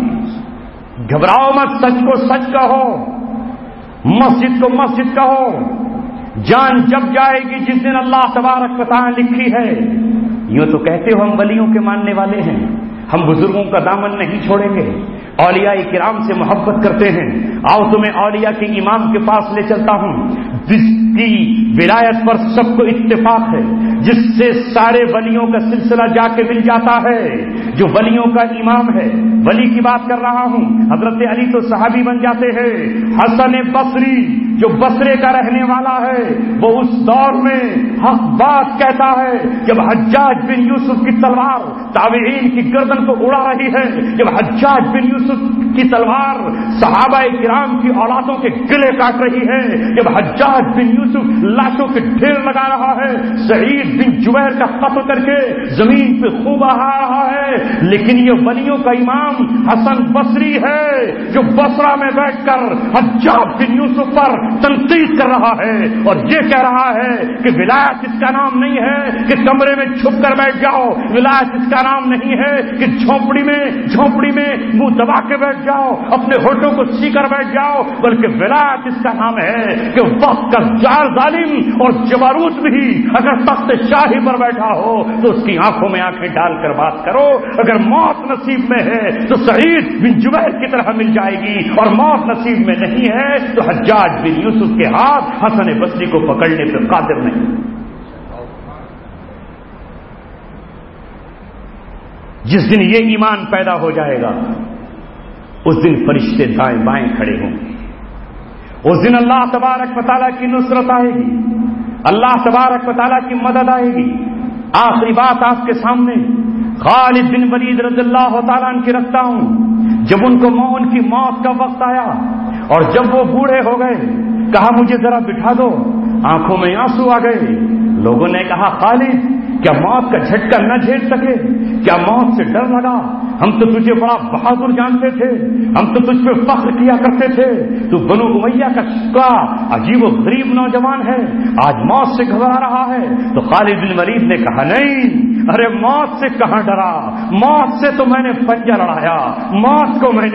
گھبراؤ مت، سچ کو سچ کہو، مسجد کو مسجد کہو۔ جان جب جائے گی جس دن اللہ تبارک و تعالیٰ لکھی ہے۔ یوں تو کہتے ہو ہم ولیوں کے ماننے والے ہیں، ہم بزرگوں کا دامن نہیں چھوڑیں گے، اولیاء کرام سے محبت کرتے ہیں۔ آؤ تمہیں اولیاء کے امام کے پاس لے چلتا ہوں، جس کی ولایت پر سب کو اتفاق ہے، جس سے سارے ولیوں کا سلسلہ جا کے مل جاتا ہے، جو ولیوں کا امام ہے۔ ولی کی بات کر رہا ہوں، حضرت علی تو صحابی بن جاتے ہیں۔ حسن بصری جو بصرے کا رہنے والا ہے، وہ اس دور میں حق بات کہتا ہے جب حجاج بن یوسف کی تلوار تابعین کی گردن کو اڑا رہی ہے، جب حجاج بن یوسف کی تلوار صحابہ کرام کی اولادوں کے گلے کاٹ رہی ہے، جب حجاج بن یوسف لاشوں کے ڈھیر لگا رہا ہے، سعید بن جبیر کا قتل کر کے زمین پہ خوب بہا رہا ہے، لیکن یہ ولیوں کا امام حسن بصری ہے جو بصرہ میں بیٹھ کر حجاج بن یوسف پر تنقید کر رہا ہے اور یہ کہہ رہا ہے کہ ولایت اس کا نام نہیں ہے کہ کمرے میں چھپ کر بیٹھ جاؤ، ولایت اس کا نام نہیں ہے کہ جھونپڑی میں منہ دبا کے بیٹھ جاؤ، اپنے ہونٹوں کو سی کر بیٹھ جاؤ، بلکہ ولایت اس کا نام ہے کہ وقت کا جار ظالم اور جبروت بھی اگر تخت شاہی پر بیٹھا ہو تو اس کی آنکھوں میں آنکھیں ڈال کر بات کرو۔ اگر موت نصیب میں ہے تو سعید بن جبیر کی طرح مل جائے گی، اور موت نصیب میں نہیں ہے تو حجاج بن یوسف کے ہاتھ حسن بصری کو پکڑنے پر قادر نہیں۔ جس دن یہ ایمان پیدا ہو جائے گا اس دن فرشتے دائیں بائیں کھڑے ہوں گے، اس دن اللہ تبارک و تعالیٰ کی نصرت آئے گی، اللہ تبارک و تعالیٰ کی مدد آئے گی۔ آخری بات آپ کے سامنے خالد بن ولید رضی اللہ تعالیٰ عنہ کی رکھتا ہوں۔ جب ان کی موت کا وقت آیا اور جب وہ بوڑھے ہو گئے، کہا مجھے ذرا بٹھا دو، آنکھوں میں آنسو آ گئے۔ لوگوں نے کہا خالد کیا موت کا جھٹکا نہ جھیل سکے؟ کیا موت سے ڈر لگا؟ ہم تو تجھے بڑا بہادر جانتے تھے، ہم تو تجھ پہ فخر کیا کرتے تھے، تو بنو امیہ کا عجیب و غریب نوجوان ہے، آج موت سے گھبرا رہا ہے۔ تو خالد بن ولید نے کہا نہیں، ارے موت سے کہاں ڈرا، موت سے تو میں نے پنجہ لڑایا، موت کو میں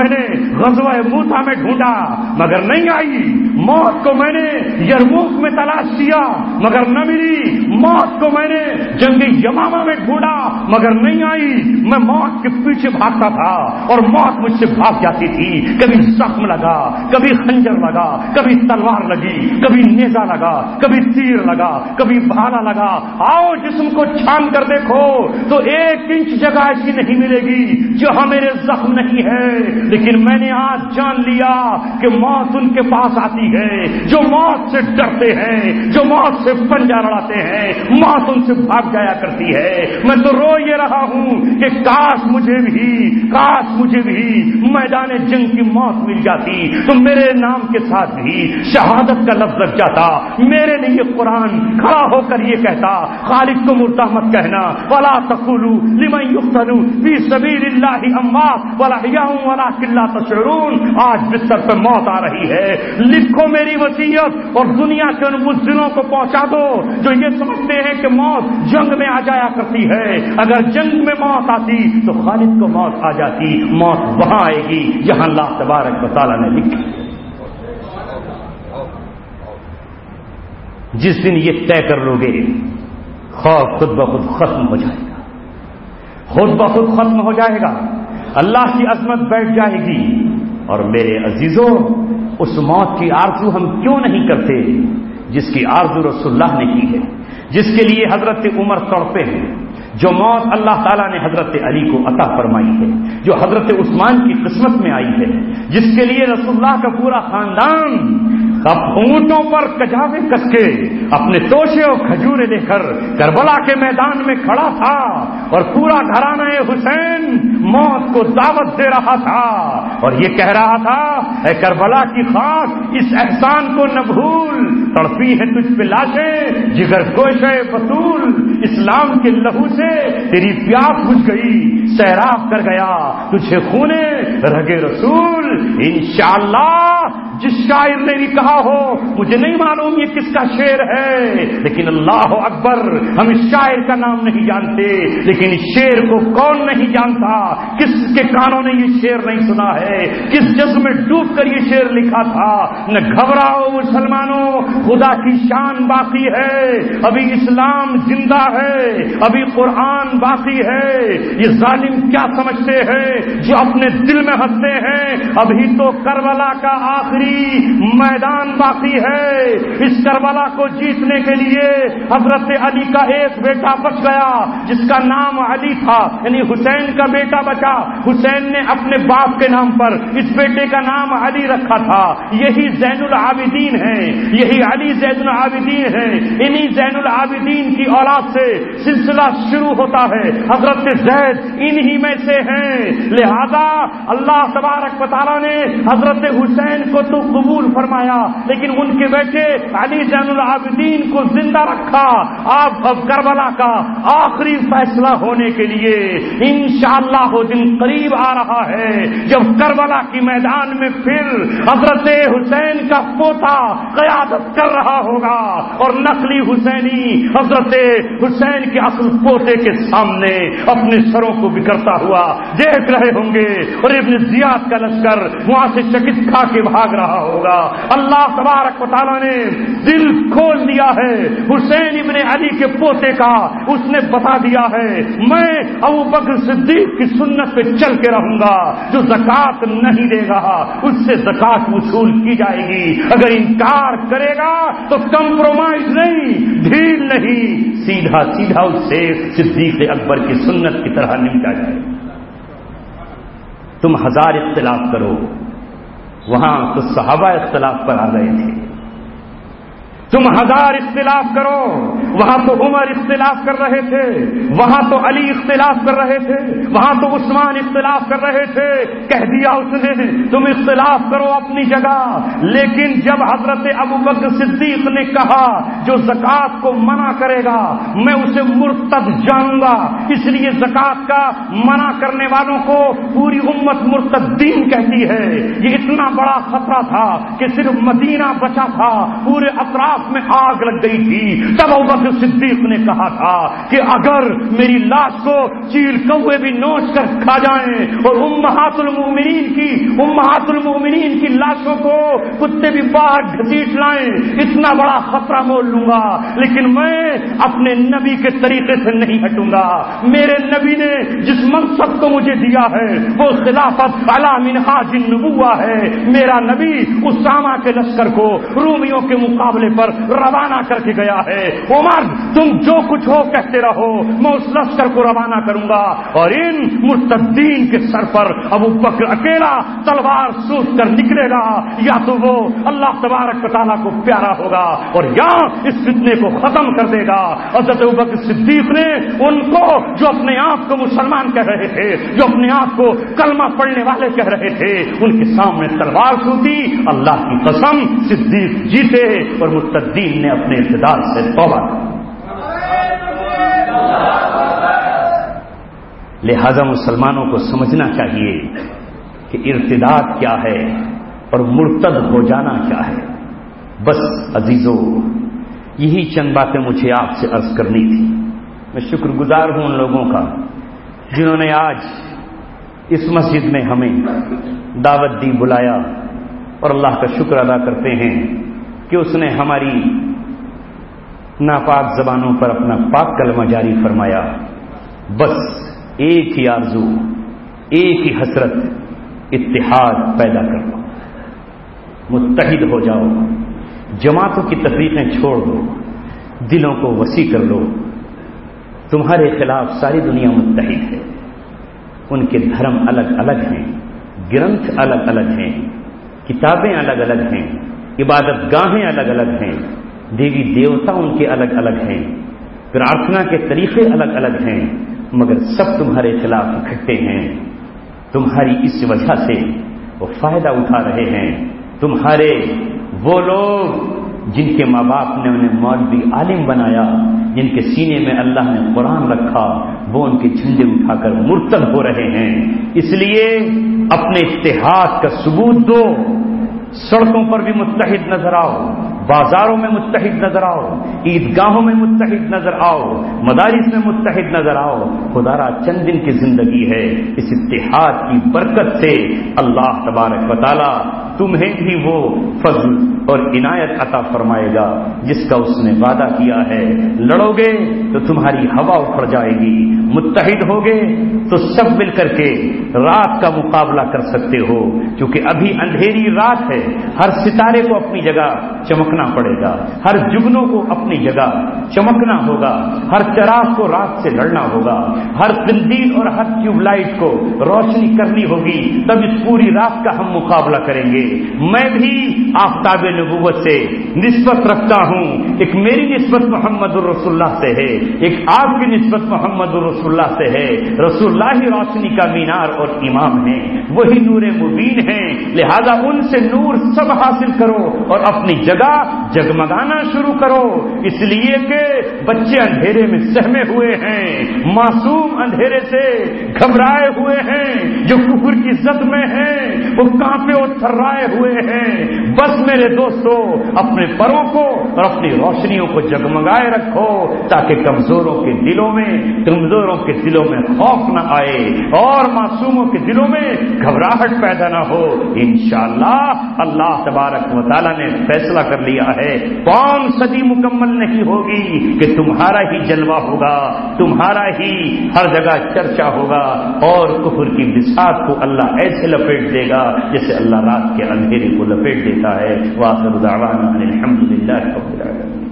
نے غزوہ موسیٰ میں ڈھونڈا مگر نہیں آئی، موت کو میں نے یرموک میں تلاش کیا مگر نہ ملی، موت کو میں نے جنگ یمامہ میں ڈھونڈا مگر نہیں آئی۔ میں موت کے پیچھے بھاگتا تھا اور موت مجھ سے بھاگ جاتی تھی، کبھی زخم لگا، کبھی خنجر لگا، کبھی تلوار لگی، کبھی نیزہ لگا، کبھی تیر لگا، کبھی بھالا لگا۔ آؤ جسم کو چھان کر دیکھو تو 1 انچ جگہ ایسی نہیں ملے گی جہاں میرے زخم نہیں ہے، لیکن میں نے آج جان لیا کہ موت ان کے پاس آتی ہے جو موت سے ڈرتے ہیں، جو موت سے پنجہ لڑاتے ہیں، موت ان سے بھاگ جایا کرتی ہے۔ میں تو رو یہ رہا ہوں کہ کاش مجھے بھی میدان جنگ کی موت مل جاتی تو میرے نام کے ساتھ بھی شہادت کا لفظ لگ جاتا، میرے لیے قرآن کھڑا ہو کر یہ کہتا خالد کو مردہ مت کہنا، ولا تقولوا لمن يقتل في سبيل الله اموات واحياء ولكن لا تشعرون۔ آج بستر پہ موت آ رہی ہے، لکھو میری وصیت اور دنیا کے ان مجرموں کو پہنچا دو جو یہ سمجھتے ہیں کہ موت جنگ میں آ جایا کرتی ہے۔ اگر جنگ میں موت آتی تو خالد کو موت آ جاتی، موت وہاں آئے گی جہاں اللہ تبارک و تعالیٰ نے لکھی۔ جس دن یہ طے کر لو گے خوف خود بخود ختم ہو جائے گا، خود بخود ختم ہو جائے گا، اللہ کی عظمت بیٹھ جائے گی۔ اور میرے عزیزوں، اس موت کی آرزو ہم کیوں نہیں کرتے جس کی آرزو رسول اللہ نے کی ہے، جس کے لیے حضرت عمر تڑپے ہیں، جو موت اللہ تعالیٰ نے حضرت علی کو عطا فرمائی ہے، جو حضرت عثمان کی قسمت میں آئی ہے، جس کے لیے رسول اللہ کا پورا خاندان اب اونٹوں پر کجاوے کس کے اپنے توشے اور کھجورے لے کر کربلا کے میدان میں کھڑا تھا، اور پورا گھرانہ حسین موت کو دعوت دے رہا تھا اور یہ کہہ رہا تھا، اے کربلا کی خاک، اس احسان کو نہ بھول، تڑپی ہے تجھ پہ لاشیں جگر گوشے بطول، اسلام کے لہو سے تیری پیاس بجھ گئی، سیراب کر گیا تجھے خونے رگے رسول۔ انشاءاللہ جس شاعر نے بھی کہا ہو، مجھے نہیں معلوم یہ کس کا شعر ہے، لیکن اللہ اکبر، ہم اس شاعر کا نام نہیں جانتے، لیکن اس شعر کو کون نہیں جانتا، کس کے کانوں نے یہ شعر نہیں سنا ہے، کس جذب میں ڈوب کر یہ شعر لکھا تھا، نہ گھبراؤ مسلمانوں، خدا کی شان باقی ہے، ابھی اسلام زندہ ہے، ابھی قرآن باقی ہے۔ یہ ظالم کیا سمجھتے ہیں جو اپنے دل میں ہنستے ہیں، ابھی تو کربلا کا آخری میدان باقی ہے۔ اس کربلا کو جیتنے کے لیے حضرت علی کا ایک بیٹا بچ گیا جس کا نام علی تھا، یعنی حسین کا بیٹا بچا، حسین نے اپنے باپ کے نام پر اس بیٹے کا نام علی رکھا تھا، یہی زین العابدین ہے، یہی علی زین العابدین ہے، انہی زین العابدین کی اولاد سے سلسلہ شروع ہوتا ہے، حضرت زید انہی میں سے ہیں، لہذا اللہ تبارک و تعالیٰ نے حضرت حسین کو تو قبول فرمایا، لیکن ان کے بیٹے علی زین العابدین کو زندہ رکھا۔ اب کربلا کا آخری فیصلہ ہونے کے لیے انشاءاللہ وہ دن قریب آ رہا ہے جب کربلا کی میدان میں پھر حضرت حسین کا پوتا قیادت کر رہا ہوگا، اور نقلی حسینی حضرت حسین کے اصل پوتے کے سامنے اپنے سروں کو بکھرتا ہوا دیکھ رہے ہوں گے، اور ابن زیاد کا لشکر وہاں سے چکت کھا کے بھاگ رہا ہوگا۔ اللہ تبارک و تعالیٰ نے دل کھول دیا ہے حسین ابن علی کے پوتے کا، اس نے بتا دیا ہے میں ابو بکر صدیق کی سنت پہ چل کے رہوں گا، جو زکوٰۃ نہیں دے گا اس سے زکوٰۃ وصول کی جائے گی، اگر انکار کرے گا تو کمپرومائز نہیں، ڈھیل نہیں، سیدھا سیدھا اس سے صدیق اکبر کی سنت کی طرح نمٹا جائے۔ تم ہزار اختلاف کرو، وہاں تو صحابہ اختلاف پر آ گئے تھے، تم ہزار اختلاف کرو، وہاں تو عمر اختلاف کر رہے تھے، وہاں تو علی اختلاف کر رہے تھے، وہاں تو عثمان اختلاف کر رہے تھے، کہہ دیا اس نے تم اختلاف کرو اپنی جگہ، لیکن جب حضرت ابو بکر صدیق نے کہا جو زکوٰۃ کو منع کرے گا میں اسے مرتد جانوں گا، اس لیے زکوٰۃ کا منع کرنے والوں کو پوری امت مرتدین کہتی ہے، یہ اتنا بڑا خطرہ تھا کہ صرف مدینہ بچا تھا، پورے اطراف میں آگ لگ گئی تھی، تب ابو بکر صدیق نے کہا تھا کہ اگر میری لاش کو چیل کوے بھی نوچ کر کھا جائیں اور امہات المؤمنین کی لاشوں کو کتے بھی باہر گھسیٹ لائیں، اتنا بڑا خطرہ مول لوں گا، لیکن میں اپنے نبی کے طریقے سے نہیں ہٹوں گا۔ میرے نبی نے جس منصب کو مجھے دیا ہے وہ خلافت علی منہاج النبوہ ہے، میرا نبی اسامہ کے لشکر کو رومیوں کے مقابلے پر روانہ کر کے گیا ہے، عمر تم جو کچھ ہو کہتے رہو، میں اس لشکر کو روانہ کروں گا اور ان مرتدین کے سر پر ابو بکر اکیلا تلوار سوچ کر نکلے گا، یا تو وہ اللہ تبارک و تعالیٰ کو پیارا ہوگا اور یا اس فتنے کو ختم کر دے گا۔ حضرت ابو بکر صدیق نے ان کو جو اپنے آپ کو مسلمان کہہ رہے تھے، جو اپنے آپ کو کلمہ پڑھنے والے کہہ رہے تھے، ان کے سامنے تلوار سوٹی، اللہ کی قسم صدیق جیتے اور مرتدین نے اپنے ارتداد سے توبہ کی۔ لہذا مسلمانوں کو سمجھنا چاہیے کہ ارتداد کیا ہے اور مرتد ہو جانا کیا ہے۔ بس عزیزو، یہی چند باتیں مجھے آپ سے عرض کرنی تھی۔ میں شکر گزار ہوں ان لوگوں کا جنہوں نے آج اس مسجد میں ہمیں دعوت دی، بلایا، اور اللہ کا شکر ادا کرتے ہیں کہ اس نے ہماری ناپاک زبانوں پر اپنا پاک کلمہ جاری فرمایا، بس ایک ہی آرزو، ایک ہی حسرت، اتحاد پیدا کر لو، متحد ہو جاؤ، جماعتوں کی تفریقیں چھوڑ دو، دلوں کو وسیع کر لو۔ تمہارے خلاف ساری دنیا متحد ہے، ان کے دھرم الگ الگ ہیں، گرنتھ الگ الگ ہیں، کتابیں الگ الگ ہیں، عبادت گاہیں الگ الگ ہیں، دیوی دیوتا ان کے الگ الگ ہیں، پرارتھنا کے طریقے الگ الگ ہیں، مگر سب تمہارے خلاف اکٹھے ہیں۔ تمہاری اس وجہ سے وہ فائدہ اٹھا رہے ہیں۔ تمہارے وہ لوگ جن کے ماں باپ نے انہیں مولوی عالم بنایا، جن کے سینے میں اللہ نے قرآن رکھا، وہ ان کے جھنڈے اٹھا کر مرتد ہو رہے ہیں۔ اس لیے اپنے اتحاد کا ثبوت دو، سڑکوں پر بھی متحد نظر آؤ، بازاروں میں متحد نظر آؤ، عیدگاہوں میں متحد نظر آؤ، مدارس میں متحد نظر آؤ۔ خدا را چند دن کی زندگی ہے، اس اتحاد کی برکت سے اللہ تبارک و تعالی تمہیں بھی وہ فضل اور عنایت عطا فرمائے گا جس کا اس نے وعدہ کیا ہے۔ لڑو گے تو تمہاری ہوا اکھڑ جائے گی، متحد ہوگے تو سب مل کر کے رات کا مقابلہ کر سکتے ہو، کیونکہ ابھی اندھیری رات ہے۔ ہر ستارے کو اپنی جگہ چمکنا پڑے گا، ہر جگنوں کو اپنی جگہ چمکنا ہوگا، ہر چراغ کو رات سے لڑنا ہوگا، ہر قندیل اور ہر ٹیوب لائٹ کو روشنی کرنی ہوگی، تب اس پوری رات کا ہم مقابلہ کریں گے۔ میں بھی آفتاب نبوت سے نسبت رکھتا ہوں، ایک میری نسبت محمد الرسول اللہ سے ہے، ایک آپ کی نسبت محمد الرسول اللہ سے ہے۔ رسول اللہ ہی روشنی کا مینار اور امام ہیں، وہی نور مبین ہیں، لہذا ان سے نور سب حاصل کرو اور اپنی جگہ جگمگانا شروع کرو، اس لیے کہ بچے اندھیرے میں سہمے ہوئے ہیں، معصوم اندھیرے سے گھبرائے ہوئے ہیں، جو کفر کی زد میں ہیں وہ کانپے اور تھرائے ہوئے ہیں۔ بس میرے دوستو، اپنے پروں کو اور اپنی روشنیوں کو جگمگائے رکھو تاکہ کمزوروں کے دلوں میں خوف نہ آئے اور معصوموں کے دلوں میں گھبراہٹ پیدا نہ ہو۔ انشاءاللہ اللہ تبارک و تعالی نے فیصلہ کر لیا ہے، 5 صدی مکمل نہیں ہوگی کہ تمہارا ہی جلوہ ہوگا، تمہارا ہی ہر جگہ چرچا ہوگا، اور کفر کی بساط کو اللہ ایسے لپیٹ دے گا جیسے اللہ رات کے اندھیرے کو لپیٹ دیتا ہے۔ وآخر دعوانا الحمدللہ رب العالمین۔